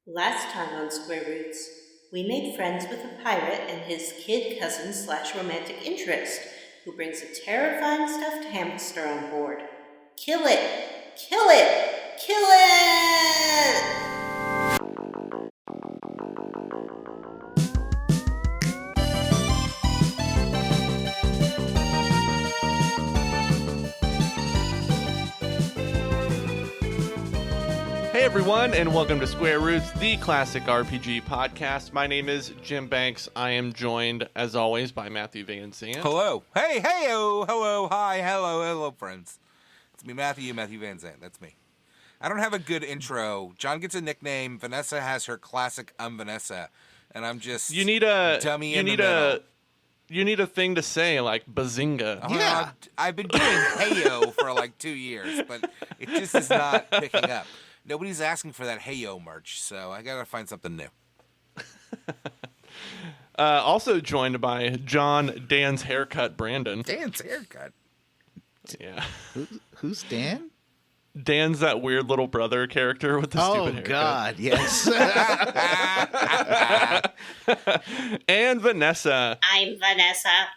Last time on Square Roots, we made friends with a pirate and his kid cousin slash romantic interest, who brings a terrifying stuffed hamster on board. Kill it! Kill it! Kill it! Hey everyone, and welcome to Square Roots, the classic RPG podcast. My name is Jim Banks. I am joined, as always, by Matthew Van Zandt. Hello. Hey-o. Hello. Hi. Hello, friends. It's me, Matthew Van Zandt. That's me. I don't have a good intro. John gets a nickname. Vanessa has her classic Vanessa, and I'm just dummy in the middle. You need a thing to say, like bazinga. Yeah. I've been doing hey-o for like 2 years, but it just is not picking up. Nobody's asking for that hey-o merch, so I gotta find something new. Also joined by John Dan's Haircut Brandon. Dan's Haircut? Yeah. Who's Dan? Dan's that weird little brother character with the stupid haircut. Oh, God, yes. And Vanessa. I'm Vanessa.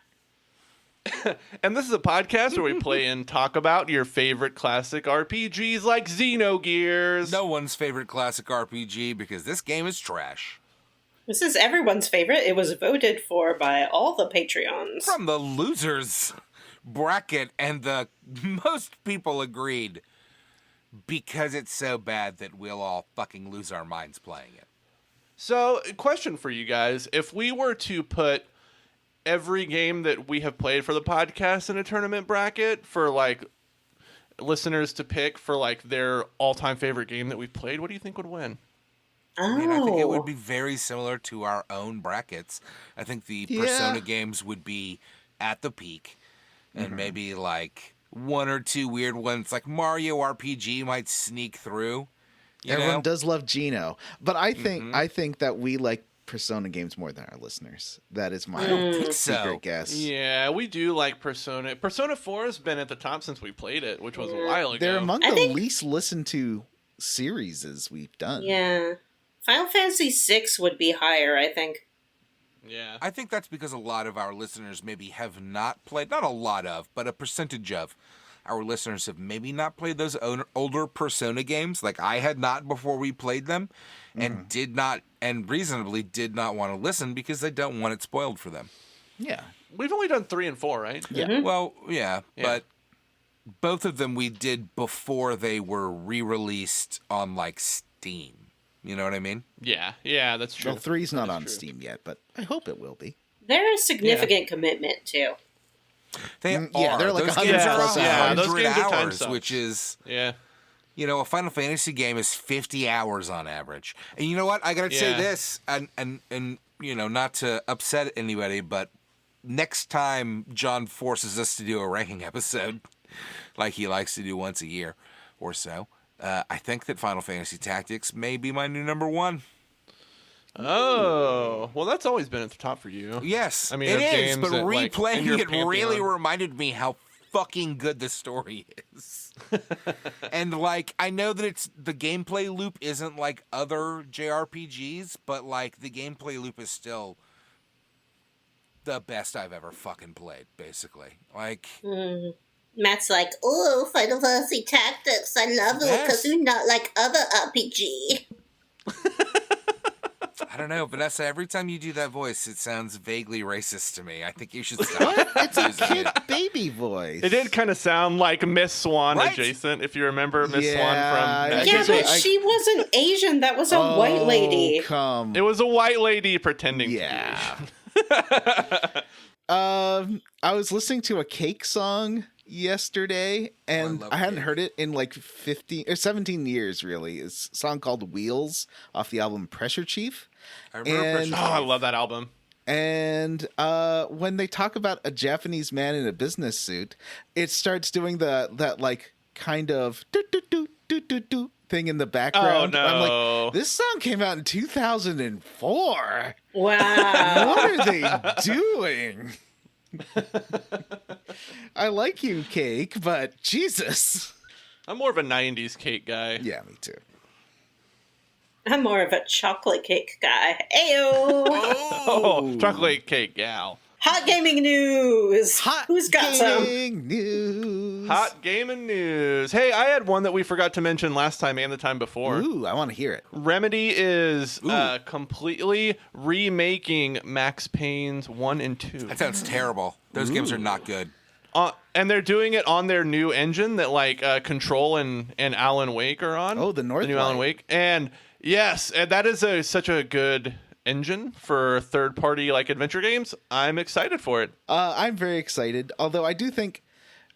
And this is a podcast where we play and talk about your favorite classic RPGs like Xenogears. No one's favorite classic RPG because this game is trash. This is everyone's favorite. It was voted for by all the Patreons. From the losers bracket, and the most people agreed because it's so bad that we'll all fucking lose our minds playing it. So, question for you guys. If we were to put every game that we have played for the podcast in a tournament bracket for like listeners to pick for like their all-time favorite game that we've played, what do you think would win? I mean, I think it would be very similar to our own brackets. I think the Persona games would be at the peak, and maybe like one or two weird ones, like Mario RPG might sneak through. Everyone does love Geno, but I think that we like Persona games more than our listeners. That is my secret guess. Yeah, we do like Persona. Persona 4 has been at the top since we played it, which was a while ago. They're among the least listened to series we've done. Yeah. Final Fantasy VI would be higher, I think. Yeah. I think that's because a lot of our listeners maybe have not played, not a lot of, but a percentage of our listeners have maybe not played those older Persona games like I had not before we played them, and did not, and reasonably did not want to listen because they don't want it spoiled for them. Yeah. We've only done 3 and 4, right? Yeah. Mm-hmm. Well, yeah, but both of them we did before they were re-released on like Steam. You know what I mean? Yeah, that's true. Well, 3's not on Steam yet, but I hope it will be. They're a significant commitment, too. They are. They're like those 100 games are plus hours. those 100 games are time hours, sucks. which is, Yeah. you know, a Final Fantasy game is 50 hours on average. And you know what? I gotta say this, and you know, not to upset anybody, but next time John forces us to do a ranking episode, like he likes to do once a year or so, I think that Final Fantasy Tactics may be my new number 1. Oh, well, that's always been at the top for you. Yes, I mean, it is, games but that, like, in replaying your it really pantheon. reminded me how fucking good the story is. And, like, I know that the gameplay loop isn't like other JRPGs, but, like, the gameplay loop is still the best I've ever fucking played, basically. Like... Matt's like, oh, Final Fantasy Tactics, I love it because you're not like other RPG. I don't know, Vanessa, every time you do that voice, it sounds vaguely racist to me. I think you should stop. It's a kid baby voice. It did kind of sound like Miss Swan Right? adjacent, if you remember Miss Swan from... Yeah, but she wasn't Asian. That was a white lady. It was a white lady pretending to be Asian. I was listening to a Cake song yesterday, and I hadn't heard it in like 15 or 17 years, really. It's a song called Wheels off the album Pressure Chief. I remember Pressure Chief. Oh, I love that album. And when they talk about a Japanese man in a business suit, it starts doing that like kind of do thing in the background. Oh, no. I'm like, this song came out in 2004. Wow. What are they doing? I like you, Cake, but Jesus. I'm more of a 90s Cake guy. Yeah, me too. I'm more of a chocolate cake guy. Ayo! Oh, chocolate cake gal. Hot gaming news. Who's got some? News. Hot gaming news. Hey, I had one that we forgot to mention last time and the time before. Ooh, I want to hear it. Remedy is completely remaking Max Payne's 1 and 2. That sounds terrible. Those games are not good. And they're doing it on their new engine that Control and Alan Wake are on. Oh, the new Northlight. Alan Wake. And yes, and that is such a good engine for third-party adventure games. I'm excited for it. I'm very excited. Although I do think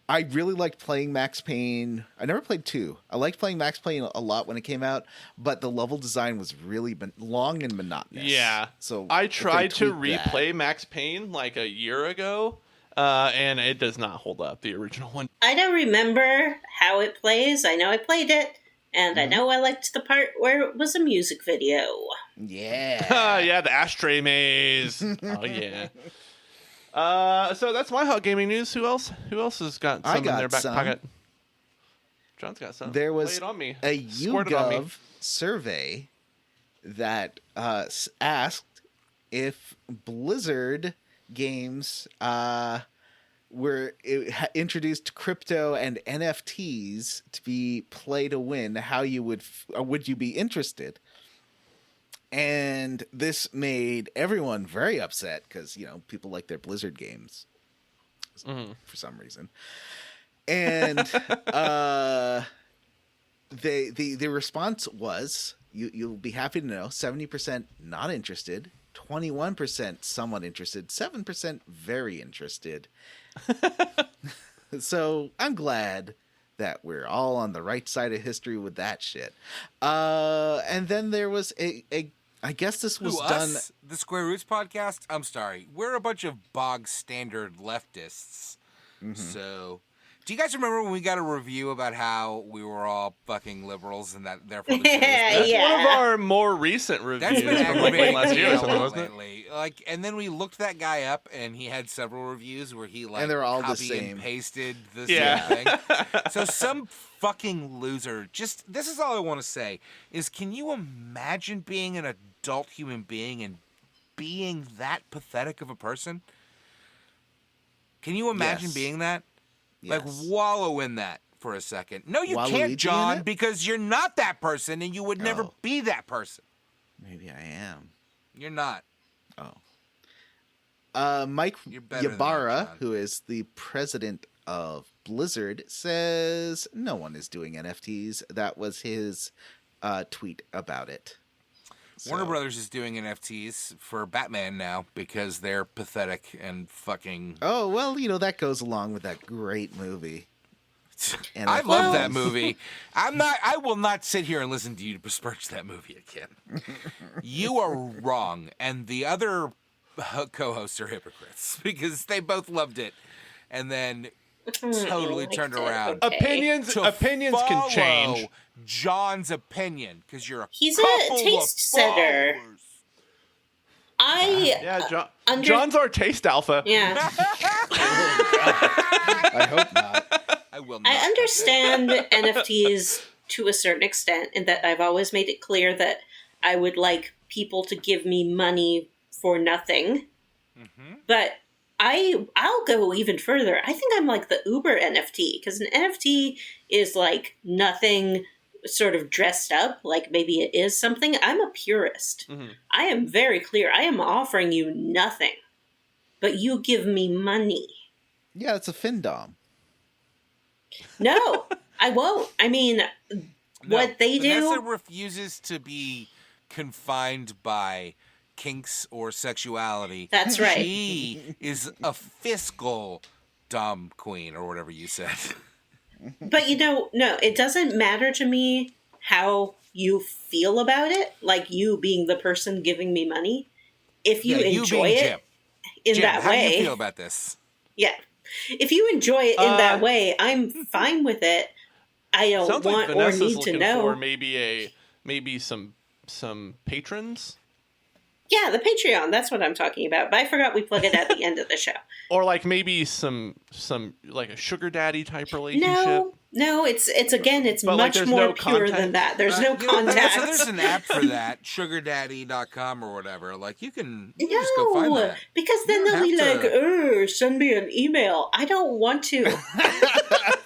I really liked playing Max Payne. I never played 2. I liked playing Max Payne a lot when it came out, but the level design was really long and monotonous. Yeah. So I tried to tweak that- replay Max Payne a year ago, and it does not hold up, the original one. I don't remember how it plays. I know I played it, and I know I liked the part where it was a music video. Yeah. Yeah, the ashtray maze. Oh yeah. So that's my hot gaming news. Who else has got some in their back pocket? John's got some. There was Lay it on me. a Squirt it on me. YouGov survey that asked if Blizzard games were introduced crypto and NFTs to be play to win, how you would you be interested? And this made everyone very upset because, people like their Blizzard games for some reason. And the response was, you'll be happy to know, 70% not interested, 21% somewhat interested, 7% very interested. So I'm glad that we're all on the right side of history with that shit. And then there was I guess this was done. Us? The Square Roots podcast? I'm sorry. We're a bunch of bog standard leftists. Mm-hmm. So, do you guys remember when we got a review about how we were all fucking liberals and that therefore the show was bad? That's one of our more recent reviews. That's been from aggravating last year or something, me wasn't it? lately. And then we looked that guy up, and he had several reviews where he and they're all the copy same. and pasted the Yeah. same thing. So some fucking loser. This is all I want to say is, can you imagine being an adult human being and being that pathetic of a person? Can you imagine being that? Yes. Wallow in that for a second. No, you Waluigi can't, in John, it? because you're not that person, and you would never be that person. Maybe I am. You're not. Mike You're better than that, Ybarra, John. who is the president of Blizzard, says no one is doing NFTs. That was his tweet about it. Warner Brothers is doing NFTs for Batman now because they're pathetic and fucking... Oh, well, that goes along with that great movie. I love that movie. I will not sit here and listen to you besmirch that movie again. You are wrong, and the other co-hosts are hypocrites because they both loved it and then totally turned around. Okay. Opinions can change. John's opinion, because you're He's couple a taste of setter. followers. I John's our taste alpha. Yeah. I hope not. I will not. I understand NFTs to a certain extent, in that I've always made it clear that I would like people to give me money for nothing. Mm-hmm. But I'll go even further. I think I'm like the Uber NFT, because an NFT is like nothing sort of dressed up, like maybe it is something. I'm a purist. Mm-hmm. I am very clear. I am offering you nothing, but you give me money. Yeah, it's a Findom. No, I won't. I mean, what they Vanessa do... refuses to be confined by kinks or sexuality. That's right. She is a fiscal dumb queen, or whatever you said. But no, it doesn't matter to me how you feel about it, like you being the person giving me money. If you enjoy it in that way... How do you feel about this? Yeah. If you enjoy it in that way, I'm fine with it. I don't Sounds want like or Vanessa's need to looking know. for maybe some patrons. Yeah, the Patreon. That's what I'm talking about. But I forgot we plug it at the end of the show. Or like maybe some like a sugar daddy type relationship. No, it's But, like, much there's more no pure contact? than that. There's no You know, contact. So there's an app for that, sugardaddy.com or whatever. Like, you can just go find that. Because then they'll be have like, send me an email. I don't want to.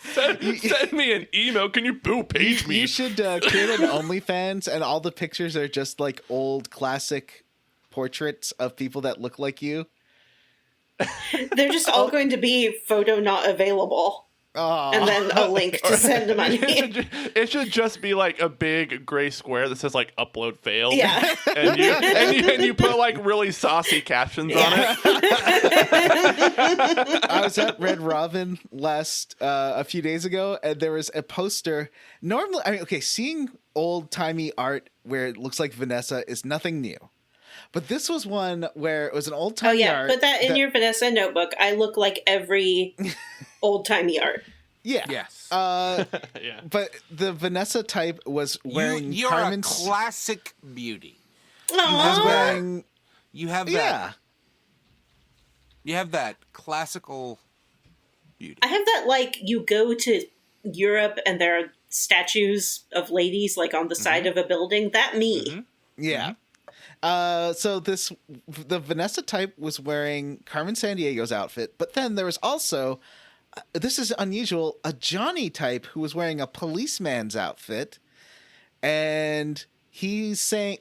Send me an email. Can you page me? You should create an OnlyFans, and all the pictures are just like old classic portraits of people that look like you. They're just all going to be photo not available. Oh. And then a link to send money. It should just be like a big gray square that says like upload failed. Yeah. and you put like really saucy captions on it. I was at Red Robin a few days ago, and there was a poster. Normally, seeing old timey art where it looks like Vanessa is nothing new. But this was one where it was an old timey art. Put that in your Vanessa notebook. I look like every old timey art. Yeah. Yes. Yeah. But the Vanessa type was wearing you're Carmen's. a classic beauty. Aww. Wearing. You have that. Yeah. You have that classical beauty. I have that, like, you go to Europe and there are statues of ladies, like, on the side of a building. That me. Mm-hmm. Yeah. So the Vanessa type was wearing Carmen Sandiego's outfit, but then there was also, this is unusual, a Johnny type who was wearing a policeman's outfit, and he's saying,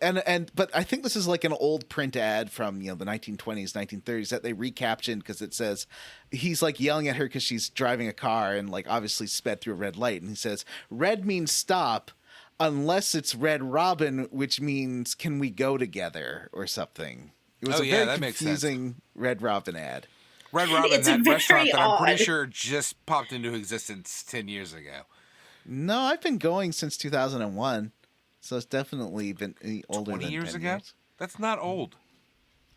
but I think this is like an old print ad from the 1920s, 1930s that they recaptioned because it says he's like yelling at her because she's driving a car and like obviously sped through a red light, and he says, "Red means stop." Unless it's Red Robin, which means can we go together or something. It was very that makes sense. confusing Red Robin ad. Red Robin, It's that very restaurant that I'm pretty odd. sure just popped into existence 10 years ago. No, I've been going since 2001, so it's definitely been older 20 than years 10 ago? years. That's not old.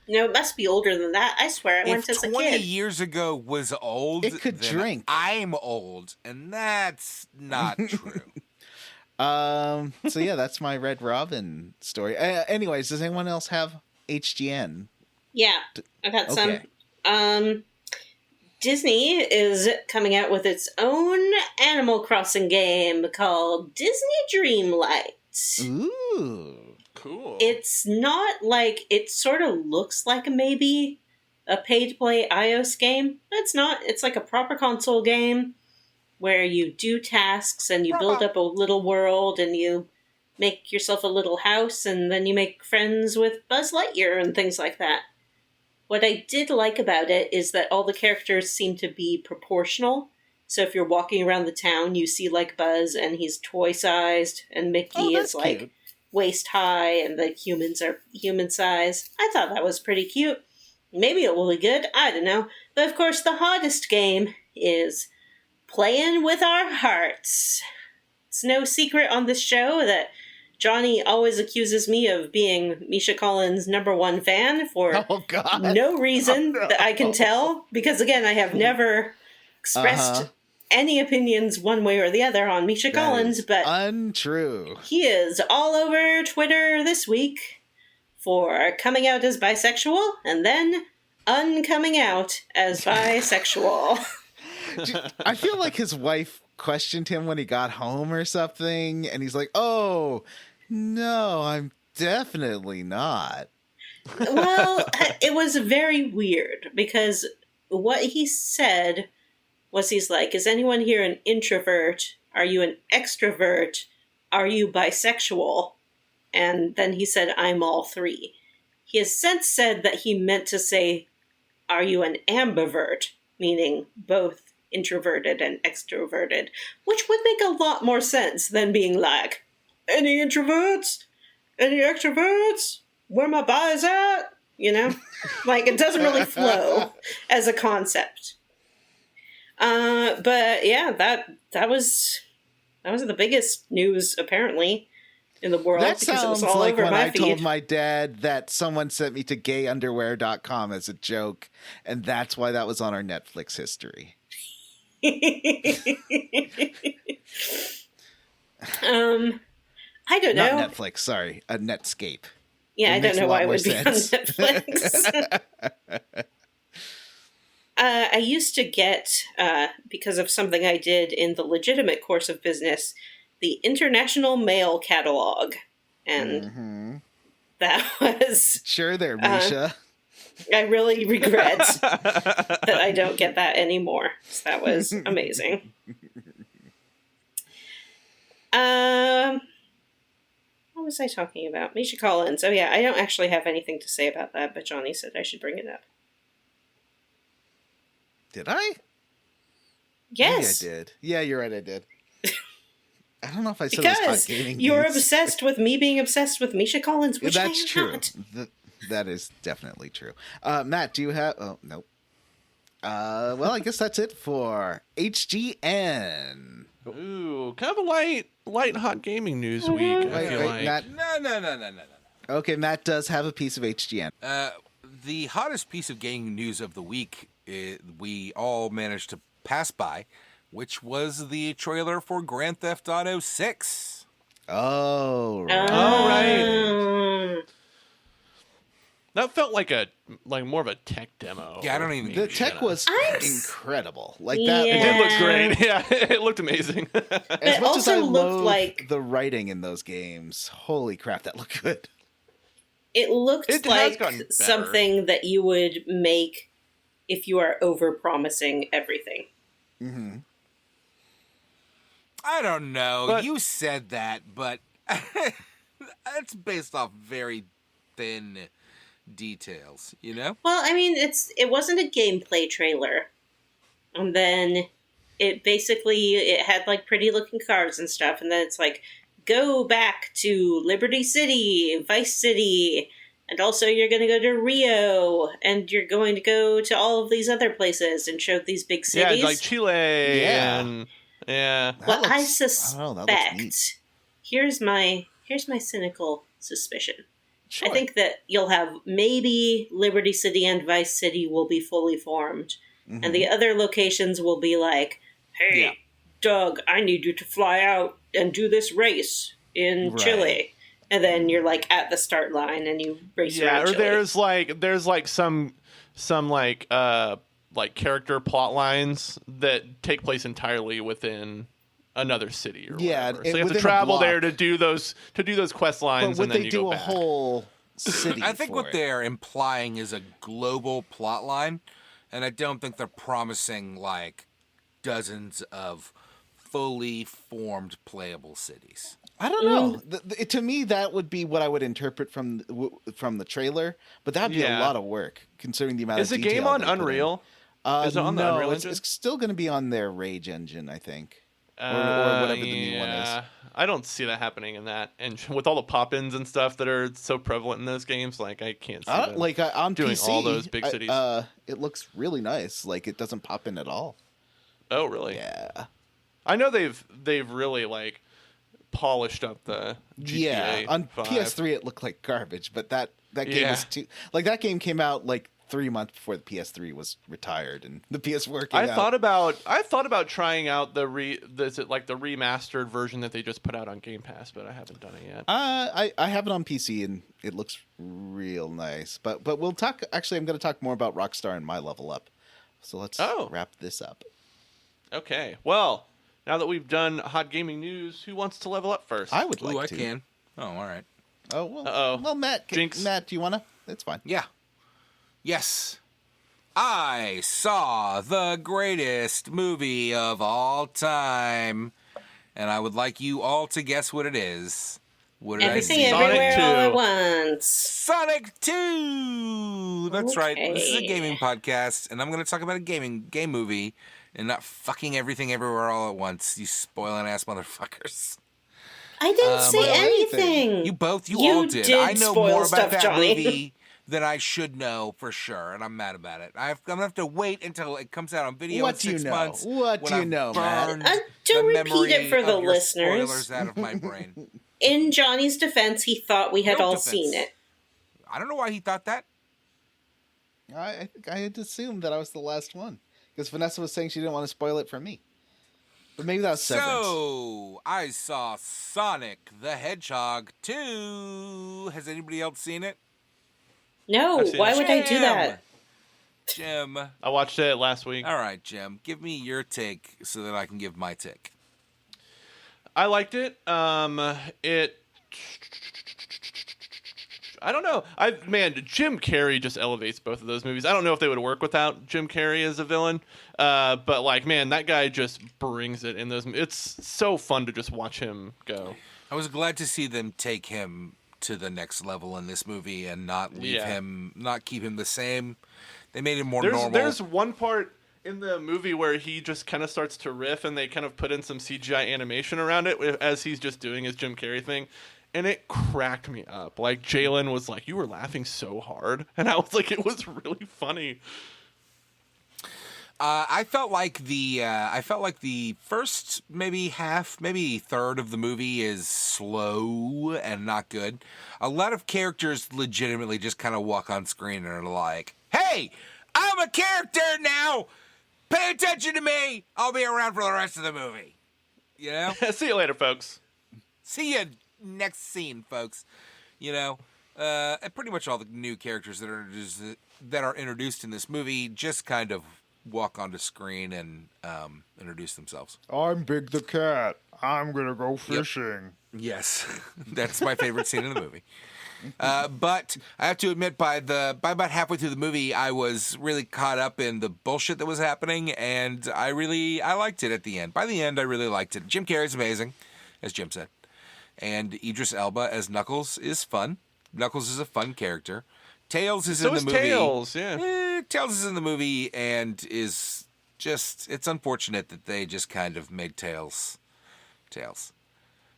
No, it must be older than that. I swear I went If as a 20 kid. years ago was old, It could then drink. I'm old, and that's not true. So yeah, that's my Red Robin story. Anyways, does anyone else have HGN? Yeah, I got Okay. some. Disney is coming out with its own Animal Crossing game called Disney Dreamlight. Ooh. Cool. It's not like, it sort of looks like maybe a pay-to-play iOS game. It's not. It's like a proper console game where you do tasks and you build up a little world and you make yourself a little house and then you make friends with Buzz Lightyear and things like that. What I did like about it is that all the characters seem to be proportional. So if you're walking around the town, you see like Buzz and he's toy-sized and Mickey is like cute. waist high and the humans are human size. I thought that was pretty cute. Maybe it will be good. I don't know. But of course, the hottest game is Playing with Our Hearts. It's no secret on this show that Johnny always accuses me of being Misha Collins' #1 fan for Oh God. no reason that I can tell. Because again, I have never expressed any opinions one way or the other on Misha Collins, but untrue. he is all over Twitter this week for coming out as bisexual and then uncoming out as bisexual. I feel like his wife questioned him when he got home or something, and he's like, "Oh, no, I'm definitely not." Well, it was very weird because what he said was he's like, "Is anyone here an introvert? Are you an extrovert? Are you bisexual?" And then he said, "I'm all three." He has since said that he meant to say, "Are you an ambivert?" Meaning both introverted and extroverted, which would make a lot more sense than being like, "Any introverts? Any extroverts? Where my bi's at?" You know? Like, it doesn't really flow as a concept. But yeah, that was the biggest news apparently in the world That because it was sounds all like over when my I feed. told my dad that someone sent me to gayunderwear.com as a joke, and that's why that was on our Netflix history. I don't know. Not Netflix, sorry, a Netscape. Yeah, I don't know why it would sense. be on Netflix. I used to get, because of something I did in the legitimate course of business, the International Mail Catalog. And that was... Sure there, Misha. I really regret that I don't get that anymore. So that was amazing. What was I talking about? Misha Collins. Oh yeah, I don't actually have anything to say about that, but Johnny said I should bring it up. Did I? Yes. Maybe I did. Yeah, you're right, I did. I don't know if I said because it was hot gaming you're news. obsessed with me being obsessed with Misha Collins, which That's I am true. not. That is definitely true. Matt, do you have... Oh, nope. Well, I guess that's it for HGN. Ooh, kind of a light hot gaming news week. I feel like. Matt, No. okay, Matt does have a piece of HGN. The hottest piece of gaming news of the week we all managed to pass by, which was the trailer for Grand Theft Auto 6. Oh, right. All right. That felt like more of a tech demo. Yeah, I don't even. The tech was incredible. Like that. Yeah. It did look great. Yeah, it looked amazing. As It much as also I looked loathe like... the writing in those games, holy crap, that looked good. It looked It has like gotten better. something that you would make if you are over-promising everything. Mm-hmm. I don't know. But- You said that, but that's based off very thin details, you know? Well, I mean, it wasn't a gameplay trailer. And then it had like pretty looking cars and stuff, and then it's like, go back to Liberty City, Vice City, and also you're going to go to Rio, and you're going to go to all of these other places and show these big cities. Yeah, like Chile. Yeah. And, yeah. Well, I that suspect. looks neat. Here's my cynical suspicion. Sure. I think that you'll have maybe Liberty City and Vice City will be fully formed, and the other locations will be like, "Hey, Yeah. Doug, I need you to fly out and do this race in Right. Chile." And then you're like at the start line and you race Yeah, around or Chile. there's some character plot lines that take place entirely within another city or Yeah, whatever. So you have to within a travel there block. to do those quest But lines, would and then they you do go a back. whole city? I think for what it? they're implying is a global plot line, and I don't think they're promising like dozens of fully formed playable cities. I don't know. To me, that would be what I would interpret from the trailer. But that'd be a Yeah. lot of work, considering the amount Is of the detail game on they put in. Unreal? Is it on the no, Unreal it's, engine? it's still going to be on their Rage engine, I think, or whatever the new one is. Yeah. I don't see that happening in that, and with all the pop-ins and stuff that are so prevalent in those games, like I can't see them. Like on doing PC, all those big cities. It looks really nice. Like it doesn't pop in at all. Oh, really? Yeah. I know they've really like polished up the GTA Yeah, on 5. PS3 it looked like garbage, but that game Yeah. was too that game came out like 3 months before the PS3 was retired and the PS4 came out. I thought about trying out the remastered version that they just put out on Game Pass, but I haven't done it yet. I have it on PC and it looks real nice. But we'll talk. Actually, I'm going to talk more about Rockstar and my level up. So let's wrap this up. Okay. Well, now that we've done hot gaming news, who wants to level up first? I would like Ooh, I to. can. Oh, all right. Oh well. Uh-oh. Well, Matt. Jinx. Matt, do you wanna? That's fine. Yeah. Yes. I saw the greatest movie of all time, and I would like you all to guess what it is. What did Everything, I see? Sonic everywhere, all 2. at once. Sonic 2! That's right. This is a Okay. gaming podcast, and I'm going to talk about a game movie and not fucking everything everywhere all at once, you spoiling ass motherfuckers. I didn't say Spoil anything. anything. You all You did. did I know spoil more about stuff, that Johnny. movie than I should know for sure, and I'm mad about it. I'm going to have to wait until it comes out on video What in do you 6 know? months. What when do you I've know, Matt? burned Don't the repeat memory it for the of your listeners. spoilers out of my brain. In Johnny's defense, he thought we had No all defense. seen it. I don't know why he thought that. I think I had assumed that I was the last one because Vanessa was saying she didn't want to spoil it for me. But maybe that was Severance. So, I saw Sonic the Hedgehog 2. Has anybody else seen it? No, why would I do that? Jim. I watched it last week. All right, Jim. Give me your take so that I can give my take. I liked it. I don't know. Jim Carrey just elevates both of those movies. I don't know if they would work without Jim Carrey as a villain. But like, man, that guy just brings it in those. It's so fun to just watch him go. I was glad to see them take him to the next level in this movie and not leave him, not keep him the same. They made him more normal. There's one part in the movie where he just kind of starts to riff, and they kind of put in some CGI animation around it as he's just doing his Jim Carrey thing. And it cracked me up. Like, Jalen was like, "You were laughing so hard." And I was like, it was really funny. I felt like the first maybe half, maybe third of the movie is slow and not good. A lot of characters legitimately just kind of walk on screen and are like, "Hey, I'm a character now. Pay attention to me. I'll be around for the rest of the movie." You know? See you later, folks. See you next scene, folks. You know, and pretty much all the new characters that are introduced in this movie just kind of walk onto screen and introduce themselves. I'm Big the Cat. I'm gonna go fishing. Yep. Yes, that's my favorite scene in the movie. But I have to admit, by about halfway through the movie, I was really caught up in the bullshit that was happening, and I liked it at the end. By the end, I really liked it. Jim Carrey's amazing, as Jim said. And Idris Elba as Knuckles is fun. Knuckles is a fun character. Tails is in the movie. Tails, yeah. Tails is in the movie and is just... It's unfortunate that they just kind of made Tails.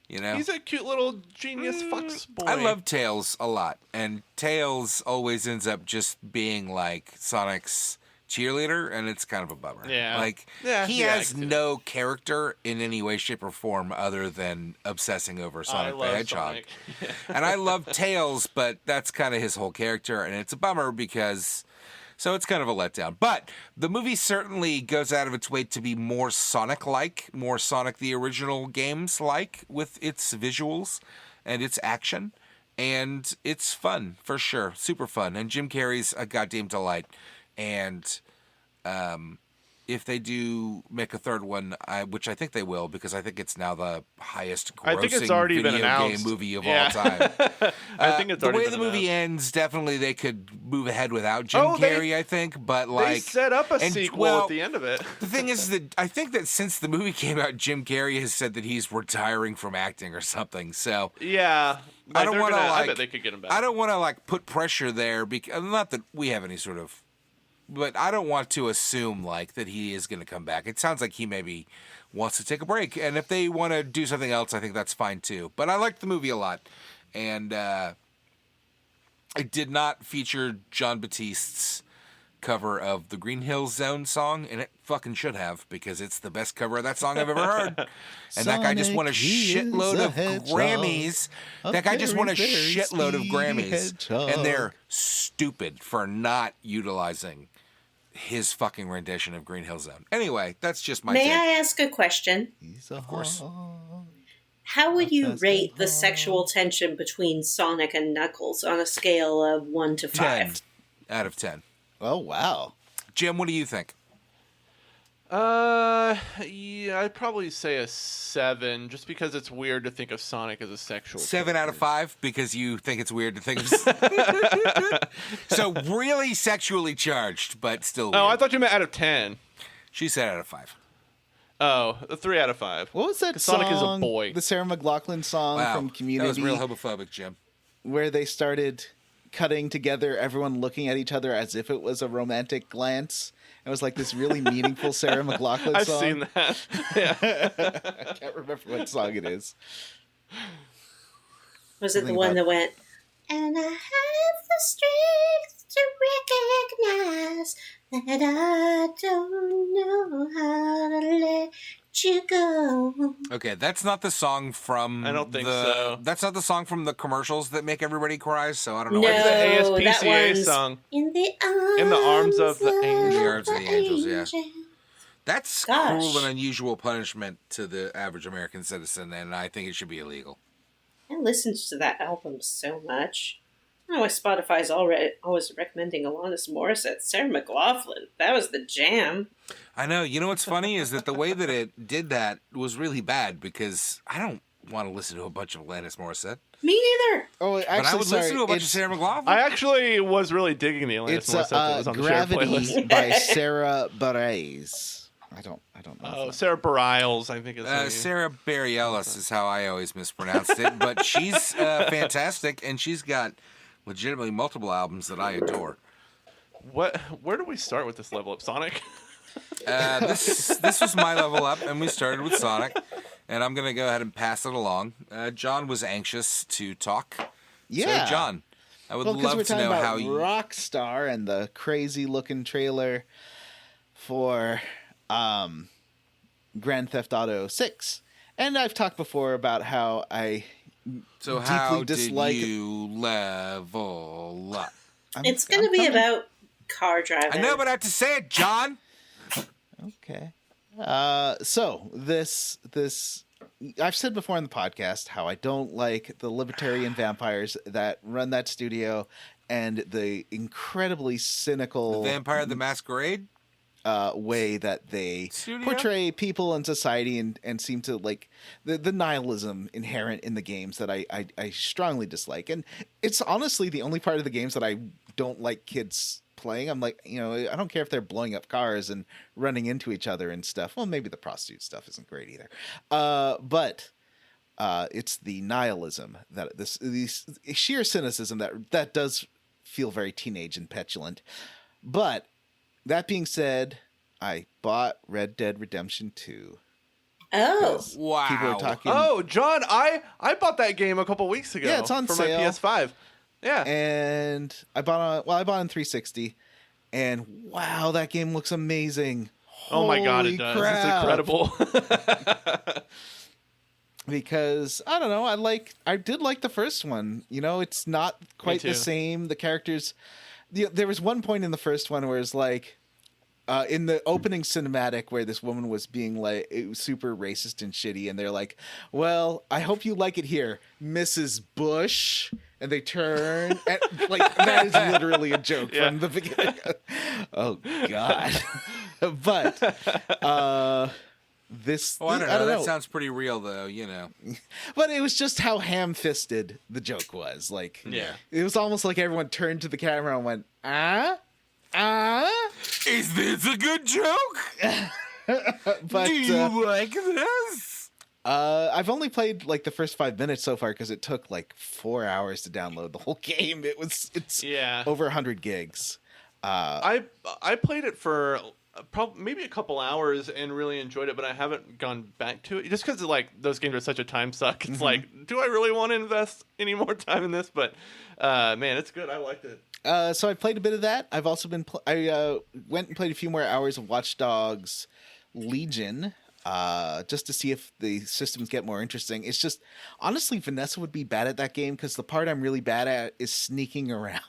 You know? He's a cute little genius fox boy. I love Tails a lot. And Tails always ends up just being like Sonic's cheerleader, and it's kind of a bummer. Yeah. Like, he has no character in any way, shape, or form other than obsessing over Sonic the Hedgehog. And I love Tails, but that's kind of his whole character, and it's a bummer because... So it's kind of a letdown. But the movie certainly goes out of its way to be more Sonic-like, more Sonic the original games-like, with its visuals and its action. And it's fun, for sure. Super fun. And Jim Carrey's a goddamn delight. And if they do make a third one, which I think they will, because I think it's now the highest grossing video game movie of all time. I think it's already been announced. The way the movie ends, definitely they could move ahead without Jim Carrey, I think. But they set up a sequel at the end of it. The thing is that I think that since the movie came out, Jim Carrey has said that he's retiring from acting or something. So yeah. I don't want to I bet they could get him back. I don't want to put pressure there, because not that we have any sort of... But I don't want to assume, that he is going to come back. It sounds like he maybe wants to take a break. And if they want to do something else, I think that's fine, too. But I liked the movie a lot. And it did not feature John Batiste's cover of the Green Hills Zone song, and it fucking should have, because it's the best cover of that song I've ever heard. And that guy just won a shitload of Grammys. That guy just won a shitload of Grammys. And they're stupid for not utilizing his fucking rendition of Green Hill Zone. Anyway, that's just my take. May I ask a question? Of course. How would you rate the sexual tension between Sonic and Knuckles on a scale of 1 to 5? 10 out of 10. Oh, wow. Jim, what do you think? Yeah, I'd probably say a 7, just because it's weird to think of Sonic as a sexual 7 out of 5, because you think it's weird to think of... So really sexually charged, but still weird. Oh, I thought you meant out of 10. She said out of 5. Oh, a 3 out of 5. What was that song? Sonic is a boy. The Sarah McLachlan song from Community. That was real homophobic, Jim. Where they started cutting together, everyone looking at each other as if it was a romantic glance. It was like this really meaningful Sarah McLachlan I've song. seen that. Yeah. I can't remember what song it is. Was it the one that went, and I have the strength to recognize that I don't know how to let you go. Okay, that's not the song from... I don't think so. That's not the song from the commercials that make everybody cry, so I don't know. No, It's the ASPCA that song. In the arms of the angels. In the arms of the angels, yeah. That's Gosh. cruel and unusual punishment to the average American citizen, and I think it should be illegal. I listened to that album so much. I don't know why Spotify's always recommending Alanis Morissette. Sarah McLachlan. That was the jam. I know. You know what's funny is that the way that it did that was really bad because I don't want to listen to a bunch of Alanis Morissette. Me neither. Oh, actually, But I would listen to a bunch of Sarah McLachlan. I actually was really digging the Alanis It's Morissette that was on the shared Gravity playlist. by Sarah Bareilles. I don't know. Oh, Sarah Bareilles, I think is her name. Sarah Bareilles is how I always mispronounced it, but she's fantastic, and she's got legitimately multiple albums that I adore. Where do we start with this level up, Sonic? This was my level up, and we started with Sonic, and I'm going to go ahead and pass it along. John was anxious to talk. Yeah. So, John, I would Well, because love we're to talking know about how you... Rockstar and the crazy-looking trailer for Grand Theft Auto 6. And I've talked before about how I So deeply how dislike... did you level up? It's going to be coming. about car driving. I know, but I have to say it, John. Okay. So this I've said before on the podcast how I don't like the libertarian vampires that run that studio and the incredibly cynical Vampire the Masquerade? way that they Studio? portray people in society and seem to like the nihilism inherent in the games that I strongly dislike. And it's honestly the only part of the games that I don't like kids playing. I'm like, I don't care if they're blowing up cars and running into each other and stuff. Well, maybe the prostitute stuff isn't great either. But it's the nihilism that these sheer cynicism that does feel very teenage and petulant. But that being said, I bought Red Dead Redemption 2. Oh. Wow. People are talking. Oh, John, I bought that game a couple weeks ago. Yeah, it's on for sale. my PS5. Yeah. And I bought on 360, and wow, that game looks amazing. Oh my god, it Holy does. crap. It's incredible. Because I don't know, I did like the first one. It's not quite the too. same. The characters. There was one point in the first one where it's like, in the opening cinematic where this woman was being like super racist and shitty, and they're like, "Well, I hope you like it here, Mrs. Bush." And they turn, and like that is literally a joke from the beginning. Oh God! But this, Oh, I don't know. I don't That know. sounds pretty real, though. But it was just how ham-fisted the joke was. Like, Yeah. it was almost like everyone turned to the camera and went, Is this a good joke? But Do you like this? I've only played like the first 5 minutes so far because it took like 4 hours to download the whole game. It's Yeah. over 100 gigs. I played it for maybe a couple hours and really enjoyed it, but I haven't gone back to it just because like those games are such a time suck. It's like, do I really want to invest any more time in this? But man, it's good. I liked it. So I played a bit of that. I've also been I went and played a few more hours of Watch Dogs Legion. Just to see if the systems get more interesting. It's just, honestly, Vanessa would be bad at that game because the part I'm really bad at is sneaking around.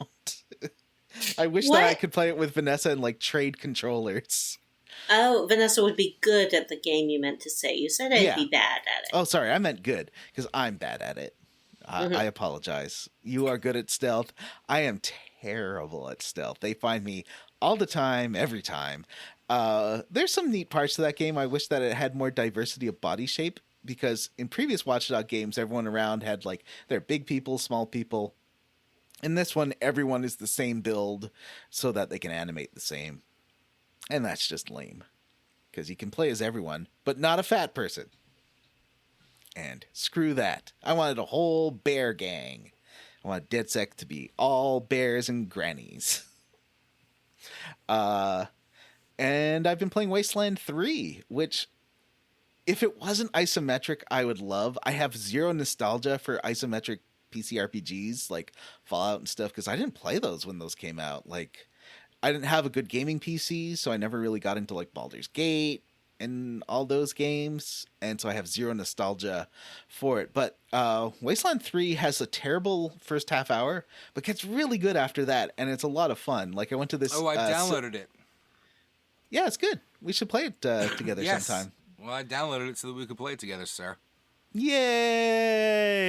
I wish that I What? could play it with Vanessa and like trade controllers. Oh, Vanessa would be good at the game you meant to say. You said I'd Yeah. be bad at it. Oh, sorry, I meant good because I'm bad at it. I apologize. You are good at stealth. I am terrible at stealth. They find me all the time, every time. There's some neat parts to that game. I wish that it had more diversity of body shape because in previous Watch Dogs games, everyone around had like they're big people, small people. In this one, everyone is the same build so that they can animate the same. And that's just lame because you can play as everyone, but not a fat person. And screw that. I wanted a whole bear gang. I want DedSec to be all bears and grannies. And I've been playing Wasteland 3, which, if it wasn't isometric, I would love. I have zero nostalgia for isometric PC RPGs, like Fallout and stuff, because I didn't play those when those came out. Like, I didn't have a good gaming PC, so I never really got into, like, Baldur's Gate and all those games, and so I have zero nostalgia for it. But Wasteland 3 has a terrible first half hour, but gets really good after that, and it's a lot of fun. Like, I went to this... Oh, I downloaded it. Yeah, it's good. We should play it together sometime. Well, I downloaded it so that we could play it together, sir. Yay!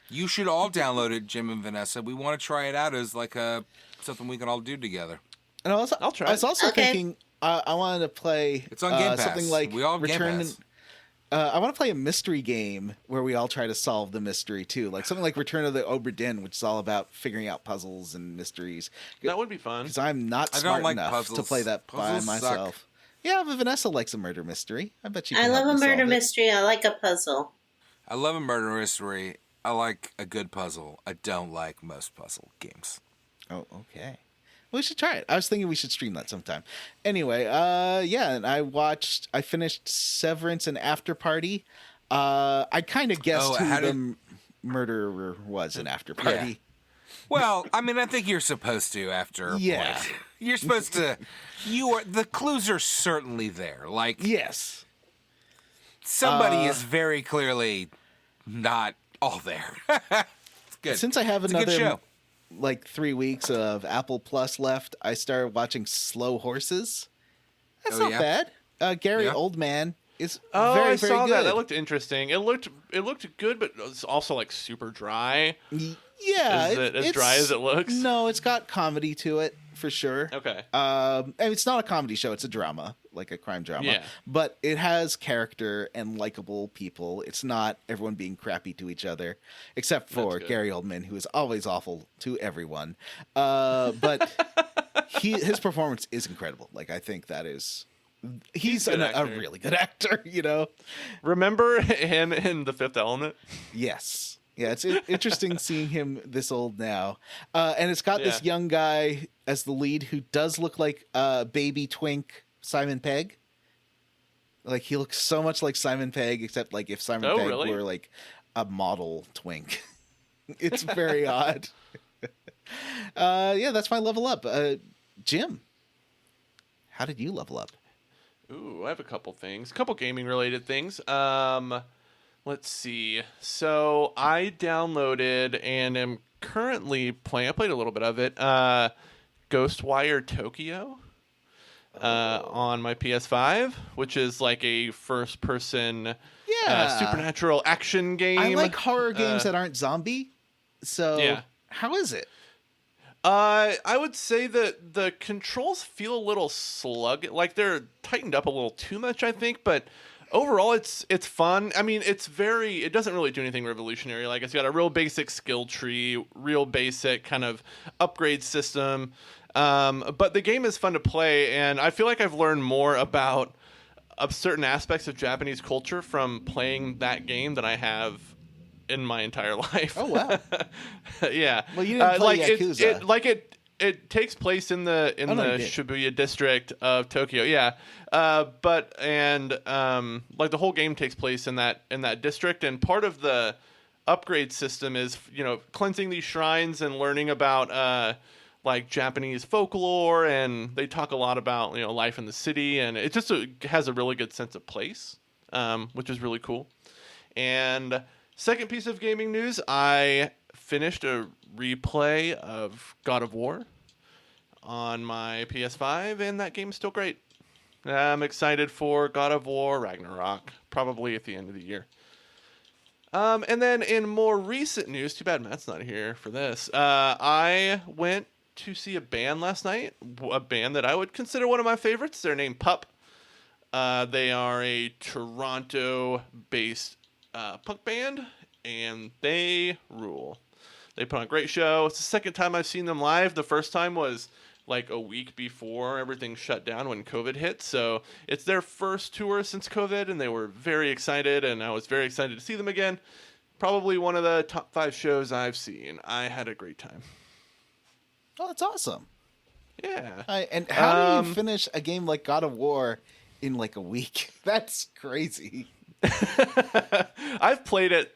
You should all download it, Jim and Vanessa. We want to try it out as like something we can all do together. And I'll try. I was also thinking I wanted to play It's on Game Pass. something like We all have Game Pass. I want to play a mystery game where we all try to solve the mystery too, like something like Return of the Obra Dinn, which is all about figuring out puzzles and mysteries. That would be fun. Because I'm not smart enough to play that by myself. Suck. Yeah, but Vanessa likes a murder mystery. I bet you. I can love help a me murder solve it. mystery. I like a puzzle. I love a murder mystery. I like a good puzzle. I don't like most puzzle games. Oh, okay. We should try it. I was thinking we should stream that sometime. Anyway, yeah, and I finished Severance and After Party. I kind of guessed who the murderer was in After Party. Yeah. Well, I mean, I think you're supposed to after a point. You're supposed to. The clues are certainly there. Like, yes, somebody is very clearly not all there. It's good. Since I have It's a good another show. like 3 weeks of Apple Plus left, I started watching Slow Horses. That's not bad. Gary Oldman is very, I very saw good. that. That looked interesting. It looked good, but it was also like super dry. Yeah, Is it as dry as it looks? No, it's got comedy to it for sure. Okay. And it's not a comedy show; it's a drama, like a crime drama. Yeah. But it has character and likable people. It's not everyone being crappy to each other, except for good. Gary Oldman, who is always awful to everyone. But his performance is incredible. Like I think that is. He's a really good actor, you know. Remember him in The Fifth Element? Yes. Yeah, it's interesting seeing him this old now. And it's got this young guy as the lead who does look like baby twink Simon Pegg. Like, he looks so much like Simon Pegg, except like if Simon Pegg were like a model twink. It's very odd. Yeah, that's my level up. Jim, how did you level up? Ooh, I have a couple things. A couple gaming related things. Let's see. So I downloaded and am currently playing. I played a little bit of it. Ghostwire Tokyo on my PS5, which is like a first-person supernatural action game. I like horror games that aren't zombie. So how is it? I would say that the controls feel a little sluggish. Like they're tightened up a little too much, I think, but overall, it's fun. I mean, it doesn't really do anything revolutionary. Like, it's got a real basic skill tree, real basic kind of upgrade system. But the game is fun to play, and I feel like I've learned more about certain aspects of Japanese culture from playing that game than I have in my entire life. Oh, wow. Yeah. Well, you didn't play Yakuza. It takes place in the Shibuya district of Tokyo. Yeah. Like the whole game takes place in that district, and part of the upgrade system is, cleansing these shrines and learning about like Japanese folklore, and they talk a lot about, life in the city, and it just has a really good sense of place, which is really cool. And second piece of gaming news, I finished a replay of God of War on my PS5, and that game's still great. I'm excited for God of War Ragnarok, probably at the end of the year. And then in more recent news, too bad Matt's not here for this, I went to see a band last night, a band that I would consider one of my favorites. They're named Pup. They are a Toronto-based punk band, and they rule. They put on a great show. It's the second time I've seen them live. The first time was like a week before everything shut down when COVID hit. So it's their first tour since COVID, and they were very excited, and I was very excited to see them again. Probably one of the top 5 shows I've seen. I had a great time. Oh, that's awesome. Yeah. And how do you finish a game like God of War in like a week? That's crazy. I've played it.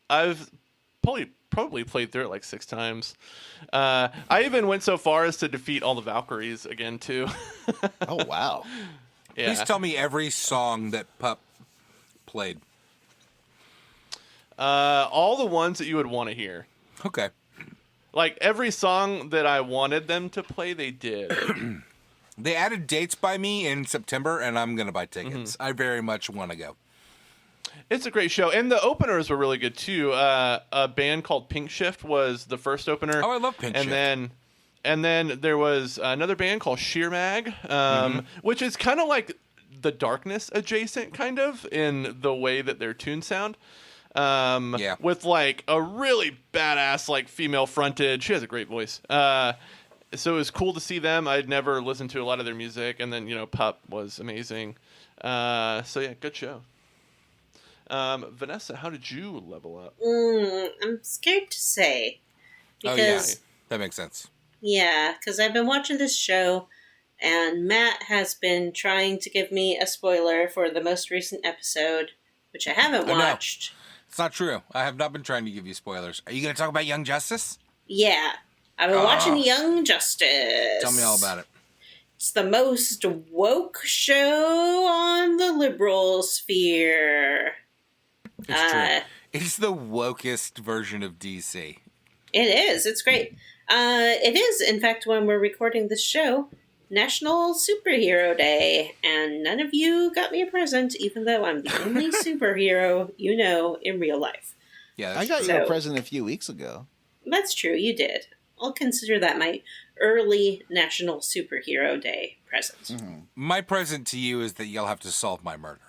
I've probably played through it like 6 times. I even went so far as to defeat all the Valkyries again too. Oh wow! Yeah. Please tell me every song that Pup played. All the ones that you would want to hear. Okay. Like every song that I wanted them to play, they did. They added dates by me in September, and I'm going to buy tickets. I very much want to go. It's a great show, and the openers were really good too. A band called Pink Shift was the first opener. Oh, I love Pink Shift. And then there was another band called Sheer Mag, which is kind of like the Darkness adjacent, kind of in the way that their tunes sound. With like a really badass like female fronted. She has a great voice. So it was cool to see them. I'd never listened to a lot of their music, and then Pup was amazing. So yeah, good show. Vanessa, how did you level up? I'm scared to say. Because, that makes sense. Yeah, because I've been watching this show, and Matt has been trying to give me a spoiler for the most recent episode, which I haven't watched. No. It's not true. I have not been trying to give you spoilers. Are you going to talk about Young Justice? Yeah. I've been watching Young Justice. Tell me all about it. It's the most woke show on the liberal sphere. It's true. It's the wokest version of DC. It is. It's great. It is, in fact, when we're recording this show, National Superhero Day, and none of you got me a present, even though I'm the only superhero you know in real life. Yeah, I got you a present a few weeks ago. That's true, you did. I'll consider that my early National Superhero Day present. Mm-hmm. My present to you is that you'll have to solve my murder.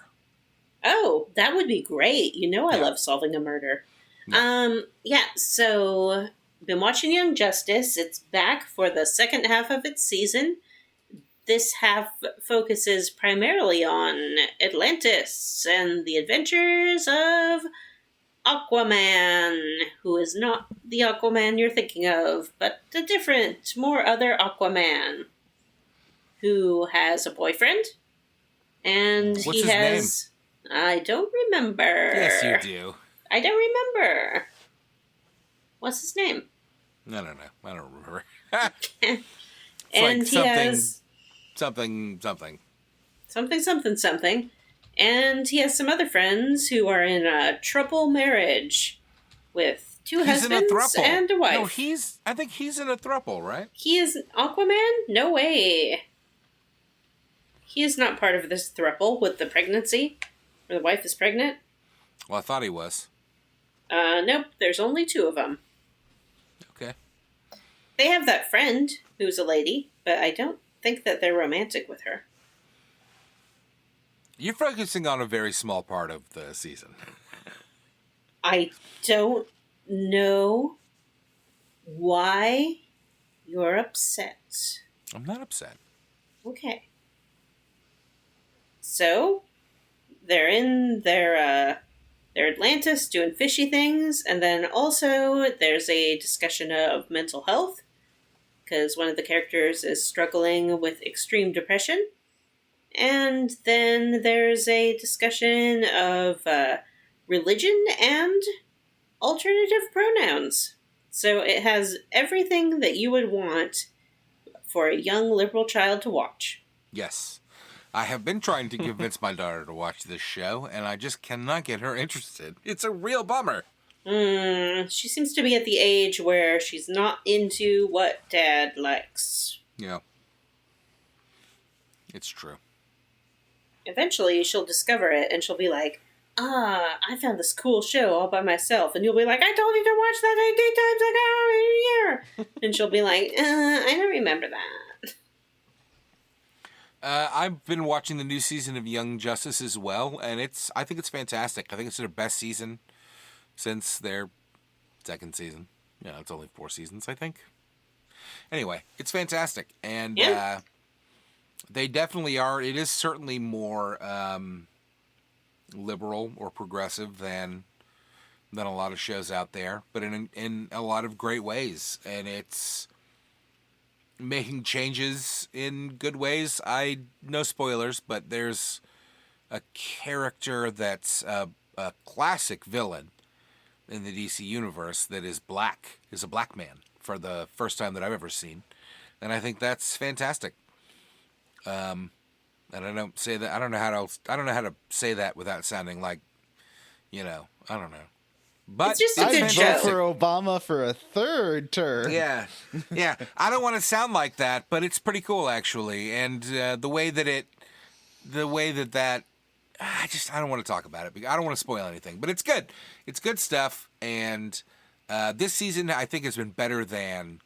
Oh, that would be great. I love solving a murder. So been watching Young Justice. It's back for the second half of its season. This half focuses primarily on Atlantis and the adventures of Aquaman, who is not the Aquaman you're thinking of, but a different, more other Aquaman, who has a boyfriend, and What's his name? I don't remember. Yes, you do. I don't remember. What's his name? I don't know. I don't remember. And like he has something. Something. And he has some other friends who are in a trouble marriage with two husbands and a wife. No, I think he's in a throuple, right? He is Aquaman? No way. He is not part of this throuple with the pregnancy. Or the wife is pregnant. Well, I thought he was. Nope. There's only two of them. Okay. They have that friend who's a lady, but I don't think that they're romantic with her. You're focusing on a very small part of the season. I don't know why you're upset. I'm not upset. Okay. So, they're in their Atlantis doing fishy things, and then also there's a discussion of mental health, because one of the characters is struggling with extreme depression. And then there's a discussion of religion and alternative pronouns. So it has everything that you would want for a young liberal child to watch. Yes. I have been trying to convince my daughter to watch this show, and I just cannot get her interested. It's a real bummer. She seems to be at the age where she's not into what Dad likes. Yeah. It's true. Eventually, she'll discover it, and she'll be like, I found this cool show all by myself. And you'll be like, I told you to watch that 8 times ago. And she'll be like, I don't remember that. I've been watching the new season of Young Justice as well, and I think it's fantastic. I think it's their best season since their second season. Yeah, it's only 4 seasons, I think. Anyway, it's fantastic, and they definitely are. It is certainly more liberal or progressive than a lot of shows out there, but in a lot of great ways, and it's making changes in good ways. No spoilers, but there's a character that's a classic villain in the DC universe that is a black man for the first time that I've ever seen, and I think that's fantastic. And I don't say that. I don't know how to say that without sounding like, I don't know, But it's just a I'd good vote show. for Obama for a third term. Yeah. I don't want to sound like that, but it's pretty cool actually. And the way that I don't want to talk about it because I don't want to spoil anything. But it's good. It's good stuff. And this season I think has been better than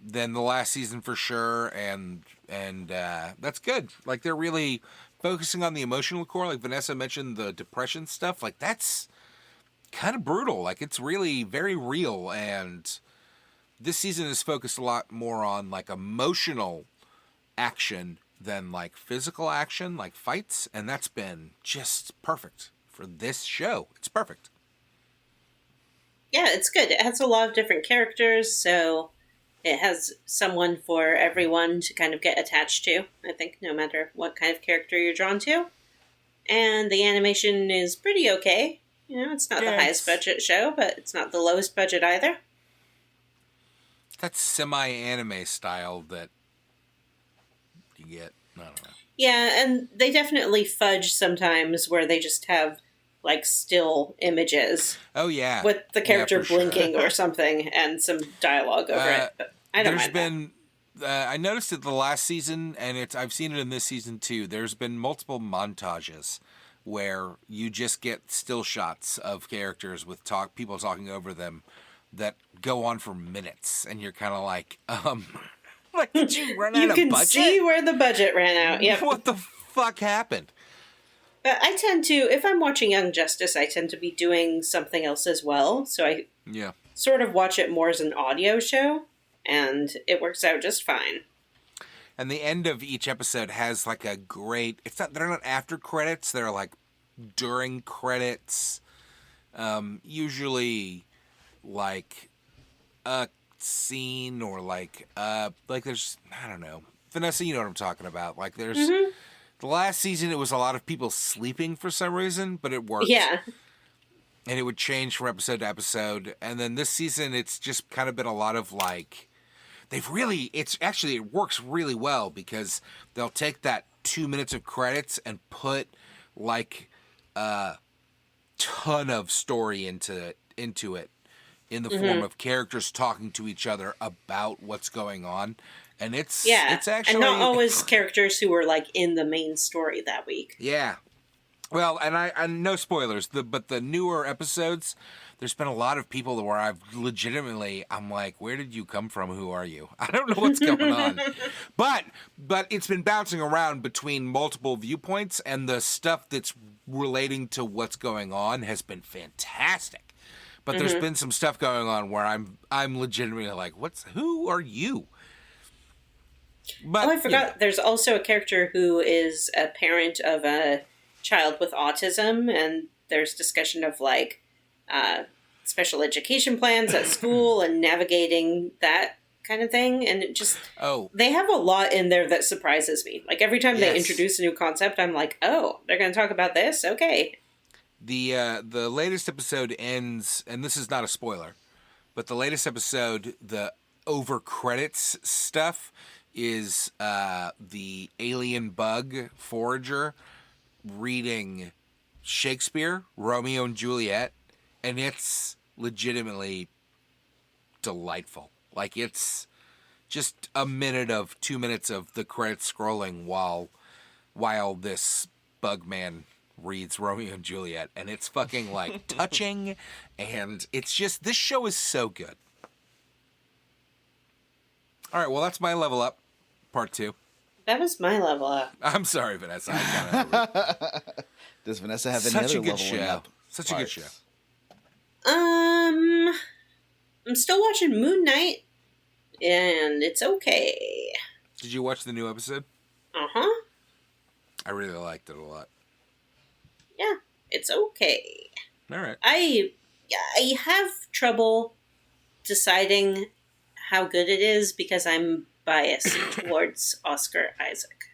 the last season for sure. And that's good. Like they're really focusing on the emotional core. Like Vanessa mentioned the depression stuff. Like that's kind of brutal. Like it's really very real. And this season is focused a lot more on like emotional action than like physical action, like fights. And that's been just perfect for this show. It's perfect. Yeah, it's good. It has a lot of different characters, so it has someone for everyone to kind of get attached to, I think, no matter what kind of character you're drawn to. And the animation is pretty okay. You know, it's not the highest budget show, but it's not the lowest budget either. That's semi-anime style that you get. I don't know. Yeah, and they definitely fudge sometimes where they just have, like, still images. Oh, yeah. With the character for blinking sure. or something and some dialogue over it. But I don't mind I noticed it the last season, and I've seen it in this season too. There's been multiple montages where you just get still shots of characters with people talking over them that go on for minutes, and you're kind of like, like, did you run out of budget? You can see where the budget ran out. Yep. What the fuck happened? But I tend to, if I'm watching Young Justice, I tend to be doing something else as well. So I sort of watch it more as an audio show, and it works out just fine. And the end of each episode has like a great, they're not after credits, they're like during credits. Usually like a scene or like there's, I don't know. Vanessa, you know what I'm talking about. Like there's, the last season it was a lot of people sleeping for some reason, but it worked. Yeah. And it would change from episode to episode. And then this season it's just kind of been a lot of like, it works really well because they'll take that 2 minutes of credits and put like a ton of story into it in the form of characters talking to each other about what's going on. And it's actually, and not always characters who were like in the main story that week. Yeah. Well, and I no spoilers, but the newer episodes, there's been a lot of people where I'm like, where did you come from? Who are you? I don't know what's going on. But it's been bouncing around between multiple viewpoints, and the stuff that's relating to what's going on has been fantastic. But there's been some stuff going on where I'm legitimately like, who are you? But, I forgot. There's also a character who is a parent of a child with autism, and there's discussion of like special education plans at school and navigating that kind of thing. And it just they have a lot in there that surprises me. Like every time they introduce a new concept, I'm like, oh, they're going to talk about this. Okay. The latest episode ends, and this is not a spoiler, but the latest episode, the over credits stuff is the alien bug forager reading Shakespeare, Romeo and Juliet, and it's legitimately delightful. Like it's just 2 minutes of the credits scrolling while this bug man reads Romeo and Juliet, and it's fucking like touching, and it's just, this show is so good. All right, well, that's my level up, part 2. That was my level up. I'm sorry, Vanessa. Does Vanessa have any other leveling up? Such a good show. I'm still watching Moon Knight, and it's okay. Did you watch the new episode? Uh-huh. I really liked it a lot. Yeah, it's okay. All right. I have trouble deciding how good it is because I'm biased towards Oscar Isaac.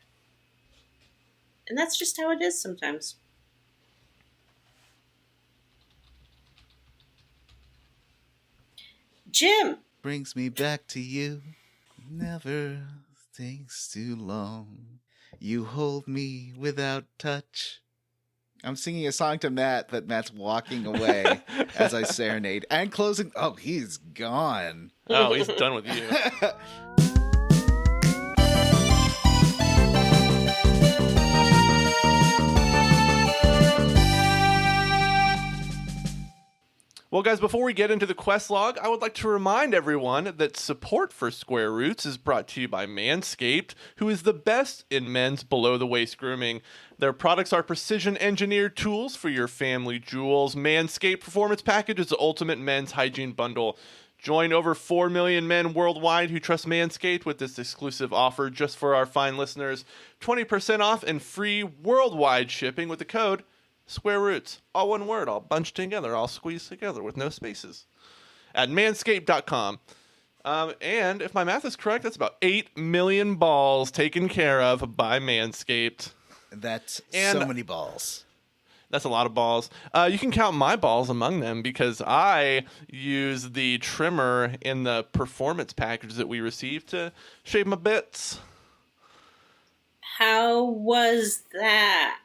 And that's just how it is sometimes. Jim! Brings me back to you. Never takes too long. You hold me without touch. I'm singing a song to Matt that Matt's walking away as I serenade and closing. Oh, he's gone. Oh, he's done with you. Well, guys, before we get into the quest log, I would like to remind everyone that support for Square Roots is brought to you by Manscaped, who is the best in men's below-the-waist grooming. Their products are precision-engineered tools for your family jewels. Manscaped Performance Package is the ultimate men's hygiene bundle. Join over 4 million men worldwide who trust Manscaped with this exclusive offer just for our fine listeners. 20% off and free worldwide shipping with the code Square Roots, all one word, all bunched together, all squeezed together with no spaces, at manscaped.com. And if my math is correct, that's about 8 million balls taken care of by Manscaped. That's and so many balls. That's a lot of balls. You can count my balls among them because I use the trimmer in the performance package that we received to shave my bits. How was that?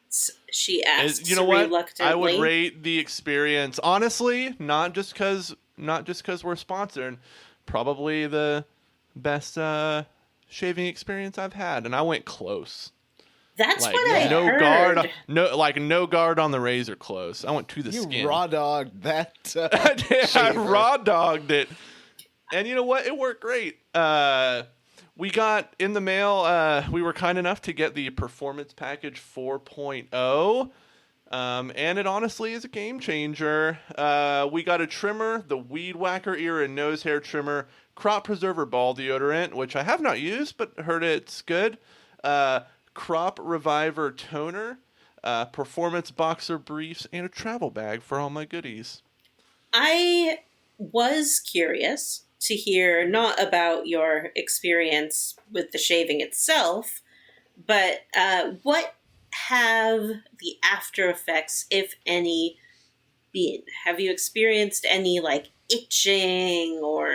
She asked. You know what? Reluctantly. I would rate the experience honestly, not just because we're sponsored. Probably the best shaving experience I've had, and I went close. That's like, what I no heard. guard, no guard on the razor close. I went to the skin. You raw dogged that. I raw dogged it, and you know what? It worked great. We got in the mail, we were kind enough to get the Performance Package 4.0, and it honestly is a game changer. We got a trimmer, the Weed Whacker Ear and Nose Hair Trimmer, Crop Preserver Ball Deodorant, which I have not used, but heard it's good, Crop Reviver Toner, Performance Boxer Briefs, and a travel bag for all my goodies. I was curious to hear not about your experience with the shaving itself, but what have the after effects, if any, been? Have you experienced any, like, itching, or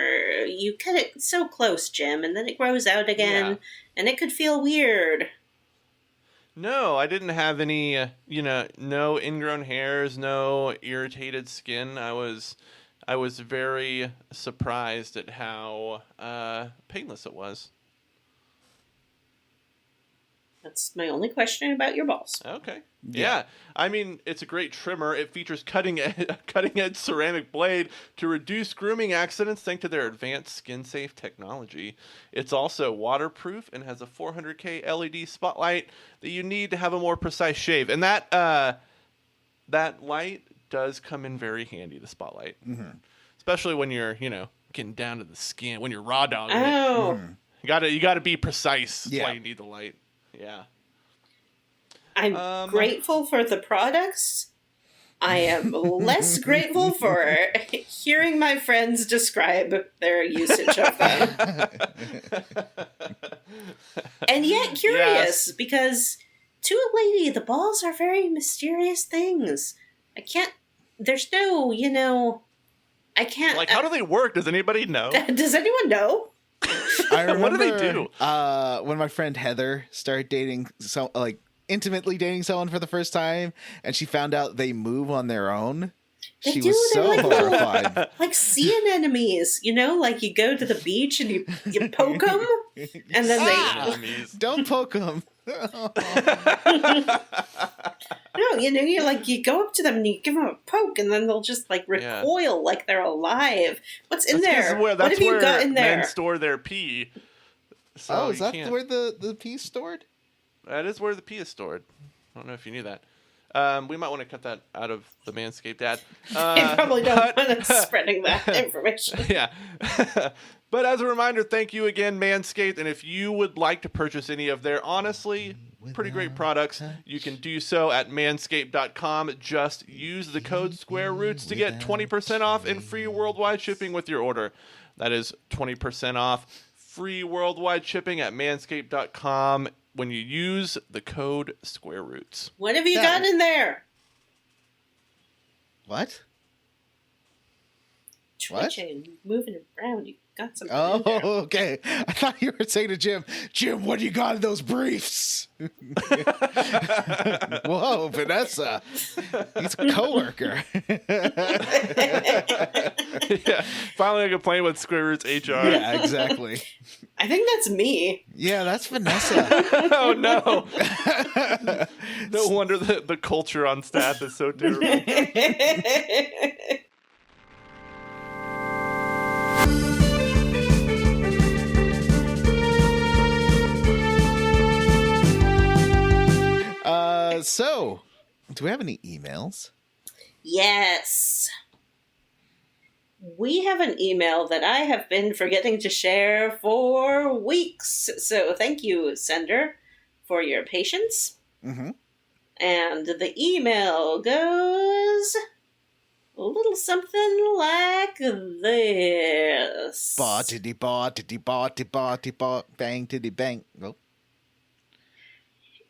you cut it so close, Jim, and then it grows out again, and it could feel weird? No, I didn't have any, no ingrown hairs, no irritated skin. I was very surprised at how painless it was. That's my only question about your balls. Okay. Yeah. I mean, it's a great trimmer. It features cutting-edge ceramic blade to reduce grooming accidents thanks to their advanced skin-safe technology. It's also waterproof and has a 400K LED spotlight that you need to have a more precise shave. And that light does come in very handy, the spotlight. Mm-hmm. Especially when you're, getting down to the skin, when you're raw dogging it. Mm-hmm. You gotta be precise. That's why you need the light. Yeah. I'm grateful for the products. I am less grateful for hearing my friends describe their usage of them. And yet curious, because to a lady, the balls are very mysterious things. There's no, I can't. Like, how do they work? Does anybody know? Does anyone know? I remember, what do they do? When my friend Heather started dating, intimately dating someone for the first time, and she found out they move on their own. She was so horrified. Like sea anemones, like you go to the beach and you poke them, and then they don't poke them. No, you go up to them and you give them a poke, and then they'll just recoil like they're alive. What's in there? What have you got in there? Men store their pee. So is that where the pee is stored? That is where the pee is stored. I don't know if you knew that. We might want to cut that out of the Manscaped ad. I probably don't want us spreading that information. Yeah. But as a reminder, thank you again, Manscaped. And if you would like to purchase any of their honestly pretty great products, you can do so at manscaped.com. Just use the code SquareRoots to get 20% off and free worldwide shipping with your order. That is 20% off, free worldwide shipping at manscaped.com when you use the code SquareRoots. What have you got in there? What? Twitching, moving around. got something in there. Okay. I thought you were saying to Jim, what do you got in those briefs? Whoa, Vanessa. He's a coworker. Yeah, filing a complaint with Square Root's HR. Yeah, exactly. I think that's me. Yeah, that's Vanessa. Oh, no. No wonder the culture on staff is so terrible. So, do we have any emails? Yes. We have an email that I have been forgetting to share for weeks. So thank you, sender, for your patience. Mm-hmm. And the email goes a little something like this. Ba tiddy ba tiddy ba tiddy ba tiddy ba bang tiddy bang. Oh.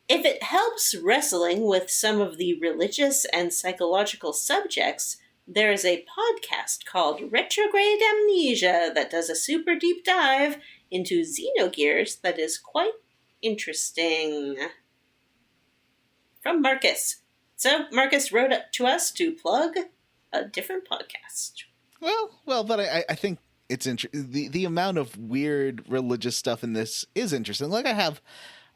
If it helps wrestling with some of the religious and psychological subjects, there is a podcast called Retrograde Amnesia that does a super deep dive into Xenogears that is quite interesting. From Marcus. So, Marcus wrote up to us to plug a different podcast. Well, but I think it's the amount of weird religious stuff in this is interesting. Like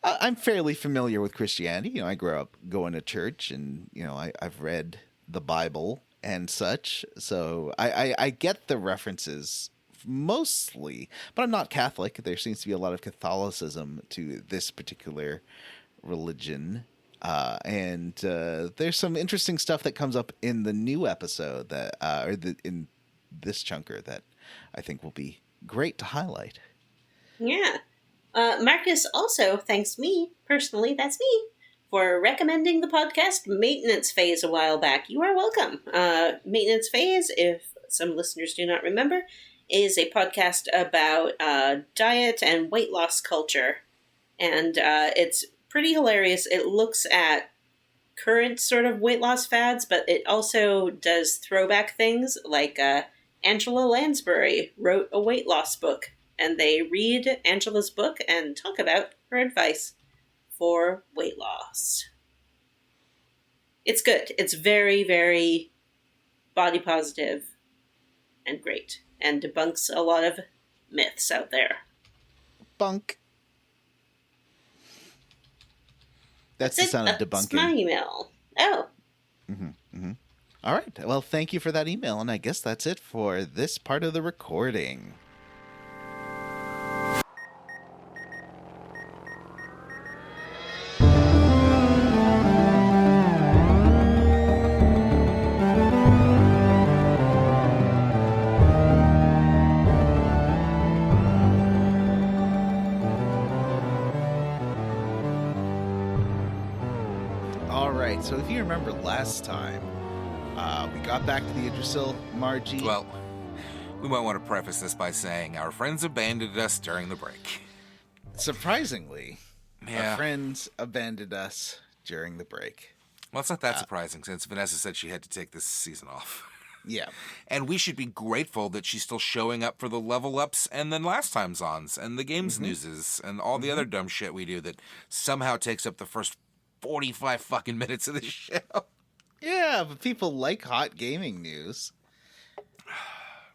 I'm fairly familiar with Christianity. You know, I grew up going to church, and you know, I've read the Bible and such, so I get the references mostly, but I'm not Catholic. There seems to be a lot of Catholicism to this particular religion, and there's some interesting stuff that comes up in the new episode that in this chunker that I think will be great to highlight. Yeah. Marcus also thanks me, personally, that's me, for recommending the podcast Maintenance Phase a while back. You are welcome. Maintenance Phase, if some listeners do not remember, is a podcast about diet and weight loss culture. And it's pretty hilarious. It looks at current sort of weight loss fads, but it also does throwback things like Angela Lansbury wrote a weight loss book. And they read Angela's book and talk about her advice for weight loss. It's good. It's very, very body positive and great. And debunks a lot of myths out there. Bunk. That's the sound of debunking. That's my email. Oh. Mm-hmm, mm-hmm. All right. Well, thank you for that email. And I guess that's it for this part of the recording. So if you remember last time, we got back to the Yggrasil, Margie. Well, we might want to preface this by saying our friends abandoned us during the break. Surprisingly, yeah. Our friends abandoned us during the break. Well, it's not that surprising since Vanessa said she had to take this season off. Yeah. And we should be grateful that she's still showing up for the level ups and then last time's ons and the games newses and all the other dumb shit we do that somehow takes up the first 45 fucking minutes of the show. Yeah, but people like hot gaming news.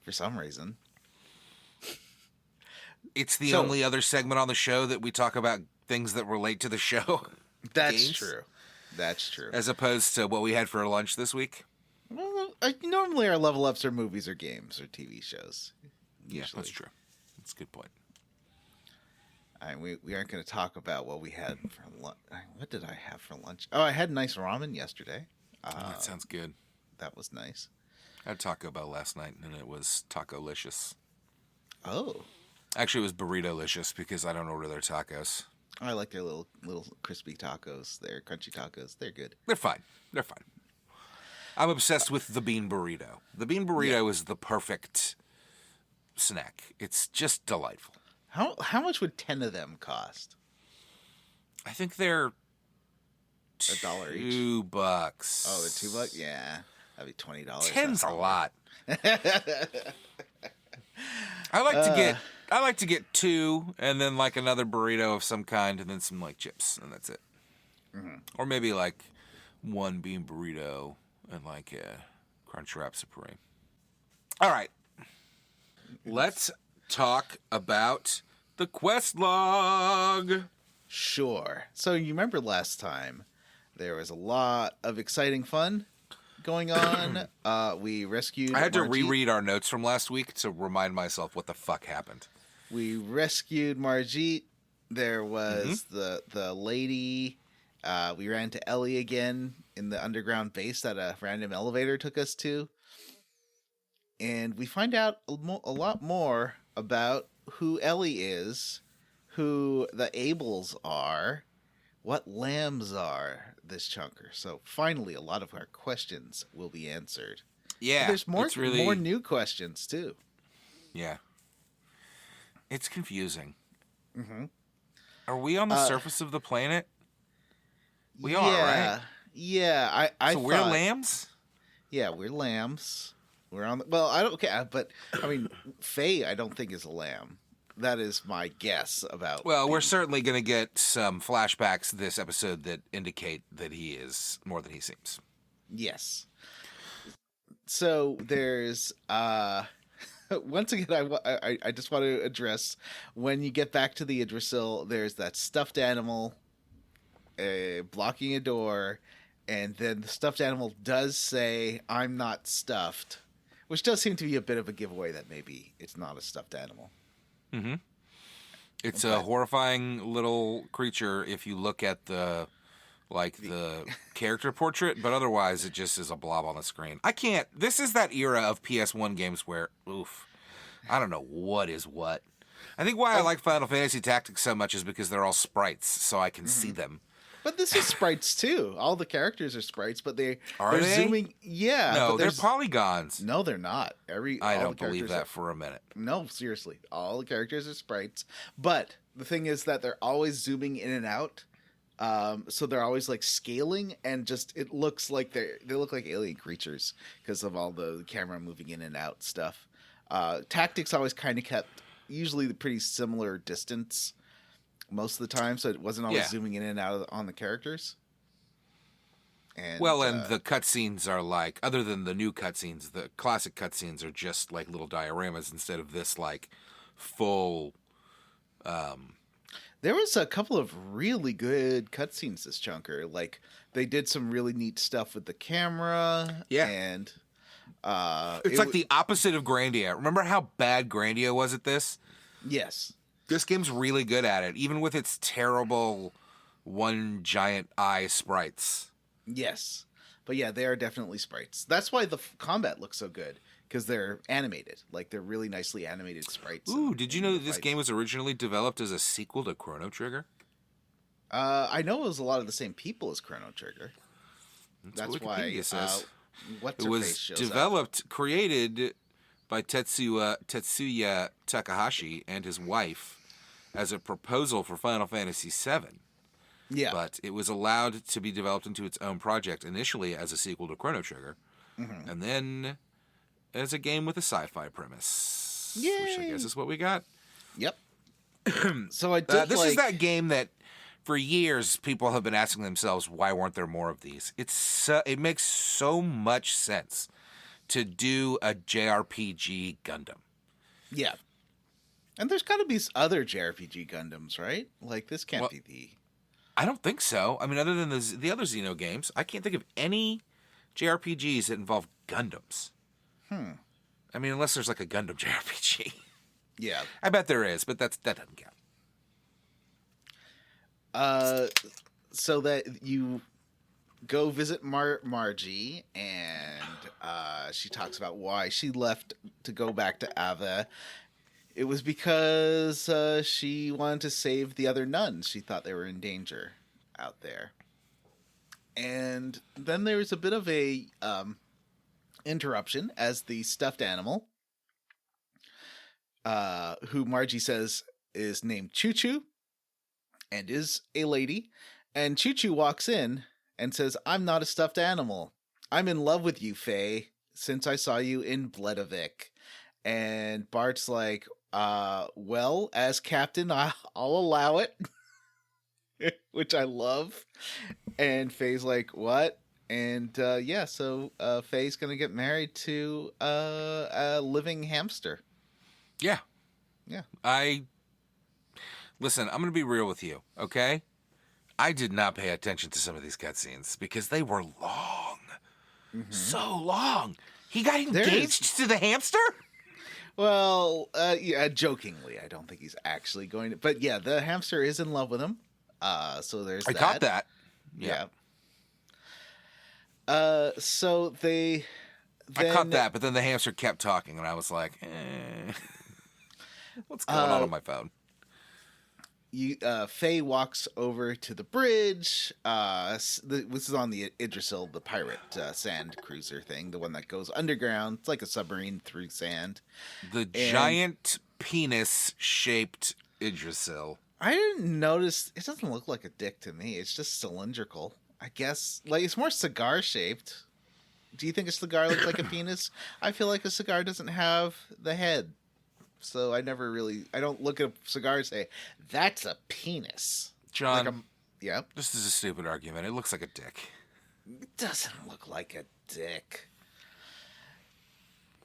For some reason. It's the only other segment on the show that we talk about things that relate to the show. That's games. True. That's true. As opposed to what we had for lunch this week. Well, normally our level ups are movies or games or TV shows. Usually. Yeah, that's true. That's a good point. We aren't going to talk about what we had for lunch. What did I have for lunch? Oh, I had nice ramen yesterday. That sounds good. That was nice. I had Taco Bell last night, and it was taco-licious. Oh. Actually, it was burrito-licious because I don't order their tacos. I like their little crispy tacos. Their crunchy tacos. They're good. They're fine. I'm obsessed with the bean burrito. The bean burrito is the perfect snack. It's just delightful. How much would 10 of them cost? I think they're $1 each. $2. Oh, they're $2? Yeah. That'd be $20. 10's a lot. I like to get 2 and then like another burrito of some kind and then some like chips and that's it. Mm-hmm. Or maybe like 1 bean burrito and like a Crunchwrap Supreme. All right. Let's talk about the quest log. Sure. So you remember last time there was a lot of exciting fun going on. We rescued I had to Margit. reread our notes from last week to remind myself what the fuck happened. We rescued Margit. There was the lady. We ran to Ellie again in the underground base that a random elevator took us to. And we find out a lot more about who Ellie is, who the Abels are, what lambs are this chunker. So finally, a lot of our questions will be answered. Yeah. But there's more new questions, too. Yeah. It's confusing. Mm-hmm. Are we on the surface of the planet? We are, right? Yeah. So we're lambs? Yeah, we're lambs. We're on the... Well, I don't... Okay, but, I mean, Faye, I don't think is a lamb. That is my guess about... Well, we're certainly going to get some flashbacks this episode that indicate that he is more than he seems. Yes. So there's... Once again, I just want to address, when you get back to the Yggrasil, there's that stuffed animal blocking a door, and then the stuffed animal does say, "I'm not stuffed," which does seem to be a bit of a giveaway that maybe it's not a stuffed animal. Mm-hmm. It's a horrifying little creature if you look at the character portrait, but otherwise it just is a blob on the screen. I can't... This is that era of PS1 games where, I don't know what is what. I think why I like Final Fantasy Tactics so much is because they're all sprites, so I can see them. But this is sprites too. All the characters are sprites, but they're zooming. Yeah, no, they're polygons. No, they're not. I don't believe that for a minute. No, seriously, all the characters are sprites. But the thing is that they're always zooming in and out. So they're always like scaling, and just it looks like they look like alien creatures because of all the camera moving in and out stuff. Tactics always kind of kept usually the pretty similar distance most of the time, so it wasn't always zooming in and out on the characters. And and the cutscenes are like, other than the new cutscenes, the classic cutscenes are just like little dioramas instead of this like full. There was a couple of really good cutscenes this chunker. Like they did some really neat stuff with the camera. Yeah, and it's like the opposite of Grandia. Remember how bad Grandia was at this? Yes. This game's really good at it, even with its terrible one giant eye sprites. Yes. But yeah, they are definitely sprites. That's why the combat looks so good, because they're animated. Like, they're really nicely animated sprites. Ooh, did you know that this game was originally developed as a sequel to Chrono Trigger? I know it was a lot of the same people as Chrono Trigger. That's why says. What's it was developed, created by Tetsuya Takahashi and his wife as a proposal for Final Fantasy VII. Yeah. But it was allowed to be developed into its own project, initially as a sequel to Chrono Trigger, and then as a game with a sci-fi premise. Yay! Which I guess is what we got. Yep. So I did this is that game that for years people have been asking themselves, why weren't there more of these? It makes so much sense to do a JRPG Gundam. Yeah. And there's got to be other JRPG Gundams, right? Like, this can't be the... I don't think so. I mean, other than the other Xeno games, I can't think of any JRPGs that involve Gundams. I mean, unless there's like a Gundam JRPG. Yeah. I bet there is, but that doesn't count. So that you go visit Margie, and she talks about why she left to go back to Ava. It was because she wanted to save the other nuns. She thought they were in danger out there. And then there was a bit of a interruption as the stuffed animal, who Margie says is named Choo Choo and is a lady. And Choo Choo walks in and says, "I'm not a stuffed animal. I'm in love with you, Faye, since I saw you in Bledovik." And Bart's like, well, as captain, I'll allow it. Which I love. And Faye's like, what? And so Faye's gonna get married to a living hamster. Yeah. Yeah. Listen, I'm gonna be real with you, okay? I did not pay attention to some of these cutscenes because they were long. Mm-hmm. So long. He got engaged to the hamster? Well, yeah, jokingly. I don't think he's actually going to. But yeah, the hamster is in love with him. So there's that. I caught that. Yeah. So they. I caught that, but then the hamster kept talking, and I was like, what's going on my phone? Faye walks over to the bridge. This is on the Yggrasil, the pirate sand cruiser thing, the one that goes underground. It's like a submarine through sand. Giant penis-shaped Yggrasil. I didn't notice. It doesn't look like a dick to me. It's just cylindrical. I guess, like, it's more cigar-shaped. Do you think a cigar looks like a penis? I feel like a cigar doesn't have the head. So I don't look at a cigar and say, that's a penis. John, yep. This is a stupid argument. It looks like a dick. It doesn't look like a dick.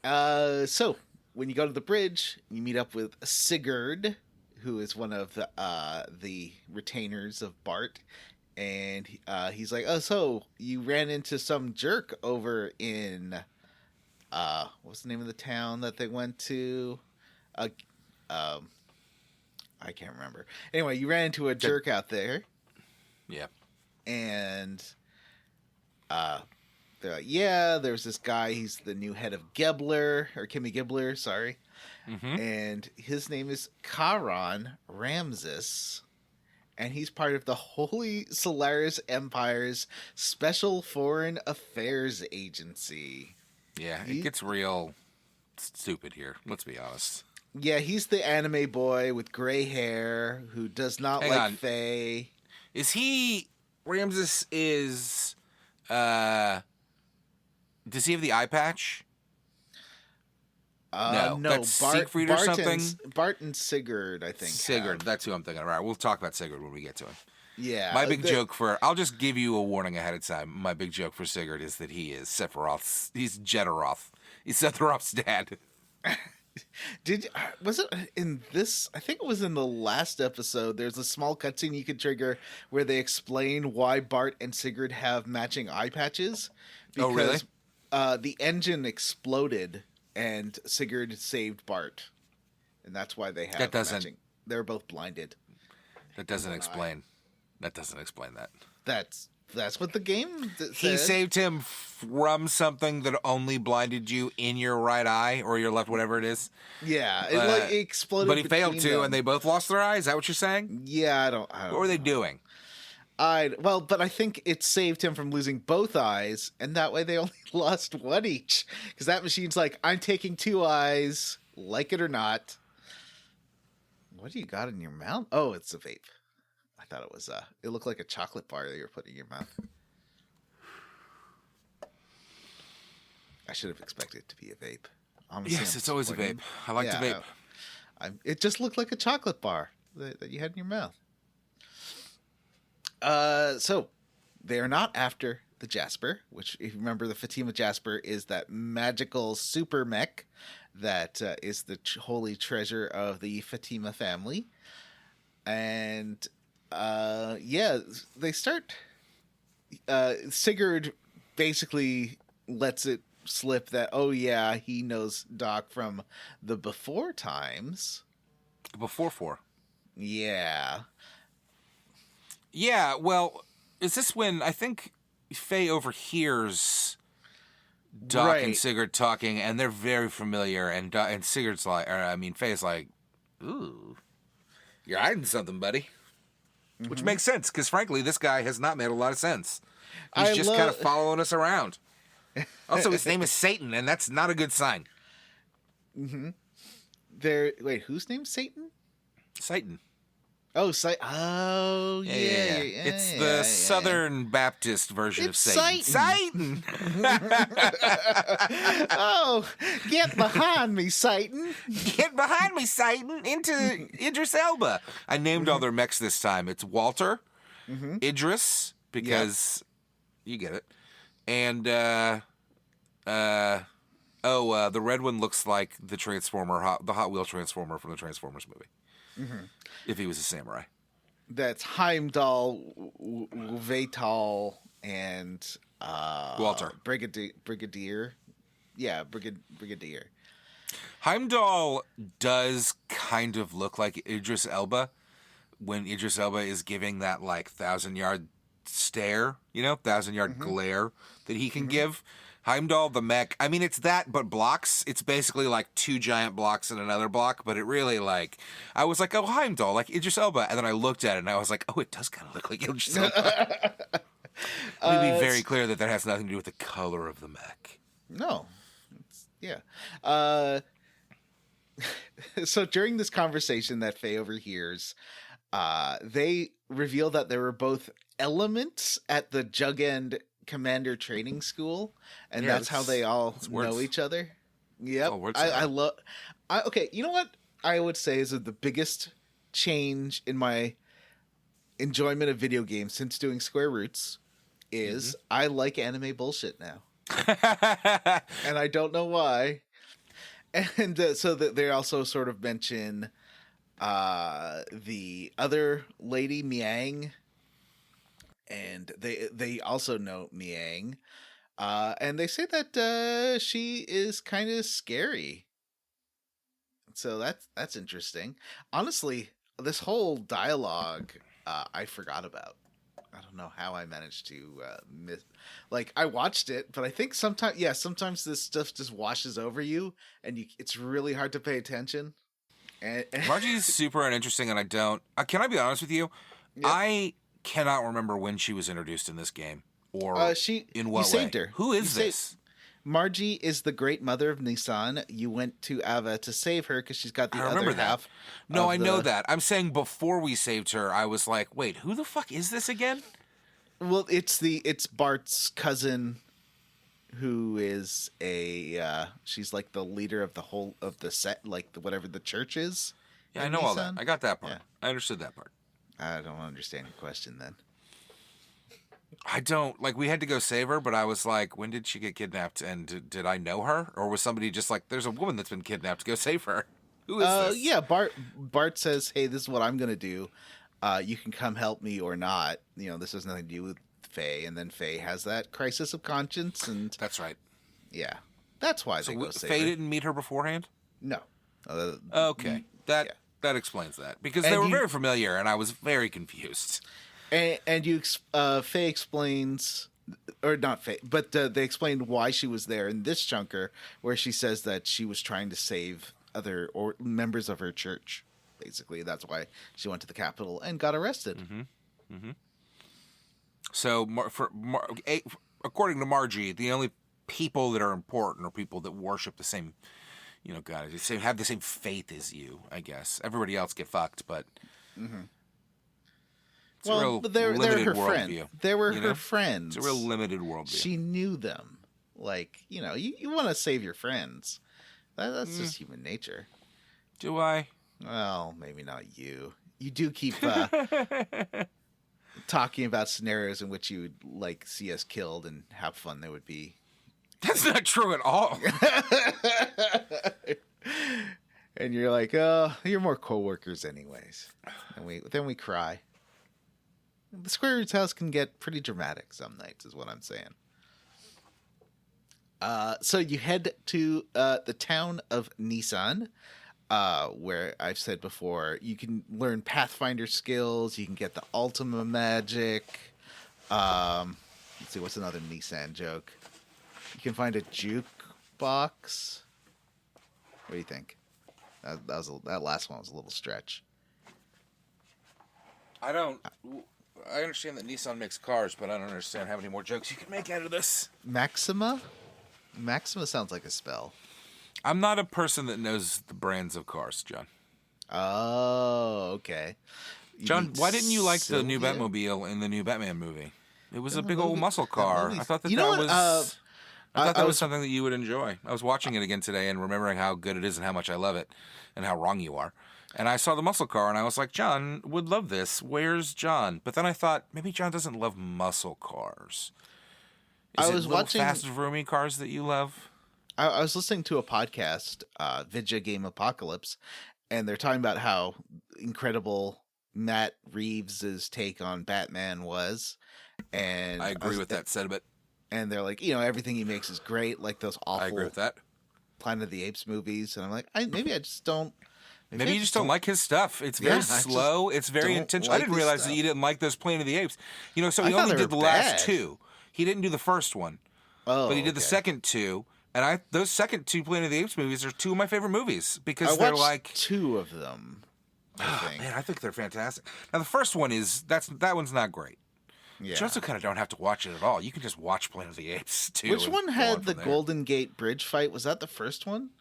So when you go to the bridge, you meet up with Sigurd, who is one of the retainers of Bart. And he's like, oh, so you ran into some jerk over in, what's the name of the town that they went to? I can't remember. Anyway, you ran into a jerk out there. Yeah. And they're like, yeah, there's this guy. He's the new head of Kimmy Gibbler, sorry. Mm-hmm. And his name is Charon Ramses. And he's part of the Holy Solaris Empire's Special Foreign Affairs Agency. Yeah, it gets real stupid here. Let's be honest. Yeah, he's the anime boy with gray hair who does not like Faye. Is he... Ramses is... does he have the eye patch? No, that's Siegfried or something? Bart and Sigurd, I think. Sigurd, that's who I'm thinking of. All right, we'll talk about Sigurd when we get to him. Yeah. My big joke I'll just give you a warning ahead of time. My big joke for Sigurd is that he is Sephiroth's... He's Jedaroth. He's Sephiroth's dad. Was it in this? I think it was in the last episode. There's a small cutscene you could trigger where they explain why Bart and Sigurd have matching eye patches. Oh, really? The engine exploded and Sigurd saved Bart, and that's why they have matching. They're both blinded. That doesn't explain. That doesn't explain that. That's what the game said. He saved him from something that only blinded you in your right eye or your left, whatever it is. Yeah, it exploded. But he failed to, and they both lost their eyes. Is that what you're saying? Yeah, I don't what were they doing? But I think it saved him from losing both eyes, and that way they only lost one each. Because that machine's like, I'm taking 2 eyes, like it or not. What do you got in your mouth? Oh, it's a vape. I thought it was it looked like a chocolate bar that you were putting in your mouth. I should have expected it to be a vape. Honestly, yes, it's always a vape. I like to vape. It just looked like a chocolate bar that you had in your mouth. So they are not after the Jasper, which, if you remember, the Fatima Jasper is that magical super mech that is the holy treasure of the Fatima family. And they start. Sigurd basically lets it slip that, oh yeah, he knows Doc from the before times. Before 4. Yeah. Yeah, well, is this when I think Faye overhears Doc and Sigurd talking, and they're very familiar, and Sigurd's like, Faye's like, ooh, you're hiding something, buddy. Mm-hmm. Which makes sense, because frankly, this guy has not made a lot of sense. He's just kind of following us around. Also, his name is Satan, and that's not a good sign. Mm-hmm. Wait, whose name's Satan? Satan. Oh, Oh, yeah. It's the Southern Baptist version It's of Satan. Oh, get behind me, Citan. Get behind me, Citan, into Idris Elba. I named all their mechs this time. It's Walter, Idris, because you get it, and the red one looks like the Transformer, the Hot Wheel Transformer from the Transformers movie. If he was a samurai. That's Heimdall, Veital, and Walter. Brigadier. Yeah, Brigadier. Heimdall does kind of look like Idris Elba when Idris Elba is giving that like 1,000-yard stare, 1,000-yard glare that he can give. Heimdall, the mech, I mean, it's that, but blocks. It's basically like 2 giant blocks and another block, but it really I was like, oh, Heimdall, like Idris Elba. And then I looked at it and I was like, oh, it does kind of look like Idris Elba. Let me be very clear that has nothing to do with the color of the mech. No. So during this conversation that Faye overhears, they reveal that there were both elements at the Jugend Commander Training School, and that's how they all know each other. Yep. I love. Okay, you know what I would say is the biggest change in my enjoyment of video games since doing Square Roots is I like anime bullshit now, and I don't know why. And so that they also sort of mention the other lady, Miang. And they also know Miang, and they say that she is kind of scary. So that's interesting. Honestly, this whole dialogue I forgot about. I don't know how I managed to miss. Like, I watched it, but I think sometimes this stuff just washes over you, and it's really hard to pay attention. And Margie's super uninteresting, and I don't. Can I be honest with you? Yep. I cannot remember when she was introduced in this game, or in what you saved way. her. Who is this? Margie is the great mother of Nissan. You went to Ava to save her because she's got the other half. No, I know that. I'm saying before we saved her, I was like, wait, who the fuck is this again? Well, it's Bart's cousin, who is she's like the leader of the set, like whatever the church is. Yeah, I know Nissan. All that. I got that part. Yeah. I understood that part. I don't understand your question then. I don't, we had to go save her, but I was like, when did she get kidnapped? And did I know her? Or was somebody just like, there's a woman that's been kidnapped, go save her? Who is this? Yeah, Bart says, hey, this is what I'm going to do. You can come help me or not. This has nothing to do with Faye. And then Faye has that crisis of conscience. And that's right. Yeah. That's why they go save Faye her. didn't meet her beforehand? No. Okay. That explains that. Because they were very familiar, and I was very confused. And Faye explains, or not Faye, but they explained why she was there in this chunker, where she says that she was trying to save other members of her church. Basically, that's why she went to the Capitol and got arrested. Mm-hmm. Mm-hmm. So, according to Margie, the only people that are important are people that worship the same, God, have the same faith as you. I guess everybody else get fucked, but. Mm-hmm. But they're her friends. They were her friends. It's a real limited worldview. She knew them. You want to save your friends. That's just human nature. Do I? Well, maybe not you. You do keep talking about scenarios in which you would see us killed and how fun they would be. That's not true at all. And you're like, oh, you're more coworkers anyways. And then we cry. The Square Roots house can get pretty dramatic some nights, is what I'm saying. So you head to the town of Nissan, where I've said before, you can learn Pathfinder skills, you can get the Ultima magic. Let's see, what's another Nissan joke? You can find a jukebox. What do you think? That last one was a little stretch. I understand that Nissan makes cars, but I don't understand how many more jokes you can make out of this. Maxima? Maxima sounds like a spell. I'm not a person that knows the brands of cars, John. Oh, okay. John, why didn't you like the new Batmobile in the new Batman movie? It was a big old muscle car. I thought that was something that you would enjoy. I was watching it again today and remembering how good it is and how much I love it and how wrong you are. And I saw the muscle car and I was like, John would love this. Where's John? But then I thought, maybe John doesn't love muscle cars. Is it watching fast, roomy cars that you love? I was listening to a podcast, Vidya Game Apocalypse, and they're talking about how incredible Matt Reeves' take on Batman was. And I agree with that sentiment. And they're like, everything he makes is great, like those awful I agree with that. Planet of the Apes movies. And I'm like, maybe I just don't. Maybe you just don't like his stuff. It's very slow. It's very intentional. I didn't realize that you didn't like those Planet of the Apes. So he only did the last two. He didn't do the first one. Oh, but he did the second two. And those second two Planet of the Apes movies are two of my favorite movies because they're like two of them. I think they're fantastic. Now the first one that one's not great. Yeah. You also kind of don't have to watch it at all. You can just watch Planet of the Apes too. Which one had the Golden Gate Bridge fight? Was that the first one?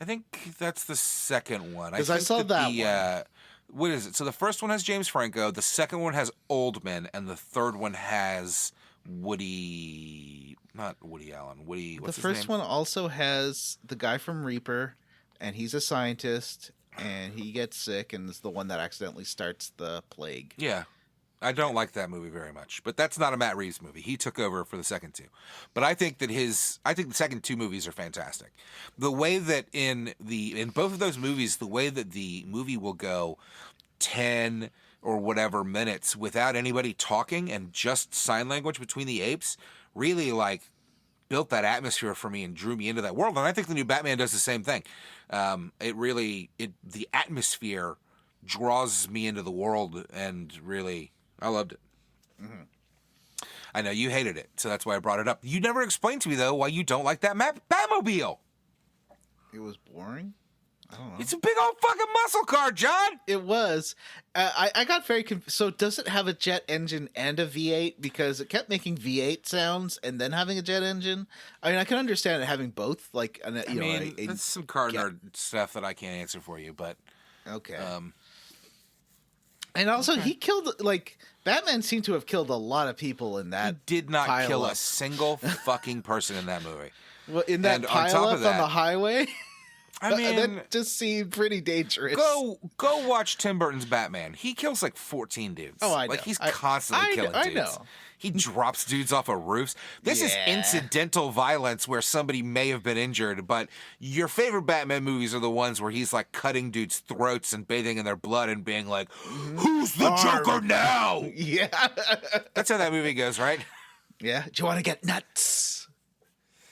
I think that's the second one. Because I saw that one. What is it? So the first one has James Franco, the second one has Oldman, and the third one has Woody. Not Woody Allen. What's his name? The first one also has the guy from Reaper, and he's a scientist, and he gets sick, and is the one that accidentally starts the plague. Yeah. I don't like that movie very much, but that's not a Matt Reeves movie. He took over for the second two. But I think the second two movies are fantastic. The way that in both of those movies, the way that the movie will go 10 or whatever minutes without anybody talking and just sign language between the apes really built that atmosphere for me and drew me into that world. And I think the new Batman does the same thing. The atmosphere draws me into the world, and really, I loved it. Mm-hmm. I know you hated it, so that's why I brought it up. You never explained to me, though, why you don't like that Batmobile. It was boring. I don't know. It's a big old fucking muscle car, John. It was. I got very confused. So does it have a jet engine and a V8? Because it kept making V8 sounds and then having a jet engine. I mean, I can understand it having both. That's some car nerd stuff that I can't answer for you, but okay. And also, he killed, Batman seemed to have killed a lot of people in that. He did not kill a single fucking person in that movie. Well, in that pile-up on the highway? I mean, that just seemed pretty dangerous. Go watch Tim Burton's Batman. He kills 14 dudes. Oh, I know. He's constantly killing dudes. I know. He drops dudes off of roofs. This is incidental violence where somebody may have been injured, but your favorite Batman movies are the ones where he's cutting dudes' throats and bathing in their blood and being like, "Who's the Joker now?" Yeah. That's how that movie goes, right? Yeah. Do you want to get nuts?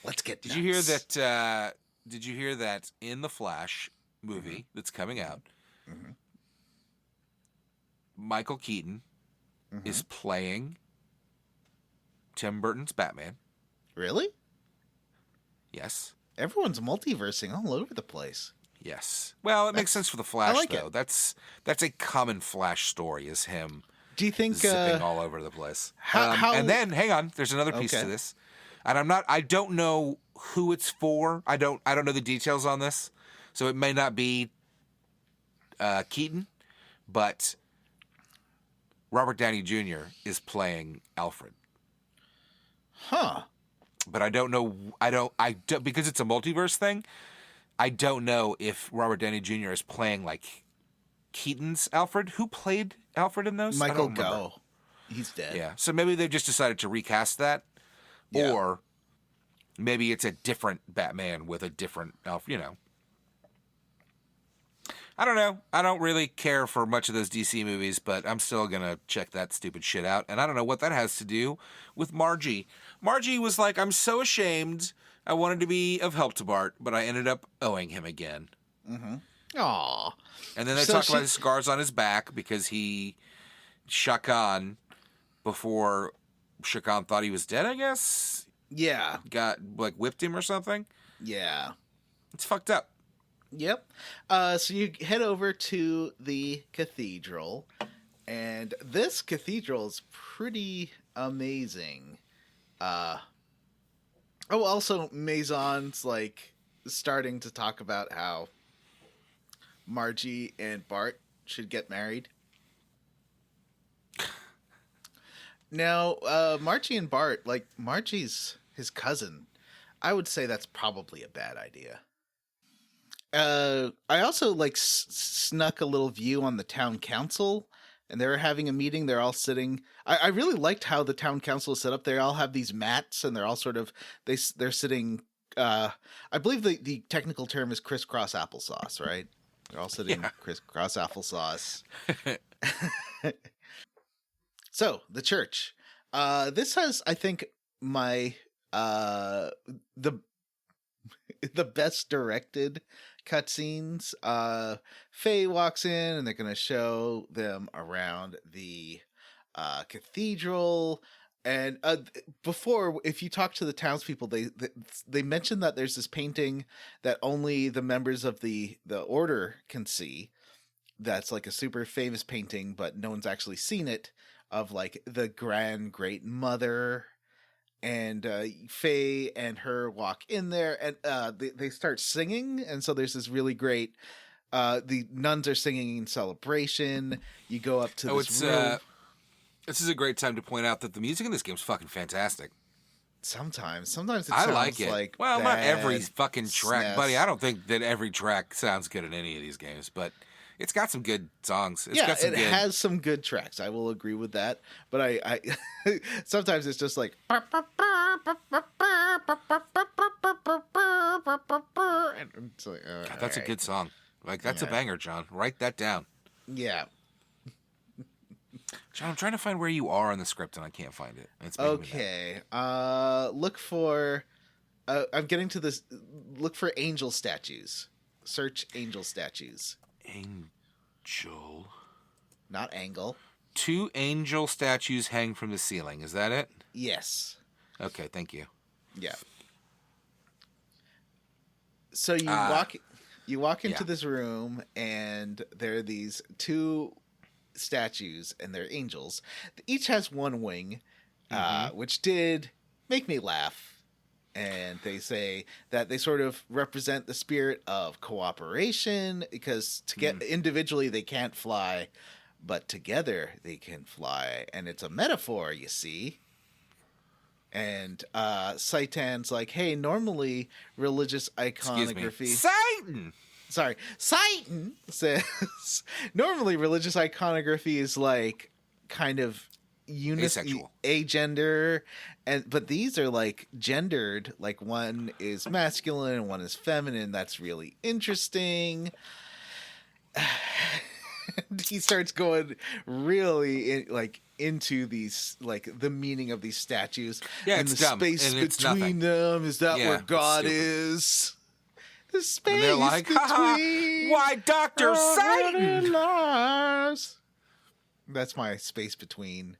Let's get nuts. Did you hear that in the Flash movie that's coming out, Michael Keaton is playing Tim Burton's Batman? Really? Yes. Everyone's multiversing all over the place. Yes. Well, it makes sense for the Flash, though. That's a common Flash story, is him Do you think zipping all over the place. And then, hang on, there's another piece to this. And I don't know who it's for. I don't know the details on this. So it may not be Keaton, but Robert Downey Jr. is playing Alfred. Huh. But I don't know. I don't because it's a multiverse thing. I don't know if Robert Downey Jr. is playing Keaton's Alfred. Who played Alfred in those? Michael Gough. He's dead. Yeah. So maybe they've just decided to recast that, or maybe it's a different Batman with a different Alfred. I don't know. I don't really care for much of those DC movies, but I'm still going to check that stupid shit out. And I don't know what that has to do with Margie. Margie was like, I'm so ashamed. I wanted to be of help to Bart, but I ended up owing him again. Mm-hmm. Aww. And then they talk about his scars on his back because he shot Khan before Shakan thought he was dead, I guess? Yeah. Got, whipped him or something? Yeah. It's fucked up. Yep. So you head over to the cathedral, and this cathedral is pretty amazing. Also Maison's starting to talk about how Margie and Bart should get married. Now, Margie and Bart, like, Margie's his cousin. I would say that's probably a bad idea. I also, like, snuck a little view on the town council, and they were having a meeting. They're all sitting. I really liked how the town council is set up. They all have these mats, and they're all sort of, they're sitting, I believe the technical term is crisscross applesauce, right? They're all sitting crisscross applesauce. So, the church. This has, I think, my the best directed cutscenes. Faye walks in, and they're going to show them around the cathedral. And before, if you talk to the townspeople, they mentioned that there's this painting that only the members of the order can see. That's like a super famous painting, but no one's actually seen it, of like the grand great mother. And Faye and her walk in there, and they start singing. And so there's this really great, the nuns are singing in celebration. You go up to this room. This is a great time to point out that the music in this game is fucking fantastic. Sometimes it sounds like it. like well, not every fucking SNES. track, buddy. I don't think that every track sounds good in any of these games, but it's got some good songs. It's got some it has some good tracks. I will agree with that. But I sometimes it's just like, and it's like, God, that's a good song. Like, that's a banger, John. Write that down. Yeah. John, I'm trying to find where you are on the script, and I can't find it. It's making me Okay. Look for. I'm getting to this. Look for angel statues. Search angel statues. Angel. Not angle. 2 angel statues hang from the ceiling. Is that it? Yes. Okay, thank you. Yeah. So you walk into this room, and there are these 2 statues, and they're angels. Each has 1 wing, which did make me laugh. And they say that they sort of represent the spirit of cooperation, because individually they can't fly, but together they can fly. And it's a metaphor, you see. And Citan's like, hey, normally religious iconography... Satan! Sorry, Citan says normally religious iconography is like kind of asexual, agender, but these are like gendered. Like, one is masculine and one is feminine. That's really interesting. He starts going really into these, like, the meaning of these statues. Yeah, and it's the dumb, space and it's between nothing. them. Is that where God stupid. is? The space And they're like, between. why, Dr. Satan? That's my space between.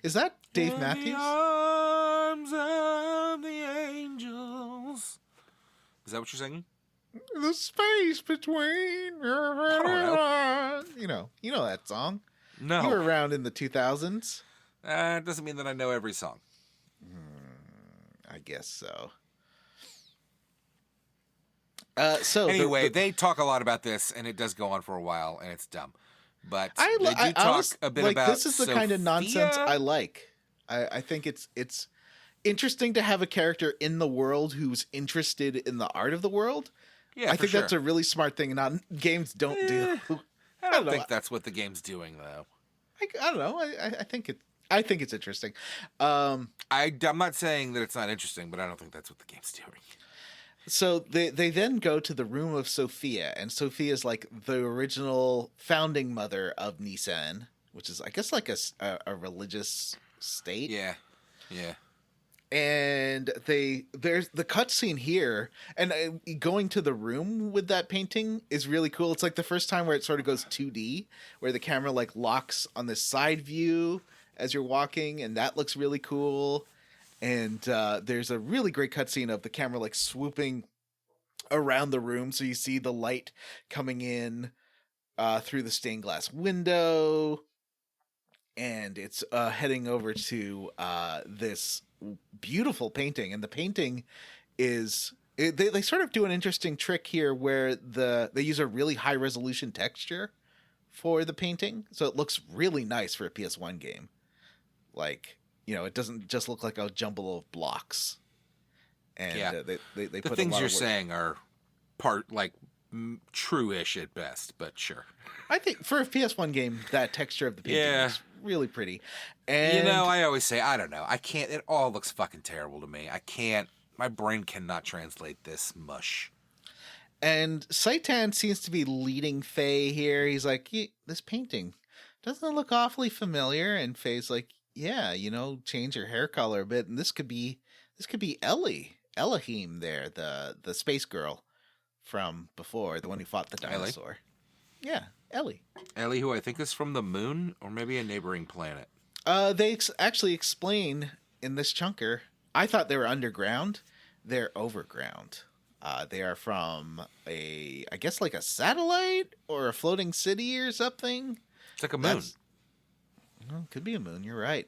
Is that Dave In Matthews? the arms of the angels. Is that what you're singing? The space between. You know that song. No. You were around in the 2000s. It doesn't mean that I know every song. I guess so. Anyway, they talk a lot about this, and it does go on for a while, and it's dumb. But they do talk a bit about this is the kind of nonsense I like. I think it's interesting to have a character in the world who's interested in the art of the world. Yeah, I think that's a really smart thing. Games don't do. I don't think that's what the game's doing, though. I don't know. I think it's interesting. I'm not saying that it's not interesting, but I don't think that's what the game's doing. So they then go to the room of Sophia, and Sophia is like the original founding mother of Nissan, which is, I guess, like a religious state. Yeah. And there's the cutscene here, and going to the room with that painting is really cool. It's like the first time where it sort of goes 2D, where the camera like locks on the side view as you're walking, and that looks really cool. And there's a really great cutscene of the camera like swooping around the room, so you see the light coming in through the stained glass window, and it's heading over to this beautiful painting. And the painting is they sort of do an interesting trick here where they use a really high resolution texture for the painting, so it looks really nice for a PS1 game. Like, it doesn't just look like a jumble of blocks. And they the put things a lot you're of work. saying are true-ish at best, but sure. I think for a PS1 game, that texture of the painting is really pretty. And I always say, I don't know. I can't. It all looks fucking terrible to me. I can't. My brain cannot translate this mush. And Citan seems to be leading Faye here. He's like, this painting, doesn't it look awfully familiar? And Faye's like, yeah, change your hair color a bit. And this could be Elohim there, the space girl from before, the one who fought the dinosaur. Yeah, Ellie. Ellie, who I think is from the moon or maybe a neighboring planet. They actually explain in this chunker. I thought they were underground. They're overground. They are from I guess like a satellite or a floating city or something. It's like a moon. Could be a moon. You're right.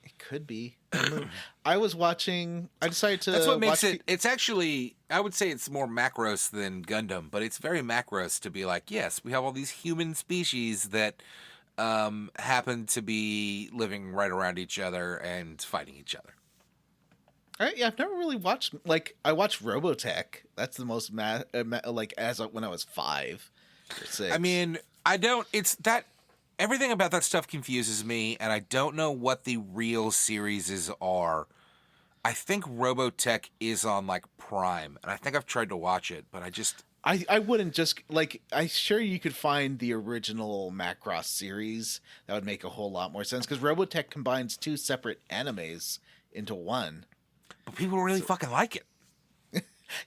It could be a moon. I decided to. That's what makes it. It's actually, I would say it's more Macross than Gundam, but it's very Macross to be like, yes, we have all these human species that happen to be living right around each other and fighting each other. All right, yeah, I've never really watched. Like, I watched Robotech. That's the most when I was 5 or 6. I mean, I don't. It's that everything about that stuff confuses me, and I don't know what the real series are. I think Robotech is on like Prime, and I think I've tried to watch it, but I wouldn't just like. I'm sure you could find the original Macross series. That would make a whole lot more sense because Robotech combines 2 separate animes into one. But people really fucking like it.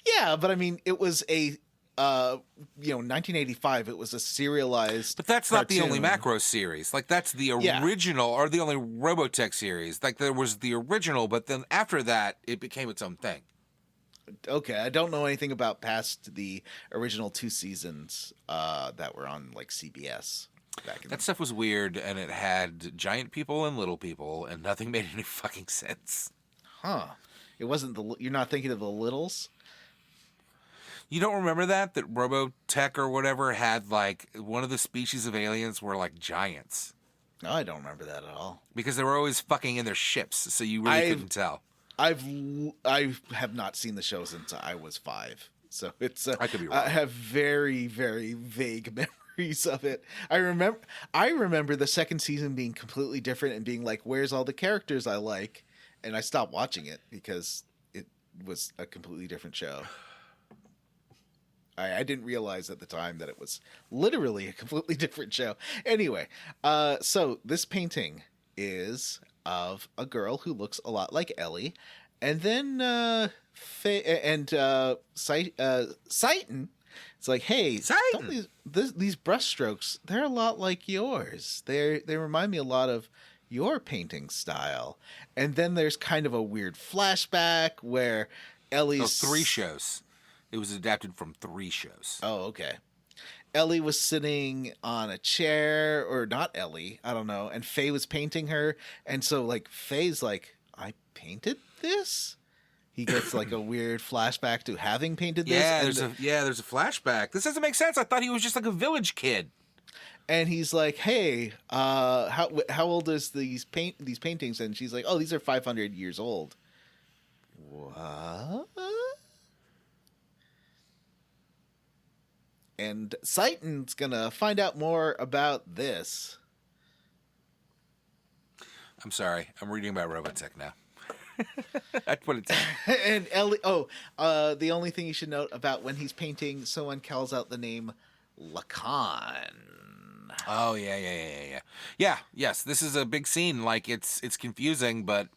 Yeah, but I mean, it was a 1985. It was a serialized. But that's not the cartoon. only Macross series. Like that's the original or the only Robotech series. Like there was the original, but then after that, it became its own thing. Okay, I don't know anything about past the original 2 seasons that were on like CBS. That stuff was weird, and it had giant people and little people, and nothing made any fucking sense. Huh. It wasn't you're not thinking of the Littles? You don't remember that Robotech or whatever had like one of the species of aliens were like giants? No, I don't remember that at all. Because they were always fucking in their ships, so you really couldn't tell. I have not seen the show since I was 5, so it's. I could be wrong. I have very, very vague memories of it. I remember the second season being completely different and being like, "Where's all the characters I like?" And I stopped watching it because it was a completely different show. I didn't realize at the time that it was literally a completely different show. Anyway, so this painting is of a girl who looks a lot like Ellie, and then Citan. It's like, hey, Citan! These brushstrokes, they're a lot like yours. They remind me a lot of your painting style. And then there's kind of a weird flashback where Ellie's 3 shows. It was adapted from 3 shows. Oh, okay. Ellie was sitting on a chair, or not Ellie, I don't know, and Faye was painting her, and so like Faye's like, I painted this? He gets like a weird flashback to having painted this. Yeah, there's a flashback. This doesn't make sense. I thought he was just like a village kid. And he's like, hey, how old is these paintings? And she's like, oh, these are 500 years old. What? And Citan's gonna find out more about this. I'm sorry. I'm reading about Robotech now. I put it down. And Ellie. Oh, the only thing you should note about when he's painting, someone calls out the name Lacan. Oh yeah. Yes, this is a big scene. Like it's confusing, but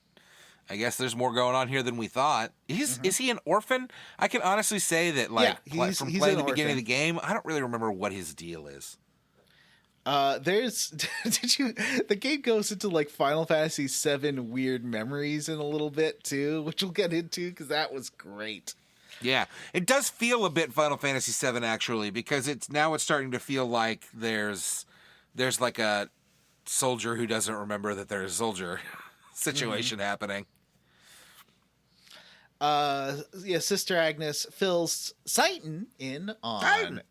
I guess there's more going on here than we thought. Is he an orphan? I can honestly say that, like, he's playing the an beginning orphan. of the game, I don't really remember what his deal is. The game goes into like Final Fantasy VII weird memories in a little bit too, which we'll get into because that was great. Yeah, it does feel a bit Final Fantasy VII actually, because it's starting to feel like there's like a soldier who doesn't remember that there's a soldier situation happening. Sister Agnes fills Citan in on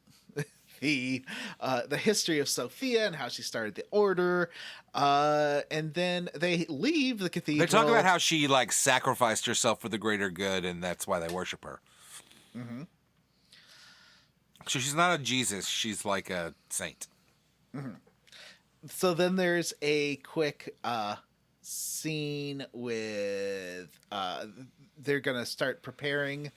the history of Sophia and how she started the order, and then they leave the cathedral. They talk about how she like sacrificed herself for the greater good, and that's why they worship her. Mm-hmm. So she's not a Jesus; she's like a saint. Mm-hmm. So then there's a quick scene with they're going to start preparing.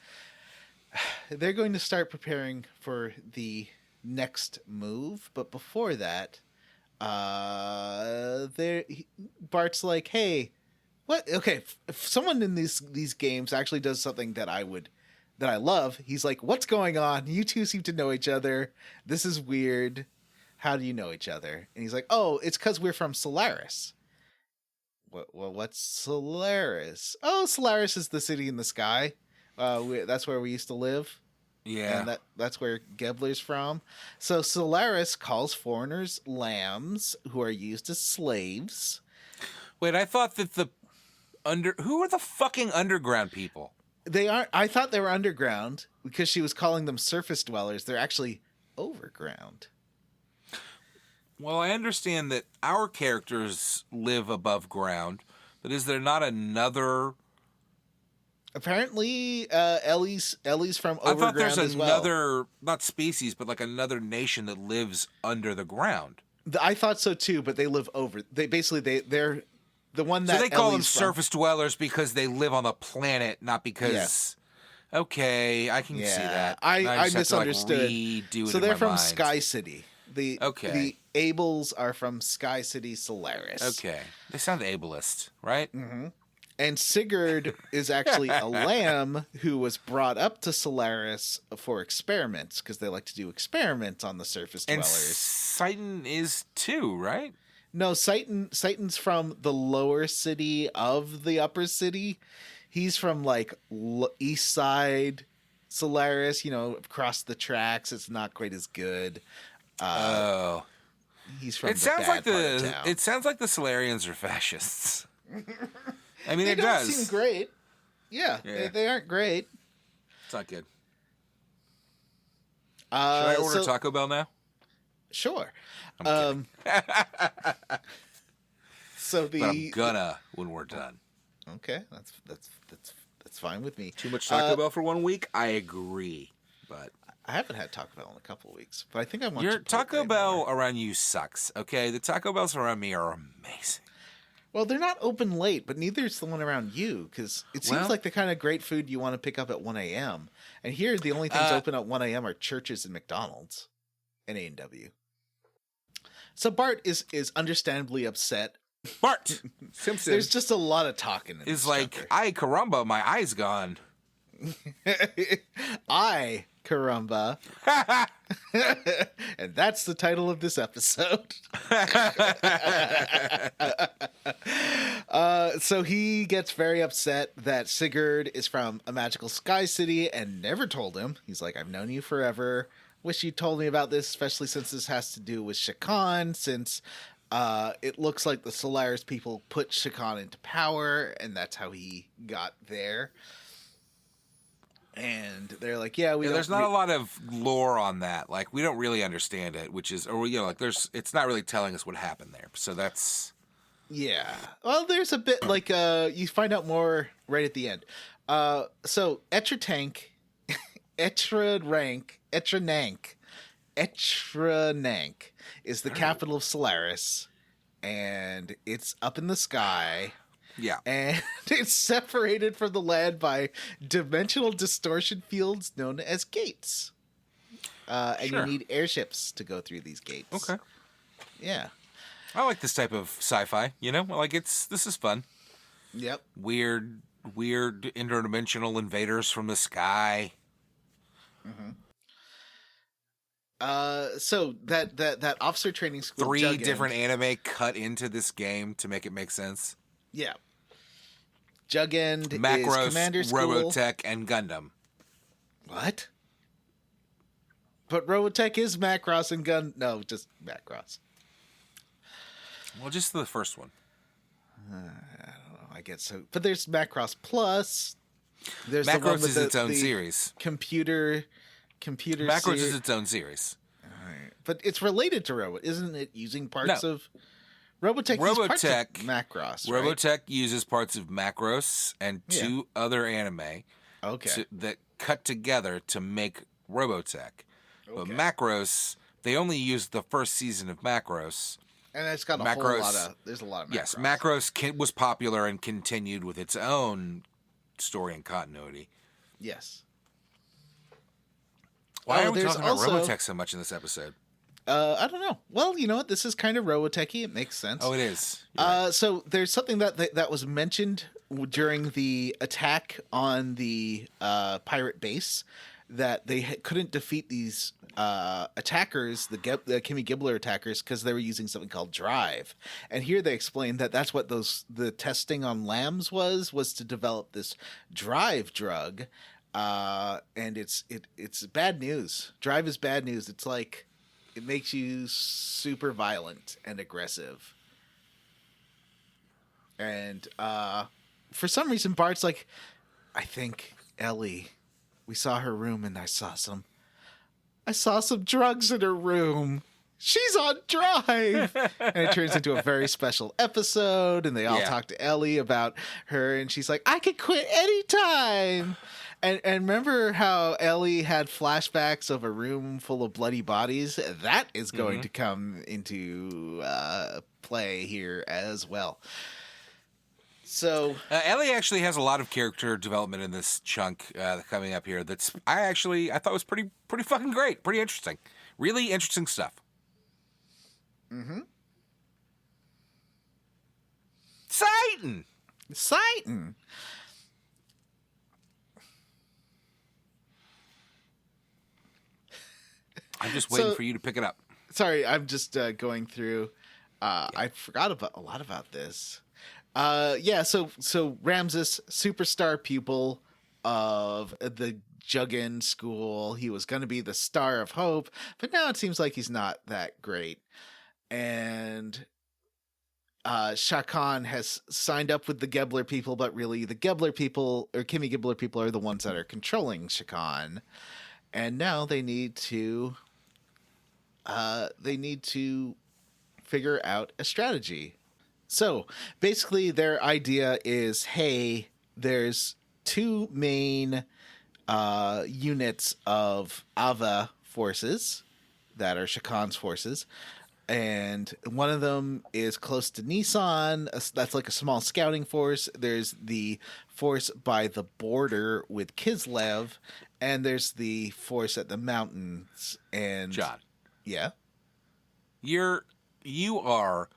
They're going to start preparing for the next move, but before that, Bart's like, "Hey, what? Okay, if someone in these games actually does something that I love, he's like, what's going on? You two seem to know each other. This is weird. How do you know each other?" And he's like, "Oh, it's because we're from Solaris." What's Solaris? Oh, Solaris is the city in the sky. That's where we used to live. Yeah. And that's where Gebler's from. So Solaris calls foreigners lambs who are used as slaves. Wait, I thought that who are the fucking underground people? They aren't. I thought they were underground because she was calling them surface dwellers. They're actually overground. Well, I understand that our characters live above ground, but is there not another? Apparently, Ellie's from overground I thought there's as another, well. not species, but like another nation that lives under the ground. I thought so too, but they live over. They're the one that. So they call them Ellie's from. surface dwellers because they live on the planet, not because. Yes. Okay, I can see that. I just have misunderstood. To, like, redo it So in they're my from mind. Sky City. The Abels are from Sky City, Solaris. Okay, they sound ableist, right? Mm-hmm. And Sigurd is actually a lamb who was brought up to Solaris for experiments because they like to do experiments on the surface And dwellers. Citan is too, right? No, Citan's from the lower city of the upper city. He's from like east side Solaris, across the tracks. It's not quite as good. He's from It sounds like part of town. It sounds like the Solarians are fascists. I mean, They it don't does. seem great. Yeah. They aren't great. It's not good. Should Should I order Taco Bell now? Sure. I'm kidding. So But I'm gonna when we're done. Okay, that's fine with me. Too much Taco Bell for 1 week? I agree, but I haven't had Taco Bell in a couple of weeks, but I think I want your Chipotle Taco Bell more. around you sucks. Okay, the Taco Bells around me are amazing. Well, they're not open late, but neither is the one around you because it seems like the kind of great food you want to pick up at 1 a.m. And here, the only things open at 1 a.m. are churches and McDonald's and A&W. So Bart is understandably upset. Bart Simpson There's just a lot of talking. In is this like, chapter. "Ay, caramba, my eye's gone." I Carumba. And that's the title of this episode. So he gets very upset that Sigurd is from a magical sky city and never told him. He's like, "I've known you forever. Wish you told me about this, especially since this has to do with Citan, since it looks like the Solaris people put Citan into power, and that's how he got there." And they're like, there's not a lot of lore on that. Like, we don't really understand it, which is, or it's not really telling us what happened there. So that's. Yeah. Well, there's a bit like you find out more right at the end. So Etranank is the capital of Solaris, and it's up in the sky. Yeah. And it's separated from the land by dimensional distortion fields known as gates. And you need airships to go through these gates. Okay. Yeah. I like this type of sci-fi, this is fun. Yep. Weird interdimensional invaders from the sky. Mm-hmm. So that officer training school. 3 different anime cut into this game to make it make sense. Yeah. Jugend Macros, is Commander School. Robotech, and Gundam. What? But Robotech is Macross and No, just Macross. Well, just the first one. I don't know. I guess so. But there's Macross Plus. There's the one Macros with is its own series. Computer. Macros is its own series. but it's related to Robot, isn't it? Using parts of Robotech. Robotech, Macross. Right? Robotech uses parts of Macross and two other anime. That cut together to make Robotech. But Macross, they only used the first season of Macross. And it's got there's a lot of Macross. Yes, Macross was popular and continued with its own story and continuity. Yes. Why are we talking about Robotech so much in this episode? I don't know. Well, you know what? This is kind of Robotech-y. It makes sense. Oh, it is. So there's something that was mentioned during the attack on the pirate base, that they couldn't defeat these attackers, the Kimmy Gibbler attackers, because they were using something called Drive. And here they explain that that's what the testing on lambs was to develop this Drive drug. And it's bad news. Drive is bad news. It's like, it makes you super violent and aggressive. And for some reason, Bart's like, I think Ellie, we saw her room and I saw some drugs in her room. She's on Drive. And it turns into a very special episode. And they all talk to Ellie about her. And she's like, I could quit anytime. And remember how Ellie had flashbacks of a room full of bloody bodies? That is going to come into play here as well. So Ellie actually has a lot of character development in this chunk coming up here. That's I thought was pretty fucking great, pretty interesting, really interesting stuff. Citan. I'm just waiting for you to pick it up. Sorry, I'm just going through. I forgot about a lot about this. So Ramses, superstar pupil of the Juggin school. He was going to be the star of hope, but now it seems like he's not that great. And Shakan has signed up with the Gibbler people, but really the Gibbler people, or Kimmy Gibbler people, are the ones that are controlling Shakan. And now they need to figure out a strategy. So basically their idea is, hey, there's two main units of Ava forces that are Shakan's forces. And one of them is close to Nissan. That's like a small scouting force. There's the force by the border with Kislev. And there's the force at the mountains. And John. Yeah? You are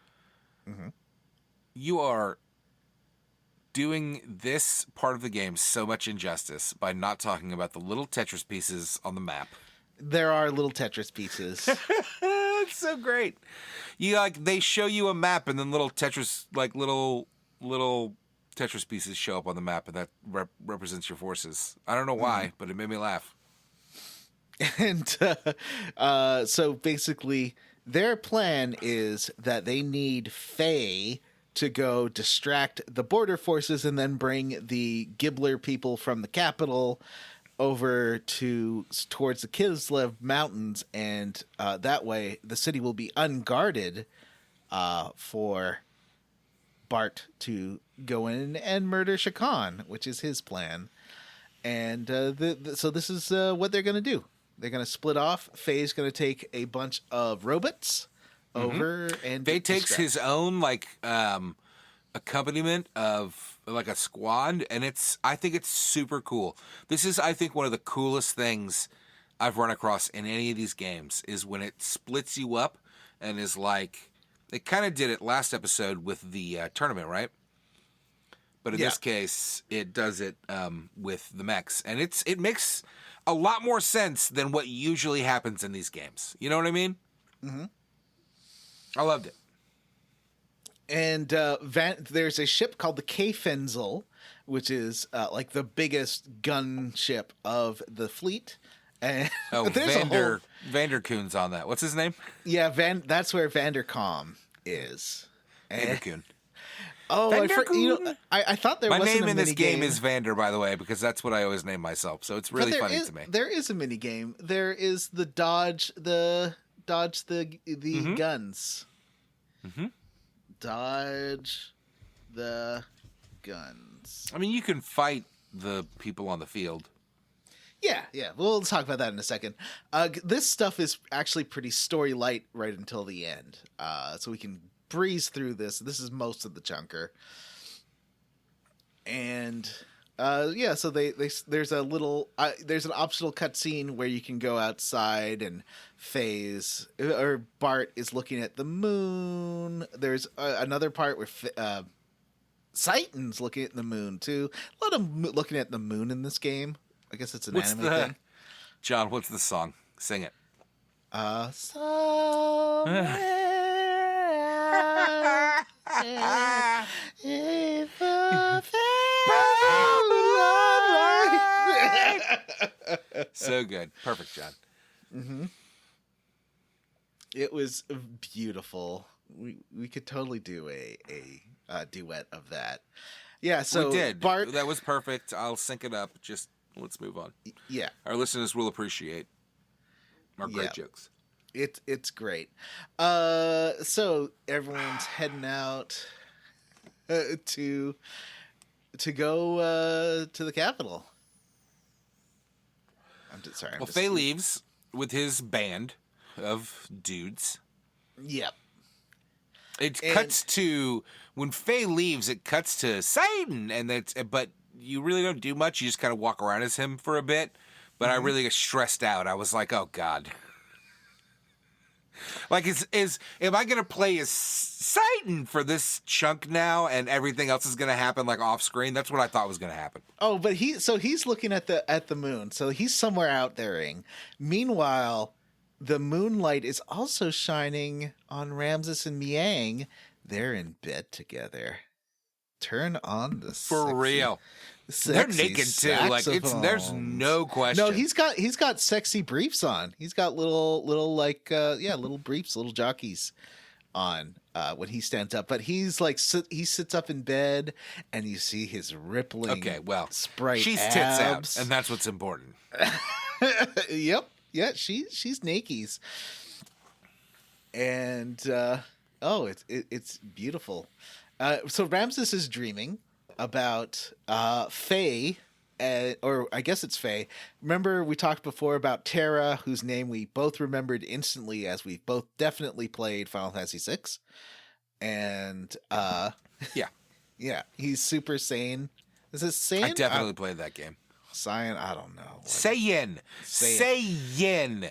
doing this part of the game so much injustice by not talking about the little Tetris pieces on the map. There are little Tetris pieces. It's so great. They show you a map and then little Tetris pieces show up on the map, and that represents your forces. I don't know why, but it made me laugh. And so basically their plan is that they need Faye to go distract the border forces and then bring the Gibbler people from the capital over towards the Kislev Mountains, and that way the city will be unguarded for Bart to go in and murder Shakan, which is his plan. And so this is what they're going to do. They're going to split off. Faye's going to take a bunch of robots over, and Faye takes his own accompaniment of like a squad, and I think it's super cool. This is, I think, one of the coolest things I've run across in any of these games is when it splits you up and is like, it kind of did it last episode with the tournament, right? But in this case, it does it with the mechs, and it makes a lot more sense than what usually happens in these games. You know what I mean? Mm-hmm. I loved it. And there's a ship called the K-Fenzel, which is like the biggest gun ship of the fleet. And Vanderkoon's on that. What's his name? Yeah, that's where Vandercom is. Vanderkoon. Oh, I thought there was a My name in this game is Vander, by the way, because that's what I always name myself. So it's really funny to me. There is a mini game. There is the Dodge dodge the guns. Mm-hmm. Dodge the guns. I mean, you can fight the people on the field. Yeah. We'll talk about that in a second. This stuff is actually pretty story light right until the end, so we can breeze through this. This is most of the chunker, and so there's a little there's an optional cutscene where you can go outside and Bart is looking at the moon. There's another part where Citan's looking at the moon too. A lot of looking at the moon in this game. I guess it's an anime thing. John, what's the song? Sing it. So good. Perfect, John. Mm-hmm. It was beautiful. We could totally do a duet of that. Yeah, so we did. Bart, that was perfect. I'll sync it up. Just let's move on. Yeah, our listeners will appreciate our great jokes. It's great. So everyone's heading out to go to the capital. Sorry. Faye leaves with his band of dudes. Yep. It cuts to when Faye leaves. It cuts to Citan, but you really don't do much. You just kind of walk around as him for a bit. But I really get stressed out. I was like, oh God. Like, am I gonna play as Citan for this chunk now, and everything else is gonna happen like off screen? That's what I thought was gonna happen. Oh, but he's looking at the moon, so he's somewhere out there-ing. Meanwhile, the moonlight is also shining on Ramses and Miang. They're in bed together. Turn on the for real. They're naked too. Like there's no question. No, he's got sexy briefs on. He's got little little briefs, little jockeys on when he stands up. But he's like he sits up in bed, and you see his rippling. Okay, well, sprite she's abs. tits out, and that's what's important. Yep, yeah, she's nakies, and it's beautiful. So Ramses is dreaming about Faye, or I guess it's Faye. Remember we talked before about Terra, whose name we both remembered instantly as we both definitely played Final Fantasy VI. And yeah, he's Super Saiyan. Is this Saiyan? I definitely played that game. Saiyan, I don't know. Saiyan.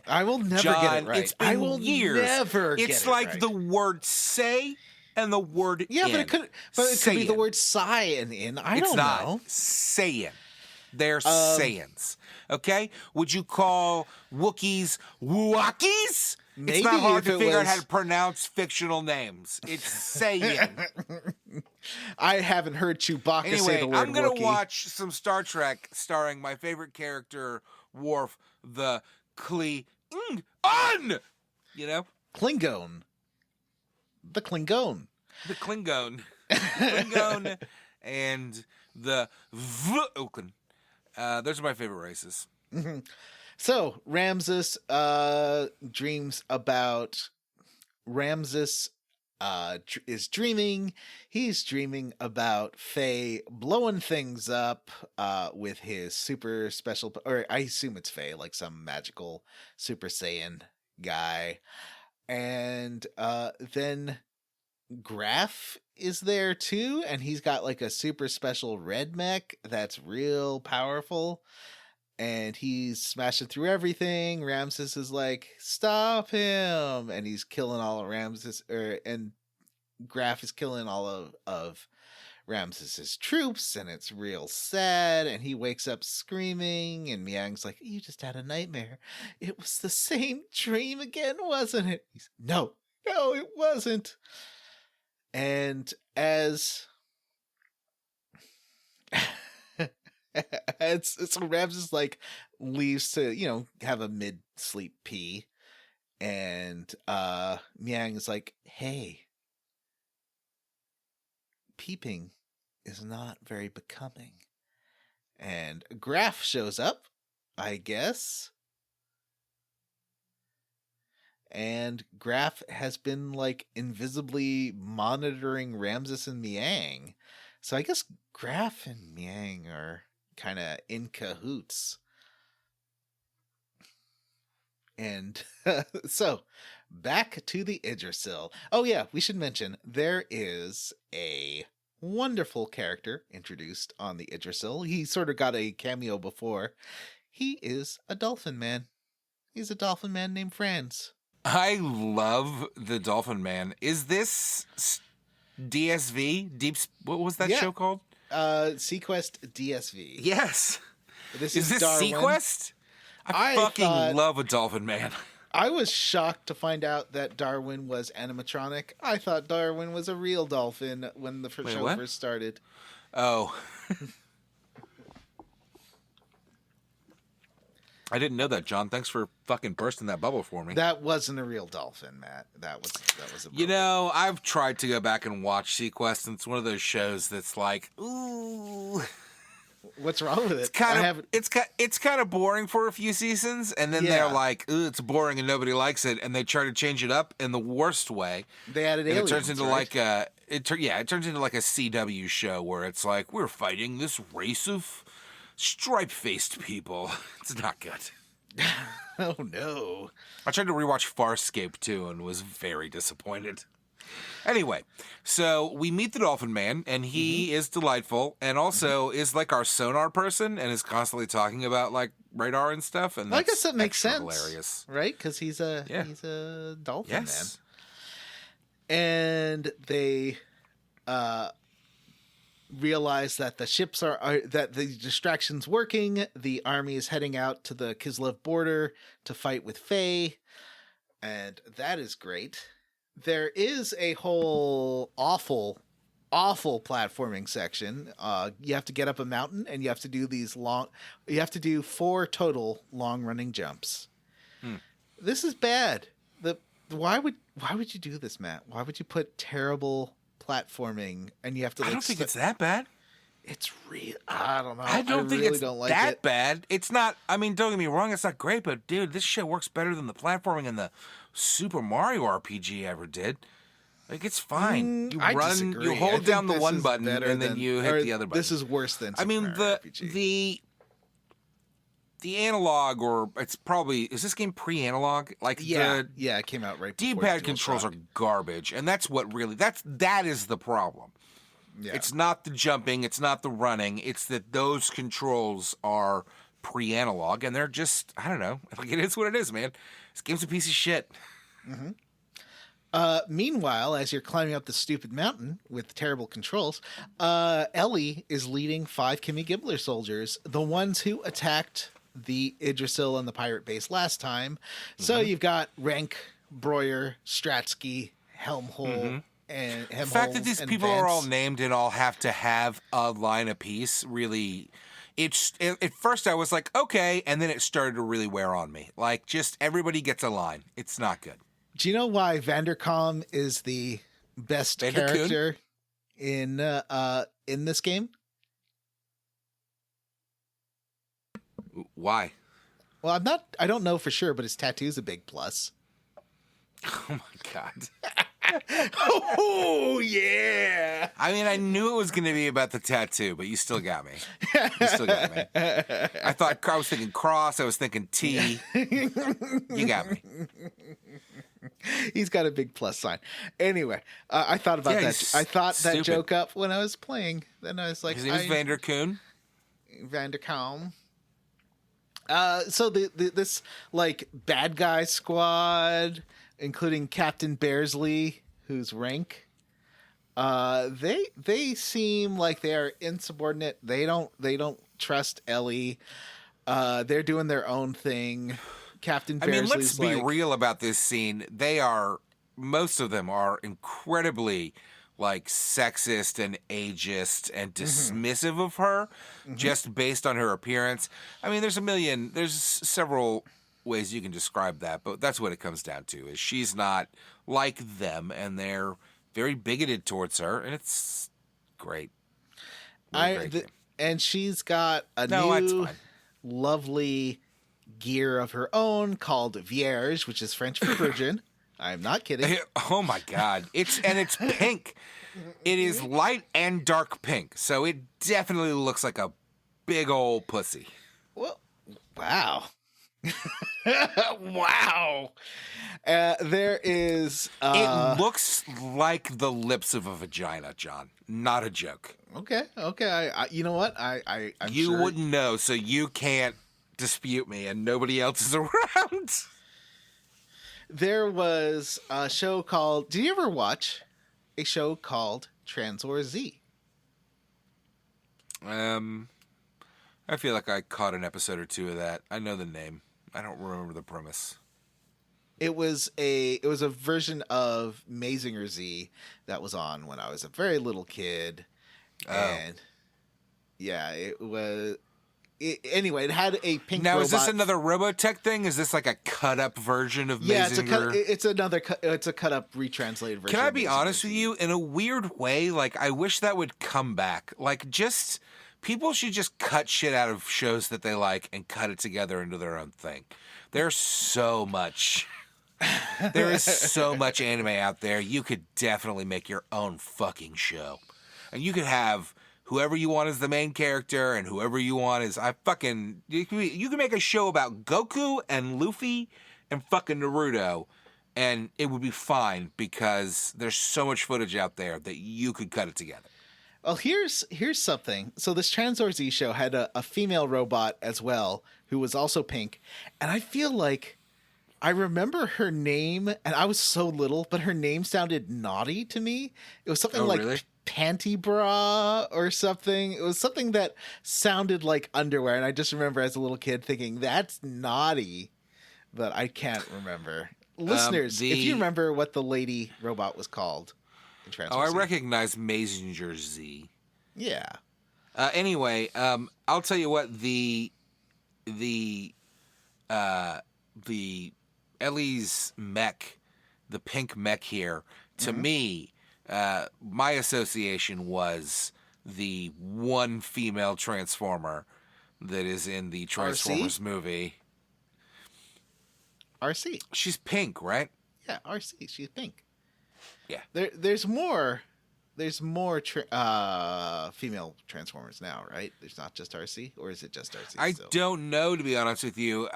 I will never John, get it right. It's been I will years. never get it's it like right. the word say and the word yeah, in. but it could be the word "sai" and "in." It's don't not. know. Saiyan. They're Saiyans. Okay? Would you call Wookiees Wookiees? It's not hard to figure out how to pronounce fictional names. It's Saiyan. I haven't heard Chewbacca say the word I'm going Wookiee. to watch some Star Trek starring my favorite character, Worf, the Klingon. You know? Klingon. The Klingon. The Klingon. Klingon and the Vulcan. Those are my favorite races. Mm-hmm. So Ramses dreams about Ramses is dreaming. He's dreaming about Faye blowing things up with his super special, or I assume it's Faye, like some magical Super Saiyan guy. And then Grahf is there too, and he's got like a super special red mech that's real powerful. And he's smashing through everything. Ramses is like, stop him. And he's killing all of Ramses, and Grahf is killing all of Ramses's troops, and it's real sad. And he wakes up screaming, and Miang's like, you just had a nightmare. It was the same dream again, wasn't it? He's, no, it wasn't. And as so Ramses like leaves to have a mid-sleep pee, and Miang is like, hey, peeping is not very becoming. And Grahf shows up, I guess, and Grahf has been like invisibly monitoring Ramses and Miang. So I guess Grahf and Miang are kind of in cahoots. And so back to the Yggrasil. Oh yeah, we should mention there is a wonderful character introduced on the Yggrasil. He sort of got a cameo before. He is a dolphin man. He's a dolphin man named Franz. I love the Dolphin Man. Is this DSV? What was that show called? Sequest DSV. Yes. Is this Darwin. Sequest? I fucking love a Dolphin Man. I was shocked to find out that Darwin was animatronic. I thought Darwin was a real dolphin when the show first started. Oh. I didn't know that, John. Thanks for fucking bursting that bubble for me. That wasn't a real dolphin, Matt. That was a bubble. You know, I've tried to go back and watch Sequest, and it's one of those shows that's like, ooh. What's wrong with it? It's kind of boring for a few seasons, and then they're like, ooh, it's boring and nobody likes it, and they try to change it up in the worst way. They added aliens, it turns into right? it turns into like a CW show where it's like, we're fighting this race of stripe-faced people. It's not good. Oh no. I tried to rewatch Farscape too and was very disappointed. Anyway, so we meet the Dolphin Man, and he is delightful, and also is like our sonar person, and is constantly talking about like radar and stuff. And I guess that makes sense, hilarious, right? Because he's a dolphin man, and they realize that the ships are that the distraction's working. The army is heading out to the Kislev border to fight with Faye, and that is great. There is a whole awful platforming section. You have to get up a mountain, and you have to do you have to do 4 total long running jumps. This is bad. Why would you do this, Matt? Why would you put terrible platforming and you have to? I don't think it's that bad. It's real. I don't know. I don't think really it's like that bad. It's not. I mean, don't get me wrong. It's not great, but dude, this shit works better than the platforming in the Super Mario RPG ever did. Like, it's fine. You disagree. You hold down the one button, and then you hit the other button. This is worse than Super Mario RPG. the analog, or it's probably, is this game pre-analog? Like, it came out right before D-pad controls are garbage, and that's what really that is the problem. Yeah. It's not the jumping, it's not the running, it's that those controls are pre-analog, and they're just, I don't know, like, it is what it is, man. This game's a piece of shit. Meanwhile, as you're climbing up the stupid mountain with terrible controls, Ellie is leading 5 Kimmy Gibbler soldiers, the ones who attacked the Yggrasil and the pirate base last time. So you've got Rank, Breuer, Stratsky, Helmholtz, and the fact that these people are all named and all have to have a line apiece really. At first I was like, okay, and then it started to really wear on me. Like, just everybody gets a line. It's not good. Do you know why Vanderkam is the best character in this game? Why? Well, I don't know for sure, but his tattoo's a big plus. Oh my god. Oh yeah. I mean, I knew it was going to be about the tattoo, but you still got me. I was thinking cross, I was thinking T. You got me. He's got a big plus sign. Anyway, I thought about that. I thought that joke up when I was playing. Then I was like, his name is Vanderkam. So this like bad guy squad, including Captain Bearsley, who's Rank, they seem like they are insubordinate. They don't trust Ellie. They're doing their own thing. Captain Bearsley's let's be real about this scene. Most of them are incredibly like sexist and ageist and dismissive of her just based on her appearance. I mean, there's several ways you can describe that, but that's what it comes down to, is she's not like them and they're very bigoted towards her, and it's great. And she's got a new lovely gear of her own called Vierge, which is French for virgin. I'm not kidding. Oh my God. It's pink. It is light and dark pink. So it definitely looks like a big old pussy. Well, wow. Wow. There is. It looks like the lips of a vagina, John. Not a joke. Okay. I you know what? I'm you sure... wouldn't know, so you can't dispute me, and nobody else is around. There was a show called. Did you ever watch a show called Transor Z? I feel like I caught an episode or two of that. I know the name. I don't remember the premise. It was a version of Mazinger Z that was on when I was a very little kid, and yeah, it was. Anyway, it had a pink. Now, robot. Is this another Robotech thing? Is this like a cut up version of Mazinger? It's a cut up retranslated version. Can I be honest with you? In a weird way, like I wish that would come back. Like just people should just cut shit out of shows that they like and cut it together into their own thing. There's so much. There is so much anime out there. You could definitely make your own fucking show. And you could have whoever you want as the main character and whoever you want as you can make a show about Goku and Luffy and fucking Naruto and it would be fine because there's so much footage out there that you could cut it together. Well, here's something. So this Transor Z show had a female robot as well who was also pink, and I feel like I remember her name, and I was so little, but her name sounded naughty to me. It was something like really? Panty Bra or something. It was something that sounded like underwear, and I just remember as a little kid thinking, that's naughty, but I can't remember. Listeners, if you remember what the lady robot was called in Transor I Z. recognize Mazinger Z. Yeah. Anyway, I'll tell you what, the Ellie's mech, the pink mech here, to me, my association was the one female Transformer that is in the Transformers movie. RC. She's pink, right? Yeah, RC. She's pink. Yeah. There's more female Transformers now, right? There's not just RC, or is it just RC? I don't know, to be honest with you.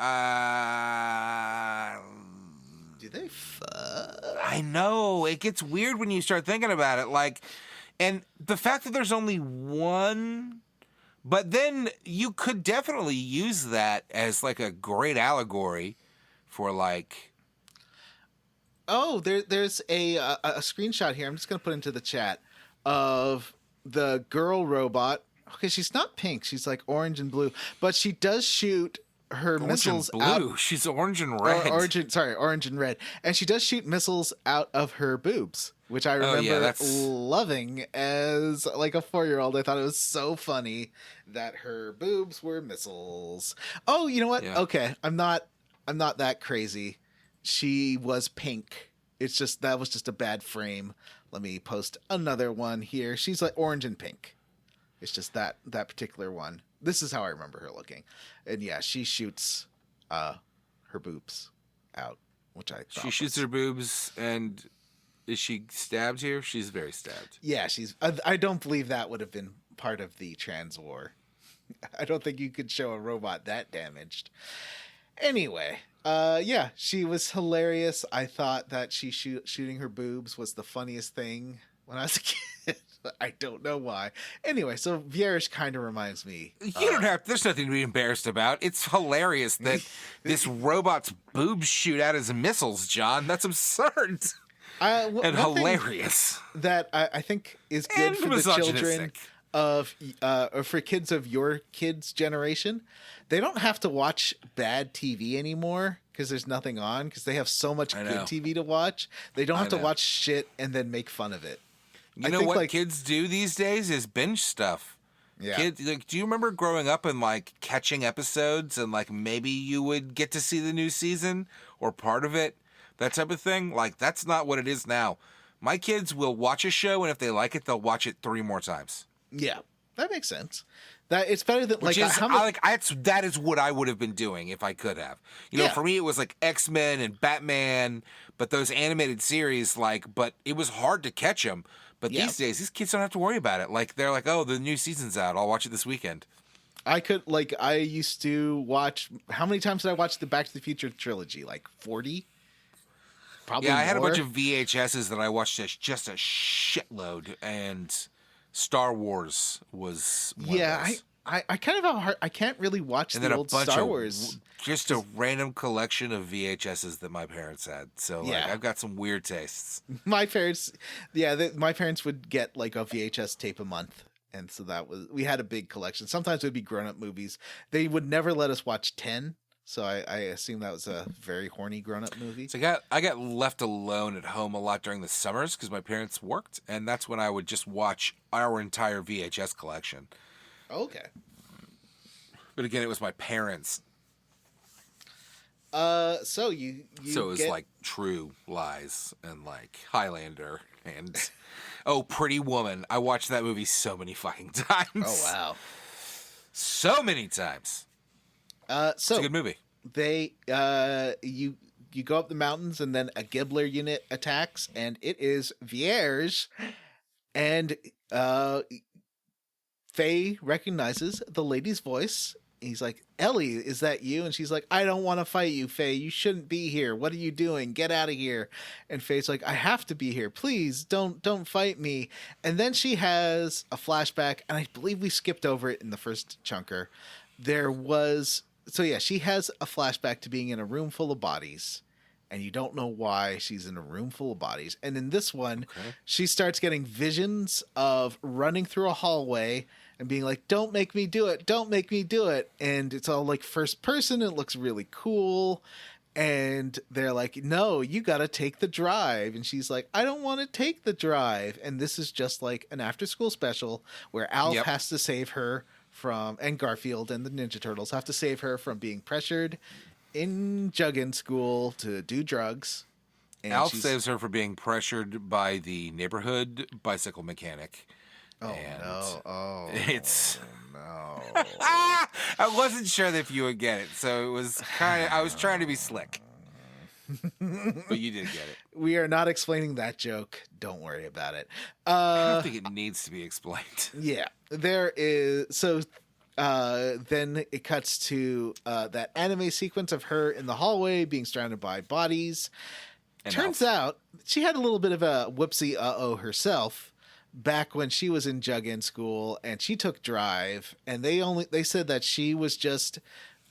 Do they fuck? I know. It gets weird when you start thinking about it. Like, and the fact that there's only one, but then you could definitely use that as like a great allegory for like. Oh, there's a screenshot here. I'm just gonna put into the chat of the girl robot. Okay, she's not pink. She's like orange and blue, but she does shoot her missiles and blue. out. She's orange and red. Orange and red. And she does shoot missiles out of her boobs, which I remember loving as like a 4-year-old. I thought it was so funny that her boobs were missiles. Oh, you know what? Yeah. Okay, I'm not that crazy. She was pink. It's just that was just a bad frame. Let me post another one here. She's like orange and pink. It's just that particular one. This is how I remember her looking. And yeah, she shoots her boobs out, which I thought She shoots her boobs, and is she stabbed here? She's very stabbed. Yeah, she's. I don't believe that would have been part of the trans war. I don't think you could show a robot that damaged. Anyway, yeah, she was hilarious. I thought that she shooting her boobs was the funniest thing when I was a kid. I don't know why. Anyway, so Vierge kind of reminds me. You don't have. There's nothing to be embarrassed about. It's hilarious that this robot's boobs shoot out as missiles, John. That's absurd and hilarious. That I think is good for the children of, or for kids of your kids' generation. They don't have to watch bad TV anymore because there's nothing on, because they have so much good TV to watch. They don't have to watch shit and then make fun of it. You know what kids do these days is binge stuff. Yeah. Kids, like, do you remember growing up and like catching episodes and like maybe you would get to see the new season or part of it, that type of thing? Like that's not what it is now. My kids will watch a show and if they like it, they'll watch it 3 more times. Yeah. That makes sense. That it's better than Which like is how many, that is what I would have been doing if I could have. For me it was like X-Men and Batman, but those animated series but it was hard to catch them. But these days these kids don't have to worry about it. Like they're like, "Oh, the new season's out. I'll watch it this weekend." I used to watch. How many times did I watch the Back to the Future trilogy? Like 40. Probably. Yeah, I had a more. bunch of VHSs that I watched just a shitload, and Star Wars was one of those. I kind of have a hard. I can't really watch And the then old Star Wars. Just a random collection of VHSs that my parents had. So I've got some weird tastes. My parents, my parents would get like a VHS tape a month, and so we had a big collection. Sometimes it would be grown-up movies. They would never let us watch 10, so I assume that was a very horny grown-up movie. So I got left alone at home a lot during the summers because my parents worked, and that's when I would just watch our entire VHS collection. Okay. But again, it was my parents. So you So it was like True Lies and like Highlander and Pretty Woman. I watched that movie so many fucking times. Oh wow. So many times. So it's a good movie. They you go up the mountains and then a Gibbler unit attacks and it is Vierge and Faye recognizes the lady's voice. He's like, "Ellie, is that you?" And she's like, "I don't want to fight you, Faye. You shouldn't be here. What are you doing? Get out of here." And Faye's like, "I have to be here. Please don't fight me." And then she has a flashback, and I believe we skipped over it in the first chunker. She has a flashback to being in a room full of bodies. And you don't know why she's in a room full of bodies. And in this one, she starts getting visions of running through a hallway and being like, "Don't make me do it. Don't make me do it." And it's all like first person. It looks really cool. And they're like, "No, you got to take the drive." And she's like, "I don't want to take the drive." And this is just like an after school special where Alf has to save her from, and Garfield and the Ninja Turtles have to save her from being pressured in Juggin School to do drugs. And Alf saves her for being pressured by the neighborhood bicycle mechanic. Oh, and no. Oh, it's no. I wasn't sure if you would get it, so it was I was trying to be slick. But you did get it. We are not explaining that joke. Don't worry about it. I don't think it needs to be explained. Yeah. There is... So then it cuts to that anime sequence of her in the hallway being surrounded by bodies. And Turns out she had a little bit of a whoopsie herself back when she was in Juggin School, and she took drive, and they said that she was just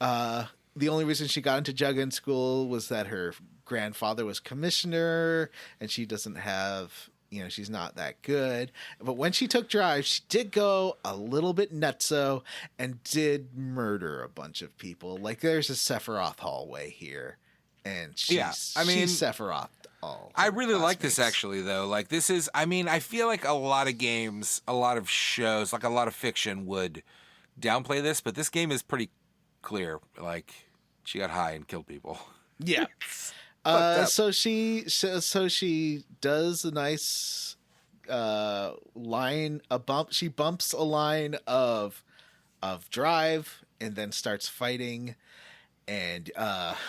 the only reason she got into Juggin School was that her grandfather was commissioner and she doesn't have, she's not that good. But when she took drive, she did go a little bit nutso and did murder a bunch of people. Like there's a Sephiroth hallway here, and she's Sephiroth. I really like this actually, though. Like this is, I feel like a lot of games, a lot of shows, like a lot of fiction would downplay this, but this game is pretty clear. Like she got high and killed people. Yeah. So she does a nice bump. She bumps a line of drive and then starts fighting. And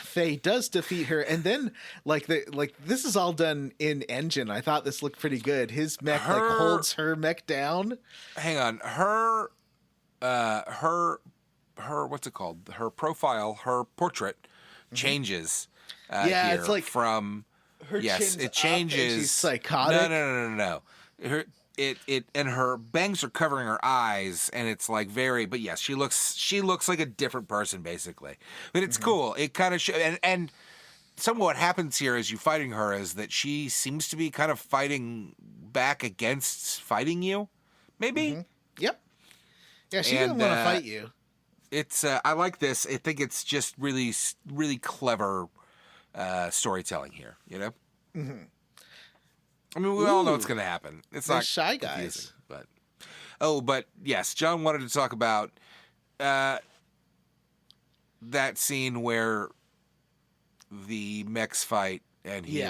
Faye does defeat her, and then this is all done in engine. I thought this looked pretty good. His mech holds her mech down. Hang on, her what's it called? Her profile, her portrait changes. Yeah, it's like from her chin's it up changes. and she's psychotic. No. It and her bangs are covering her eyes, and it's like but yes, she looks like a different person basically. But it's cool. It kind of and some of what happens here as you fighting her is that she seems to be kind of fighting back against fighting you, maybe. Mm-hmm. Yep. Yeah, she didn't want to fight you. It's I like this. I think it's just really, really clever storytelling here. Mm-hmm. I mean, we all know what's going to happen. It's not Shy confusing, Guys. But yes, John wanted to talk about that scene where the mechs fight and he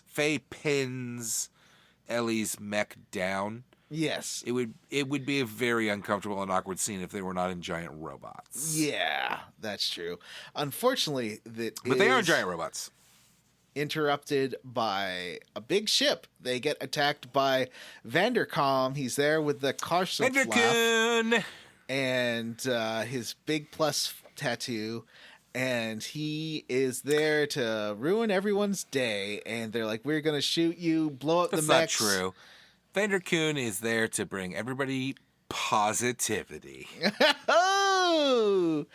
Faye pins Ellie's mech down. Yes. It would be a very uncomfortable and awkward scene if they were not in giant robots. Yeah, that's true. Unfortunately, But they are giant robots. Interrupted by a big ship. They get attacked by Vandercom. He's there with the Vandercoon! And his big plus tattoo. And he is there to ruin everyone's day. And they're like, we're going to shoot you, blow up That's the mechs. not true. Vandercoon is there to bring everybody positivity. Oh!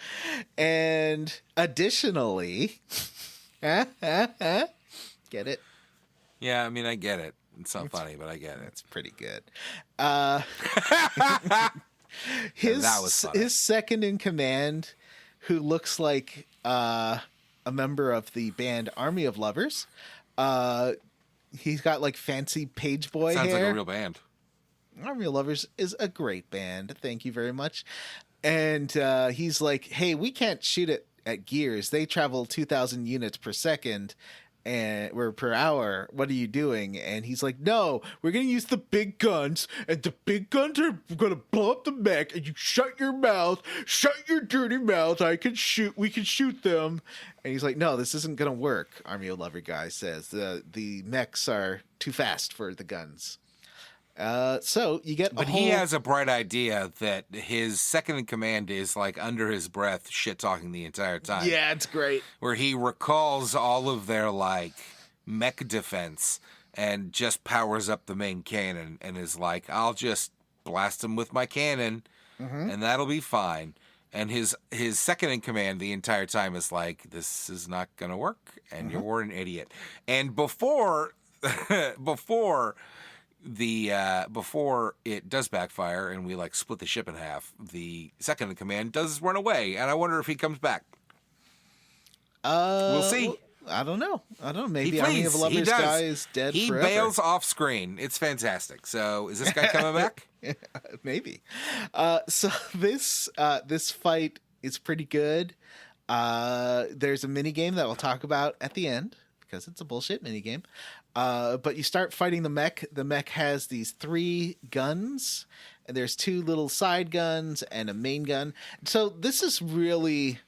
And additionally... Get it? Yeah, I mean, I get it. It's not funny, but I get it. It's pretty good. That was funny. His second in command, who looks like a member of the band Army of Lovers. He's got like fancy page boy hair. Sounds like a real band. Army of Lovers is a great band. Thank you very much. And he's like, hey, we can't shoot it at Gears. They travel 2,000 units per second and we're per hour. What are you doing? And he's like, no, we're going to use the big guns, and the big guns are going to blow up the mech, and you shut your mouth, shut your dirty mouth. We can shoot them. And he's like, no, this isn't going to work. Army of Lover guy says the mechs are too fast for the guns. So you get, he has a bright idea that his second in command is like under his breath shit talking the entire time. Yeah, it's great. Where he recalls all of their like mech defense and just powers up the main cannon and is like, I'll just blast him with my cannon and that'll be fine. And his second in command the entire time is like, this is not gonna work and you're an idiot. And before it does backfire and we like split the ship in half, the second in command does run away, and I wonder if he comes back. We'll see. I don't know. Maybe Army of Lovers guy is dead forever. He bails off screen. It's fantastic. So is this guy coming back? Maybe. So this fight is pretty good. There's a mini game that we'll talk about at the end because it's a bullshit mini game. But you start fighting the mech. The mech has these 3 guns, and there's 2 little side guns and a main gun. So this is really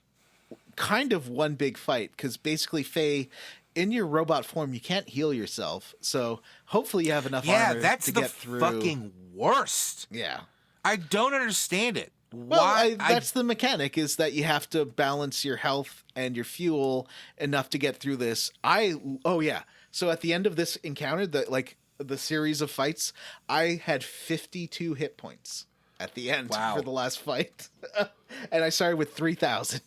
kind of one big fight, because basically, Faye, in your robot form, you can't heal yourself. So hopefully you have enough armor to get through. Yeah, that's the fucking worst. Yeah. I don't understand it. Well, that's the mechanic, is that you have to balance your health and your fuel enough to get through this. So at the end of this encounter, the series of fights, I had 52 hit points at the end for the last fight. And I started with 3,000.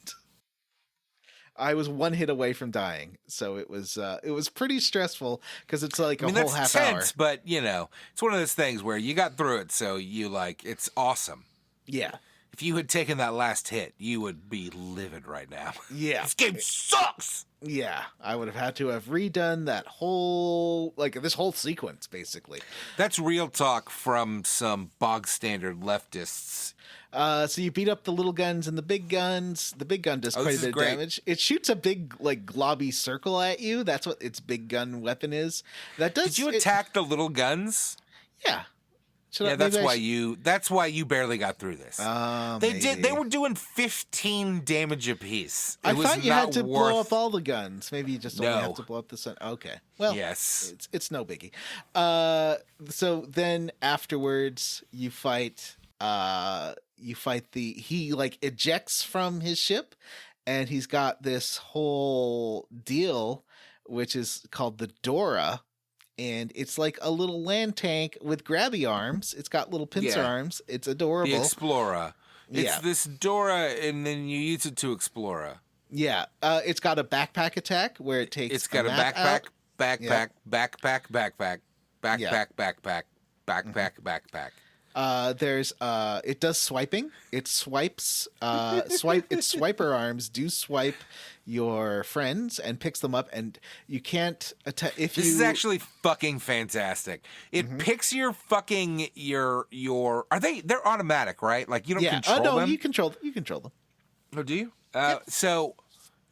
I was 1 hit away from dying. So it was pretty stressful, because it's like a whole half tense, hour. But, it's one of those things where you got through it, so it's awesome. Yeah. If you had taken that last hit, you would be livid right now. Yeah. This game sucks! Yeah, I would have had to have redone that whole, this whole sequence, basically. That's real talk from some bog standard leftists. So you beat up the little guns and the big guns. The big gun does quite a bit of damage. It shoots a big, globby circle at you. That's what its big gun weapon is. Did you attack the little guns? Yeah. That's why you barely got through this. They were doing 15 damage apiece. I thought you had to blow up all the guns. Maybe you just only have to blow up the sun. Okay. Well, yes. It's no biggie. So then afterwards you fight he ejects from his ship, and he's got this whole deal which is called the Dora. And it's like a little land tank with grabby arms. It's got little pincer arms. It's adorable. The Explorer. It's this Dora, and then you use it to Explorer. Yeah. It's got a backpack attack where it takes. It's got a backpack, backpack, backpack. There's it does swiping. It swipes its swiper arms do swipe your friends and picks them up, and you can't attack if This is actually fucking fantastic. It picks your fucking your they're automatic, right? Like you don't control them. No, you control them. Oh, do you? Yep. So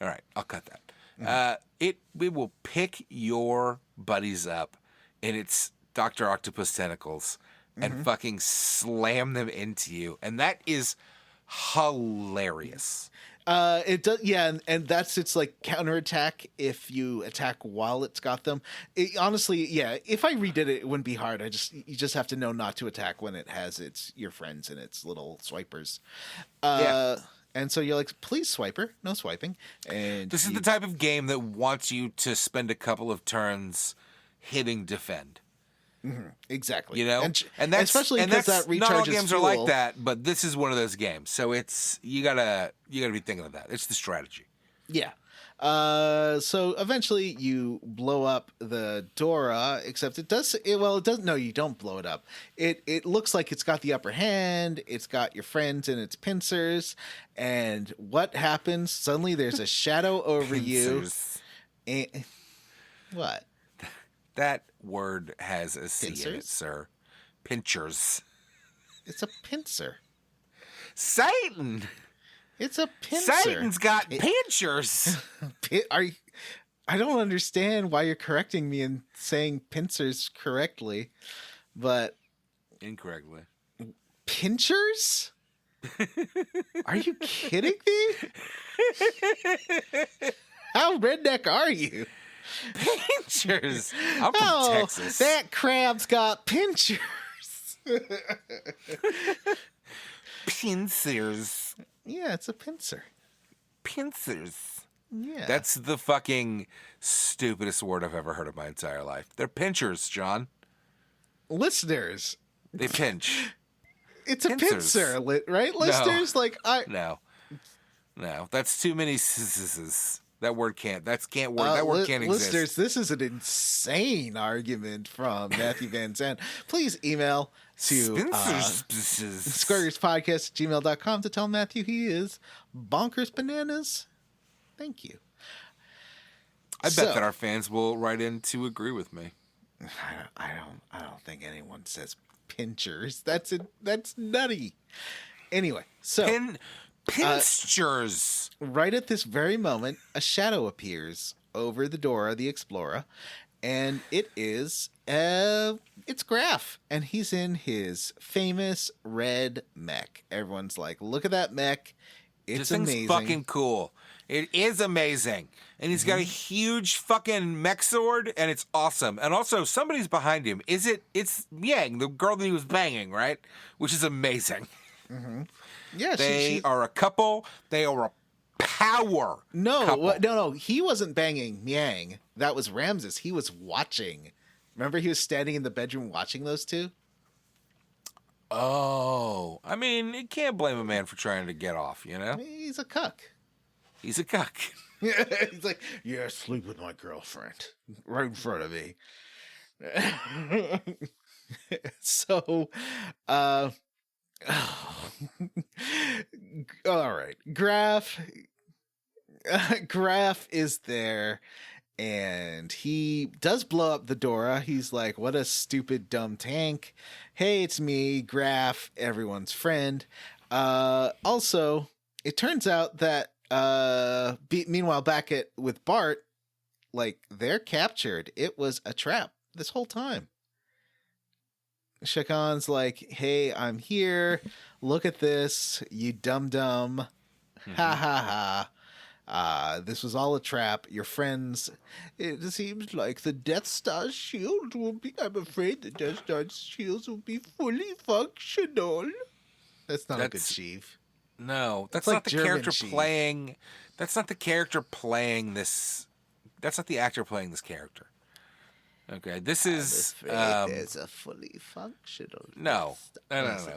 all right, I'll cut that. It will pick your buddies up, and it's Dr. Octopus tentacles. and fucking slam them into you. And that is hilarious. It does, yeah, and that's its like counterattack if you attack while it's got them. Honestly, yeah, if I redid it, it wouldn't be hard. You just have to know not to attack when it has your friends and its little swipers. And so you're like, please swiper, no swiping. And this is the type of game that wants you to spend a couple of turns hitting defend. Mm-hmm, exactly. You know, and that's especially because that recharges not all games fuel. are like that, but this is one of those games. So it's you gotta be thinking of that. It's the strategy. Yeah. So eventually you blow up the Dora, except it doesn't. No, you don't blow it up. It looks like it's got the upper hand. It's got your friends and its Pince-ers. And what happens? Suddenly there's a shadow over you. And, what? That word has a C Pince-ers? in it, sir. Pinch-ers. It's a pincer. Satan! It's a pincer. Satan's got pinchers. I don't understand why you're correcting me and saying pincers correctly, but incorrectly. Pinchers? Are you kidding me? How redneck are you? Pinchers. I'm from Texas. That crab's got pinchers. Pince-ers. Yeah, it's a pincer. Pince-ers. Yeah. That's the fucking stupidest word I've ever heard in my entire life. They're pinchers, John. Listeners. They pinch. It's a pincer, right? Listeners, No. No, that's too many s. That word can't. That word can't exist. Listeners, this is an insane argument from Matthew Van Zandt. Please email to squarespodcast@gmail.com to tell Matthew he is bonkers bananas. Thank you. I bet that our fans will write in to agree with me. I don't think anyone says pinchers. That's nutty. Anyway, so Pince-ers. Right at this very moment, a shadow appears over the Dora the Explorer, and it's Grahf, and he's in his famous red mech. Everyone's like, "Look at that mech! It's amazing." This thing's fucking cool. It is amazing, and he's got a huge fucking mech sword, and it's awesome. And also, somebody's behind him. It's Yang, the girl that he was banging, right? Which is amazing. Mm-hmm. Yeah, they are a couple. They are a power. No. He wasn't banging Yang. That was Ramses. He was watching. Remember, he was standing in the bedroom watching those two. Oh, I mean, you can't blame a man for trying to get off. You know, he's a cuck. He's a cuck. He's like, yeah, sleep with my girlfriend right in front of me. So, all right, Grahf is there, and he does blow up the Dora. He's like, what a stupid dumb tank. Hey, it's me, Grahf, everyone's friend. Also, it turns out that meanwhile back with Bart, like, they're captured. It was a trap this whole time. Shakan's like, hey, I'm here. Look at this, you dum-dum. Ha ha ha. This was all a trap. Your friends, it seems like the Death Star shield I'm afraid the Death Star shields will be fully functional. That's not a good chief. No, that's like not the German character chief. playing. That's not the character playing this. That's not the actor playing this character. Okay, this is. There's a fully functional. No.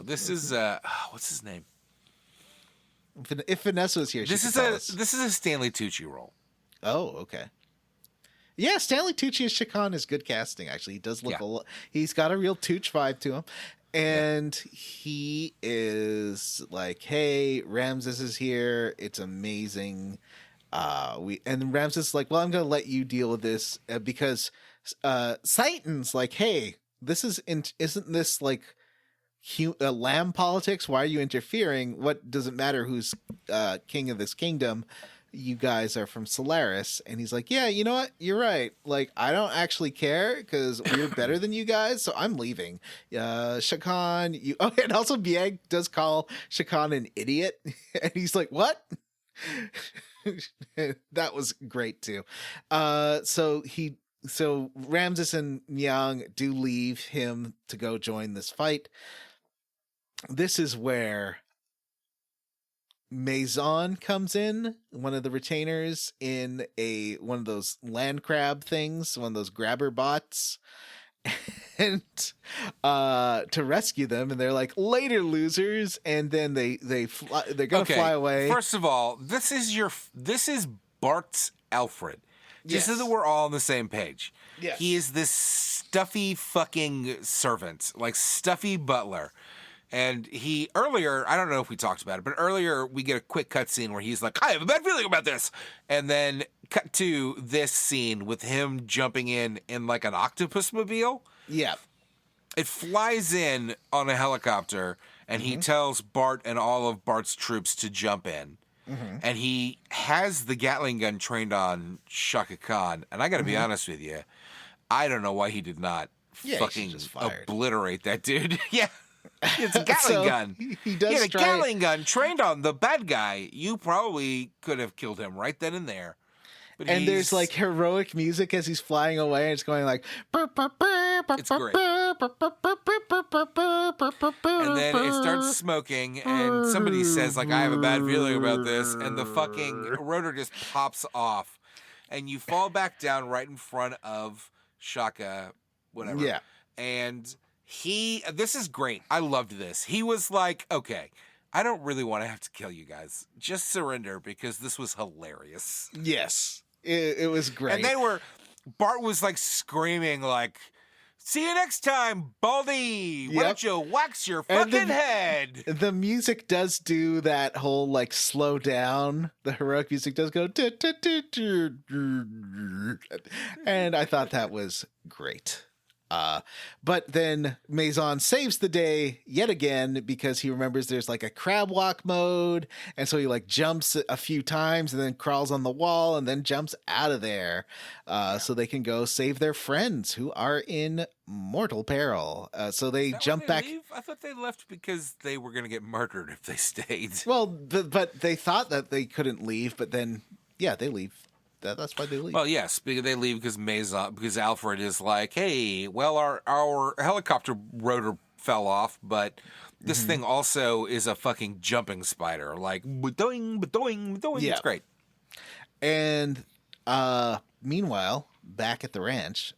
This is. What's his name? If Vanessa was here, This is a Stanley Tucci role. Oh, okay. Yeah, Stanley Tucci as Shakan is good casting. Actually, he does look he's got a real Tucci vibe to him. And he is like, hey, Ramses is here. It's amazing. And Ramses is like, well, I'm going to let you deal with this because Citan's like, hey, isn't this like lamb politics? Why are you interfering? What does it matter who's king of this kingdom? you guys are from Solaris. And he's like, yeah, you know what? You're right. Like, I don't actually care because we're better than you guys, so I'm leaving. Shakan, you... Oh, and also Bieg does call Shakan an idiot. And he's like, what? That was great, too. So Ramses and Myung do leave him to go join this fight. This is where Maison comes in, one of the retainers, in one of those land crab things, one of those grabber bots, and to rescue them. And they're like, later, losers. And then they're gonna fly away. First of all, this is Bart's Alfred. Just so that we're all on the same page. Yes. He is this stuffy fucking servant, like stuffy butler. And earlier, I don't know if we talked about it, but earlier we get a quick cutscene where he's like, I have a bad feeling about this. And then cut to this scene with him jumping in like an octopus mobile. Yeah. It flies in on a helicopter, and he tells Bart and all of Bart's troops to jump in. Mm-hmm. And he has the Gatling gun trained on Shaka Khan. And I got to be honest with you, I don't know why he did not fucking obliterate that dude. Yeah. It's a Gatling gun. He does had a Gatling gun trained on the bad guy. You probably could have killed him right then and there. But there's like heroic music as he's flying away, and it's going like... It's great. And then it starts smoking, and somebody says, like, I have a bad feeling about this, and the fucking rotor just pops off, and you fall back down right in front of Shaka, whatever. Yeah. And this is great. I loved this. He was like, okay, I don't really want to have to kill you guys. Just surrender, because this was hilarious. Yes. It was great. And Bart was like screaming like, see you next time, Baldy. Why don't you wax your fucking head? The music does do that whole like slow down. The heroic music does go. And I thought that was great. But then Maison saves the day yet again because he remembers there's like a crab walk mode, and so he like jumps a few times and then crawls on the wall and then jumps out of there, so they can go save their friends who are in mortal peril. So they jump back. Leave? I thought they left because they were going to get murdered if they stayed. Well, but they thought that they couldn't leave, but then they leave. That's why they leave. Well, yes, because they leave because Alfred is like, hey, well, our helicopter rotor fell off, but this thing also is a fucking jumping spider. Like, ba-doing, ba-doing, ba-doing. Yeah. It's great. And meanwhile, back at the ranch,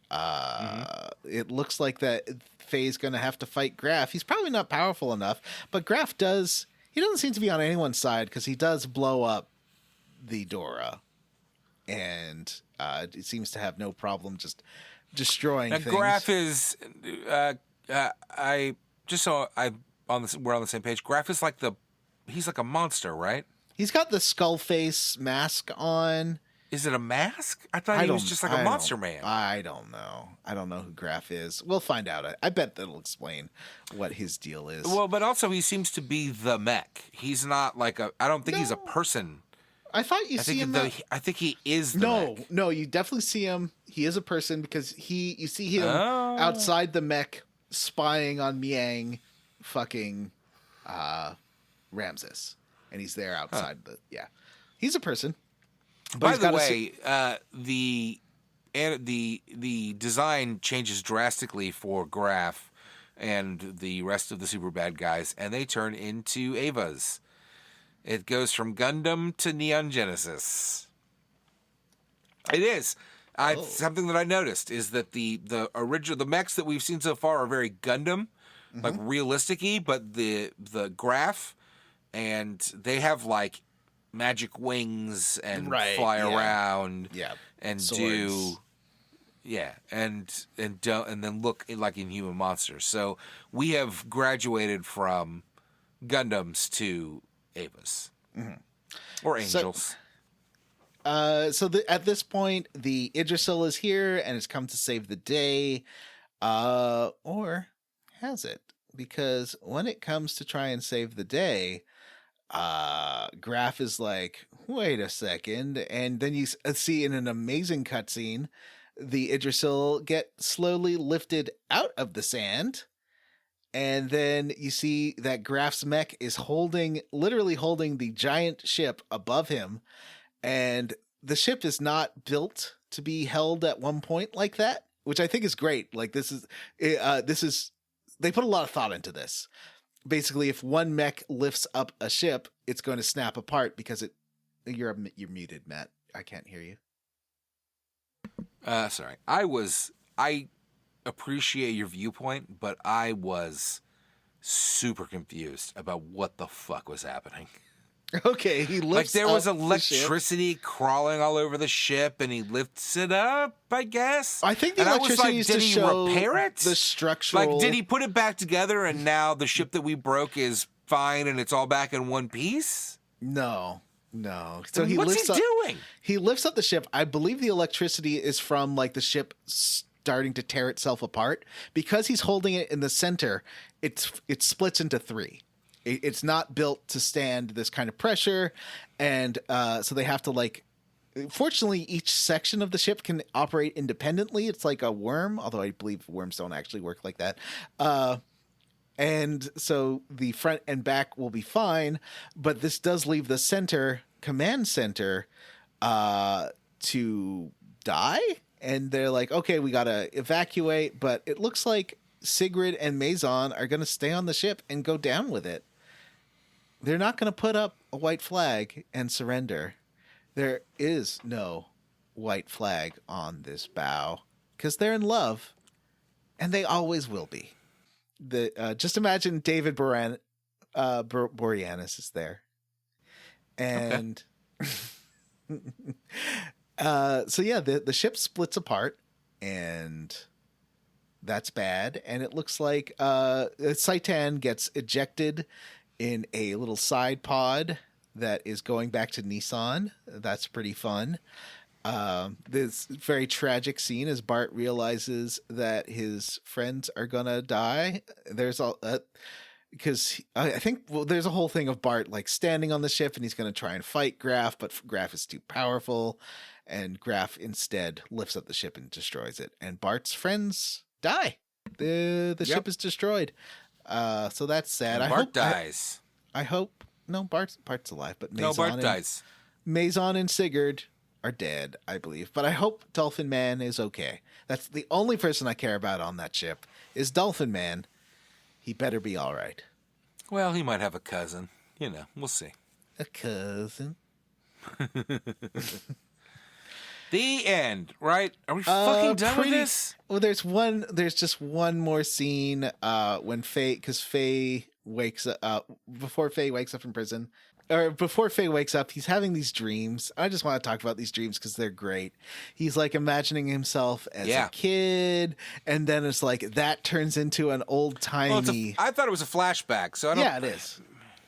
it looks like that Faye's going to have to fight Grahf. He's probably not powerful enough, but Grahf doesn't seem to be on anyone's side because he does blow up the Dora. And it seems to have no problem just destroying things. Grahf is, we're on the same page. Grahf is he's like a monster, right? He's got the skull face mask on. Is it a mask? I thought he was just like a monster man. I don't know. I don't know who Grahf is. We'll find out. I bet that'll explain what his deal is. Well, but also he seems to be the mech. He's not I don't think he's a person. I thought you see him. I think he is the mech. No, you definitely see him. He is a person because you see him outside the mech spying on Miang fucking Ramses. And he's there outside he's a person. By the way, the design changes drastically for Grahf and the rest of the super bad guys, and they turn into Evas. It goes from Gundam to Neon Genesis. It is. Something that I noticed is that the mechs that we've seen so far are very Gundam, like realistic-y, but the Grahf, and they have like magic wings and fly around, and swords. and then look like Inhuman monsters. So we have graduated from Gundams to Evas. Or angels. At this point, the Yggrasil is here and has come to save the day. Or has it? Because when it comes to try and save the day, Grahf is like, wait a second. And then you see in an amazing cutscene, the Yggdrasil get slowly lifted out of the sand. And then you see that Graf's mech is literally holding the giant ship above him. And the ship is not built to be held at one point like that, which I think is great. Like they put a lot of thought into this. Basically, if one mech lifts up a ship, it's going to snap apart because you're muted, Matt. I can't hear you. Sorry. I appreciate your viewpoint, but I was super confused about what the fuck was happening. Okay, he lifts there was up electricity crawling all over the ship, and he lifts it up, I guess. I think the and electricity used to show repair it? The structural. Like, did he put it back together, and now the ship that we broke is fine, and it's all back in one piece? No. So what's he doing? He lifts up the ship. I believe the electricity is from like the ship starting to tear itself apart. Because he's holding it in the center, it splits into three. It's not built to stand this kind of pressure, and so they have to like. Fortunately, each section of the ship can operate independently. It's like a worm, although I believe worms don't actually work like that. And so the front and back will be fine, but this does leave the command center to die. And they're like, okay, we got to evacuate, but it looks like Sigrid and Maison are going to stay on the ship and go down with it. They're not going to put up a white flag and surrender. There is no white flag on this bow because they're in love, and they always will be. Just imagine David Boreanaz is there, and so yeah, the ship splits apart, and that's bad. And it looks like Citan gets ejected in a little side pod that is going back to Nissan. That's pretty fun. This very tragic scene as Bart realizes that his friends are gonna die. There's all because I think there's a whole thing of Bart like standing on the ship and he's gonna try and fight Grahf, but Grahf is too powerful, and Grahf instead lifts up the ship and destroys it. And Bart's friends die. The ship is destroyed. So that's sad. Bart dies. I hope no. Bart's alive, but Bart dies. Maison and Sigurd are dead, I believe. But I hope Dolphin Man is okay. That's the only person I care about on that ship is Dolphin Man. He better be all right. Well, he might have a cousin. We'll see. A cousin. The end, right? Are we fucking done with this? Well, there's just one more scene when because Faye wakes up, before Faye wakes up from prison, or before Faye wakes up, he's having these dreams. I just want to talk about these dreams because they're great. He's like imagining himself as a kid, and then it's like that turns into an old timey. I thought it was a flashback, so I don't. Yeah, it is.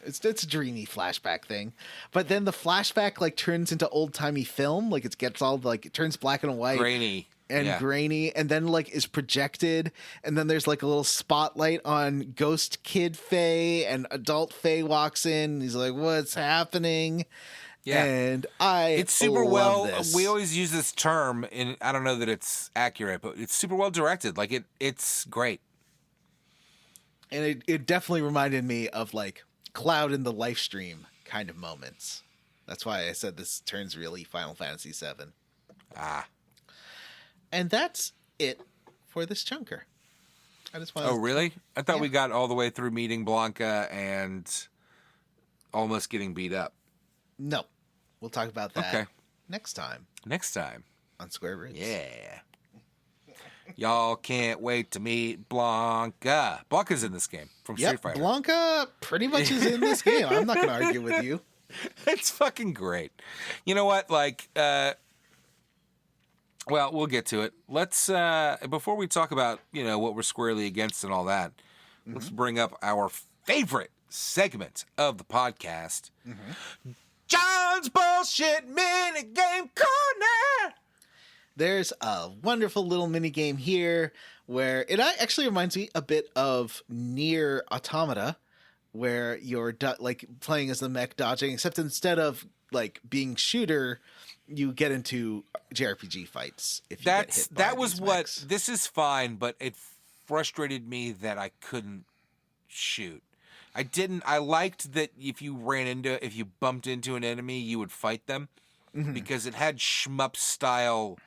It's a dreamy flashback thing, but then the flashback like turns into old timey film. Like it gets all like it turns black and white, grainy, and then like is projected, and then there's like a little spotlight on ghost kid Faye, and adult Faye walks in. And he's like, "What's happening?" Yeah, and it's super well. This. We always use this term, and I don't know that it's accurate, but it's super well directed. Like it's great, and it definitely reminded me of like Cloud in the live stream kind of moments. That's why I said this turns really Final Fantasy VII. And that's it for this chunker. I just want. Oh, really? I thought we got all the way through meeting Blanca and almost getting beat up. No, we'll talk about that next time. Next time on Square Roots. Yeah. Y'all can't wait to meet Blanca. Blanca's in this game from Street Fighter. Blanca pretty much is in this game. I'm not going to argue with you. It's fucking great. You know what? Like, well, we'll get to it. Let's, before we talk about, what we're squarely against and all that, let's bring up our favorite segment of the podcast. John's Bullshit Minigame Corner! There's a wonderful little mini game here where it actually reminds me a bit of Nier Automata, where you're like playing as the mech dodging, except instead of like being shooter, you get into JRPG fights. If you get hit by that was these what mechs. this is fine, but it frustrated me that I couldn't shoot. I liked that if you bumped into an enemy, you would fight them because it had shmup style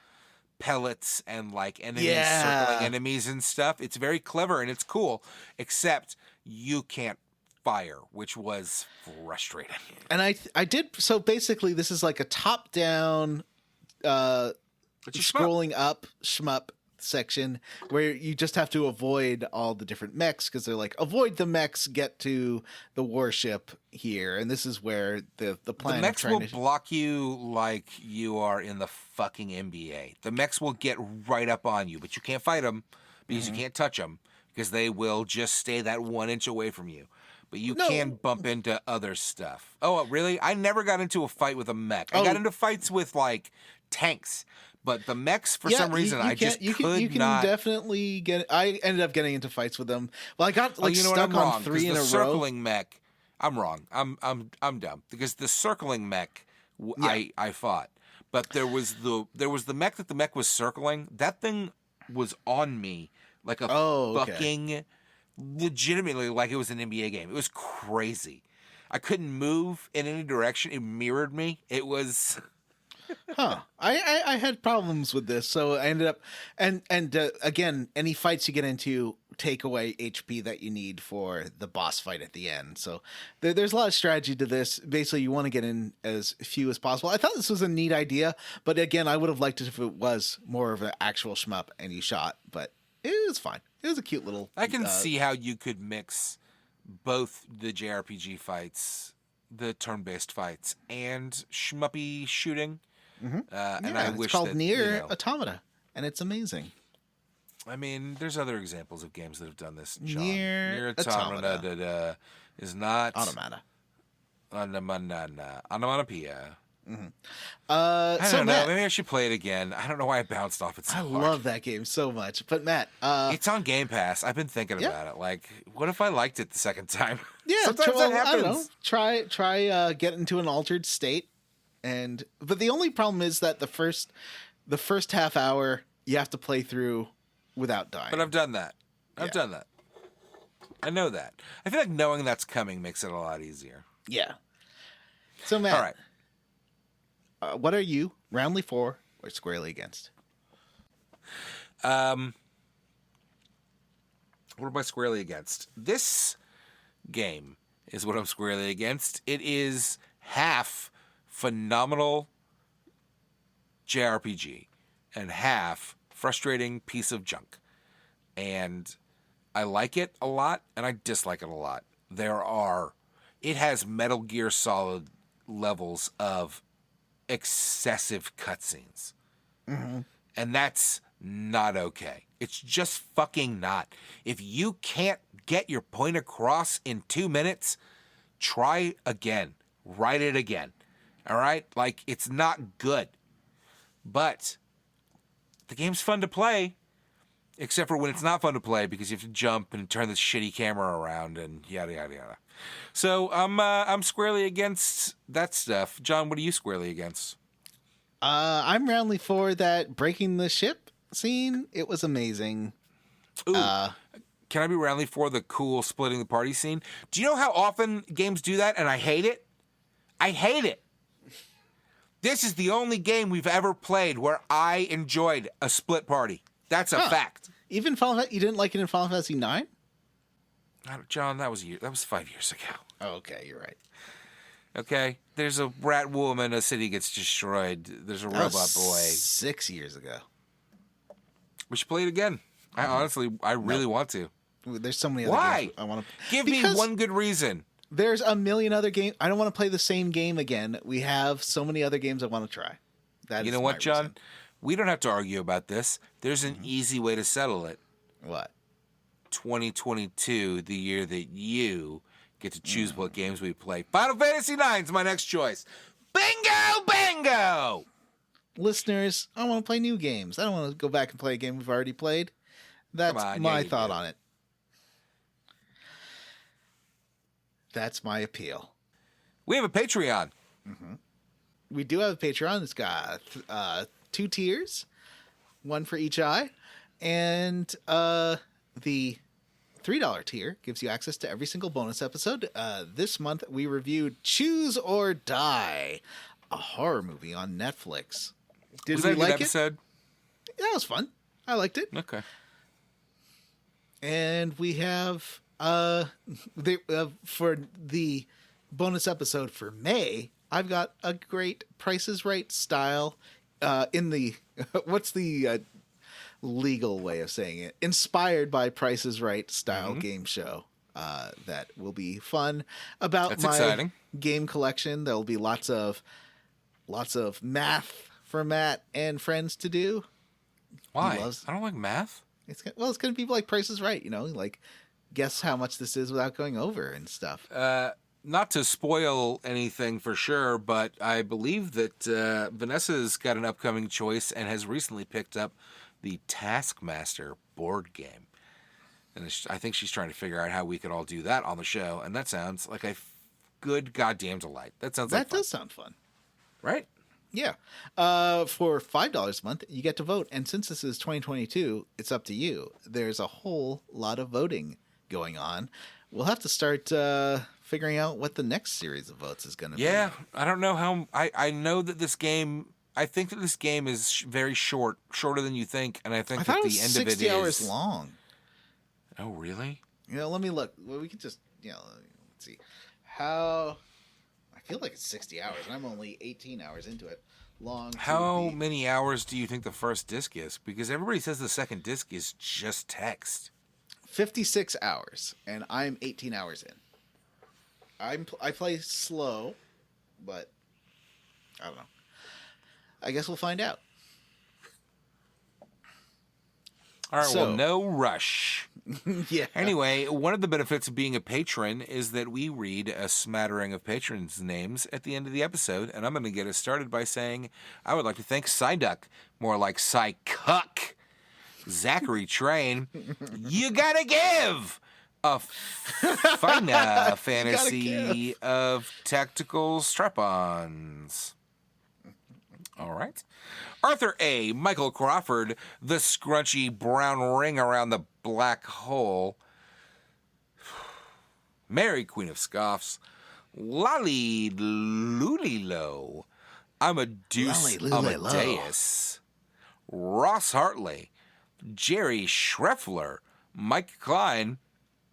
pellets and like enemies circling enemies and stuff. It's very clever and it's cool, except you can't fire, which was frustrating. And I did, so basically this is like a top down scrolling up shmup section where you just have to avoid all the different mechs, because they're like, avoid the mechs, get to the warship here, and this is where the plan. The mechs will block you like you are in the fucking NBA. The mechs will get right up on you, but you can't fight them because you can't touch them, because they will just stay that 1 inch away from you. But you can bump into other stuff. Oh, really? I never got into a fight with a mech. I got into fights with like tanks. But the mechs, for some reason, I just could you can not. Definitely get. I ended up getting into fights with them. Well, I got like stuck on 3 in a row. The circling mech, I'm wrong. I'm dumb because the circling mech, I fought. But there was the mech that the mech was circling. That thing was on me like a fucking legitimately like it was an NBA game. It was crazy. I couldn't move in any direction. It mirrored me. It was. I had problems with this, so I ended up and again, any fights you get into take away HP that you need for the boss fight at the end. So there's a lot of strategy to this. Basically, you want to get in as few as possible. I thought this was a neat idea, but again, I would have liked it if it was more of an actual shmup and you shot. But it was fine. It was a cute little. I can see how you could mix both the JRPG fights, the turn-based fights, and shmuppy shooting. And I wish it's called that, Nier Automata, and it's amazing. I mean, there's other examples of games that have done this. John. Nier Automata that is not Automata. Onomatopoeia. I don't know. Maybe I should play it again. I don't know why I bounced off it so hard. I love that game so much. But Matt, it's on Game Pass. I've been thinking about it. Like, what if I liked it the second time? Yeah, sometimes that happens. I don't know. Try get into an altered state. But the only problem is that the first half hour you have to play through without dying. But I've done that. I've done that. I know that. I feel like knowing that's coming makes it a lot easier. Yeah. So Matt, all right. What are you roundly for or squarely against? What am I squarely against? This game is what I'm squarely against. It is half phenomenal JRPG and half frustrating piece of junk. And I like it a lot and I dislike it a lot. It has Metal Gear Solid levels of excessive cutscenes. And that's not okay. It's just fucking not. If you can't get your point across in 2 minutes, try again. Write it again. All right? Like, it's not good. But the game's fun to play, except for when it's not fun to play because you have to jump and turn the shitty camera around and yada, yada, yada. So I'm squarely against that stuff. John, what are you squarely against? I'm roundly for that breaking the ship scene. It was amazing. Ooh. Can I be roundly for the cool splitting the party scene? Do you know how often games do that and I hate it? I hate it. This is the only game we've ever played where I enjoyed a split party. That's a fact. Even you didn't like it in Final Fantasy 9? John, that was 5 years ago. Oh, okay, you're right. Okay, there's a rat woman, a city gets destroyed. There's a robot boy. 6 years ago. We should play it again. I really want to. There's so many other games I want to. Give me one good reason. There's a million other games. I don't want to play the same game again. We have so many other games I want to try. You know what, John? Reason. We don't have to argue about this. There's an easy way to settle it. What? 2022, the year that you get to choose what games we play. Final Fantasy IX is my next choice. Bingo, bango! Listeners, I want to play new games. I don't want to go back and play a game we've already played. That's my thought on it. That's my appeal. We have a Patreon. We do have a Patreon. It's got 2 tiers, one for each eye, and the $3 tier gives you access to every single bonus episode. This month we reviewed Choose or Die, a horror movie on Netflix. Did Was we that a like good episode? it? Yeah, it was fun. I liked it. Okay. And we have for the bonus episode for May, I've got a great Price is Right style in the what's the legal way of saying it? Inspired by Price is Right style game show that will be fun about That's my exciting. game collection. There'll be lots of math for Matt and friends to do. Why? loves- I don't like math. It's going to be like Price is Right, like guess how much this is without going over and stuff. Not to spoil anything for sure, but I believe that Vanessa's got an upcoming choice and has recently picked up the Taskmaster board game. And I think she's trying to figure out how we could all do that on the show. And that sounds like a good goddamn delight. That sounds like That fun. does sound fun. Right? Yeah. For $5 a month, you get to vote. And since this is 2022, it's up to you. There's a whole lot of voting going on. We'll have to start figuring out what the next series of votes is going to be. Yeah. I don't know how. I know that this game. I think that this game is very shorter than you think. And I think I thought that it the was end 60 of it hours is. long. Oh, really? Let me look. Well, we could just, let's see. I feel like it's 60 hours, and I'm only 18 hours into it. How many hours do you think the first disc is? Because everybody says the second disc is just text. 56 hours, and I'm 18 hours in. I play slow, but I don't know. I guess we'll find out. All right, So- well, no rush. Yeah. Anyway, one of the benefits of being a patron is that we read a smattering of patrons' names at the end of the episode, and I'm going to get us started by saying I would like to thank Psyduck, more like Psycuck, Zachary Train, You Gotta Give, a fun fantasy of tactical strap-ons. All right. Arthur A., Michael Crawford, the scrunchy brown ring around the black hole, Mary, Queen of Scoffs, Lolly Lulilo, Amadeus Lolly Lulilo. Amadeus, Ross Hartley, Jerry Schreffler, Mike Klein,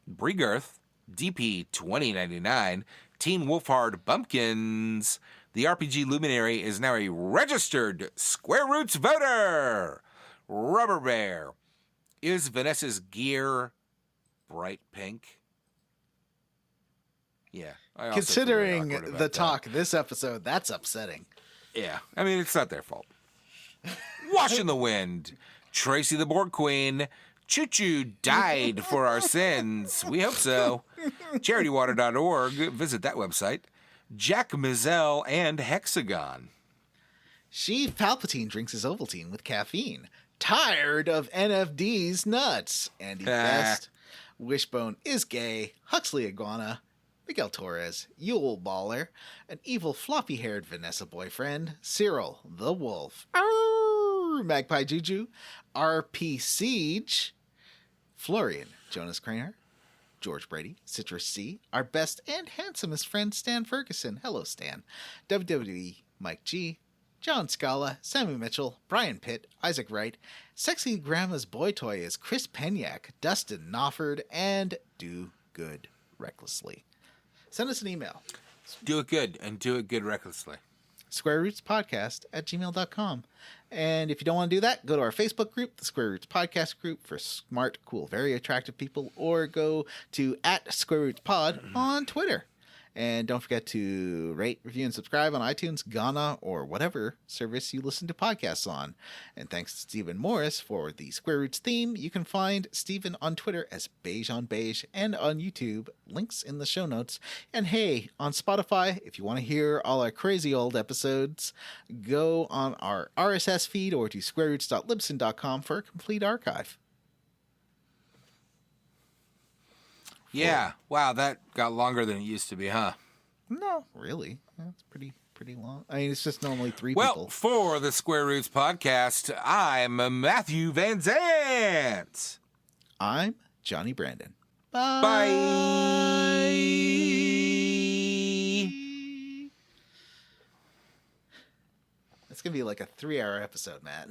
Brigirth, DP 2099, Teen Wolfhard Bumpkins. The RPG Luminary is now a registered Square Roots voter. Rubber Bear. Is Vanessa's gear bright pink? Yeah. I also feel Considering awkward about the that. talk this episode, that's upsetting. Yeah. I mean, it's not their fault. Wash in the Wind. Tracy the Board Queen. Choo Choo died for our sins. We hope so. CharityWater.org. Visit that website. Jack Mizell and Hexagon. Sheev Palpatine drinks his Ovaltine with caffeine. Tired of NFD's nuts. Andy Best. Wishbone is gay. Huxley Iguana. Miguel Torres. Yule Baller. An evil floppy-haired Vanessa boyfriend. Cyril the Wolf. Arr, Magpie Juju. RP Siege. Florian. Jonas Craner. George Brady, Citrus C, our best and handsomest friend Stan Ferguson. Hello, Stan. WWE Mike G, John Scala, Sammy Mitchell, Brian Pitt, Isaac Wright, Sexy Grandma's Boy Toy is Chris Penyak, Dustin Knofford, and Do Good Recklessly. Send us an email. Do it good, and do it good recklessly. SquareRootsPodcast@gmail.com. And if you don't want to do that, go to our Facebook group, the Square Roots Podcast Group for smart, cool, very attractive people, or go to @SquareRootsPod on Twitter. And don't forget to rate, review, and subscribe on iTunes, Ghana, or whatever service you listen to podcasts on. And thanks to Stephen Morris for the Square Roots theme. You can find Stephen on Twitter as Beige on Beige and on YouTube. Links in the show notes. And hey, on Spotify, if you want to hear all our crazy old episodes, go on our RSS feed or to squareroots.libsyn.com for a complete archive. Yeah. Wow, that got longer than it used to be, huh? No, really. That's pretty long. I mean, it's just normally three Well, people. for the Square Roots podcast, I'm Matthew Van Zant. I'm Johnny Brandon. Bye. It's going to be like a 3-hour episode, Matt.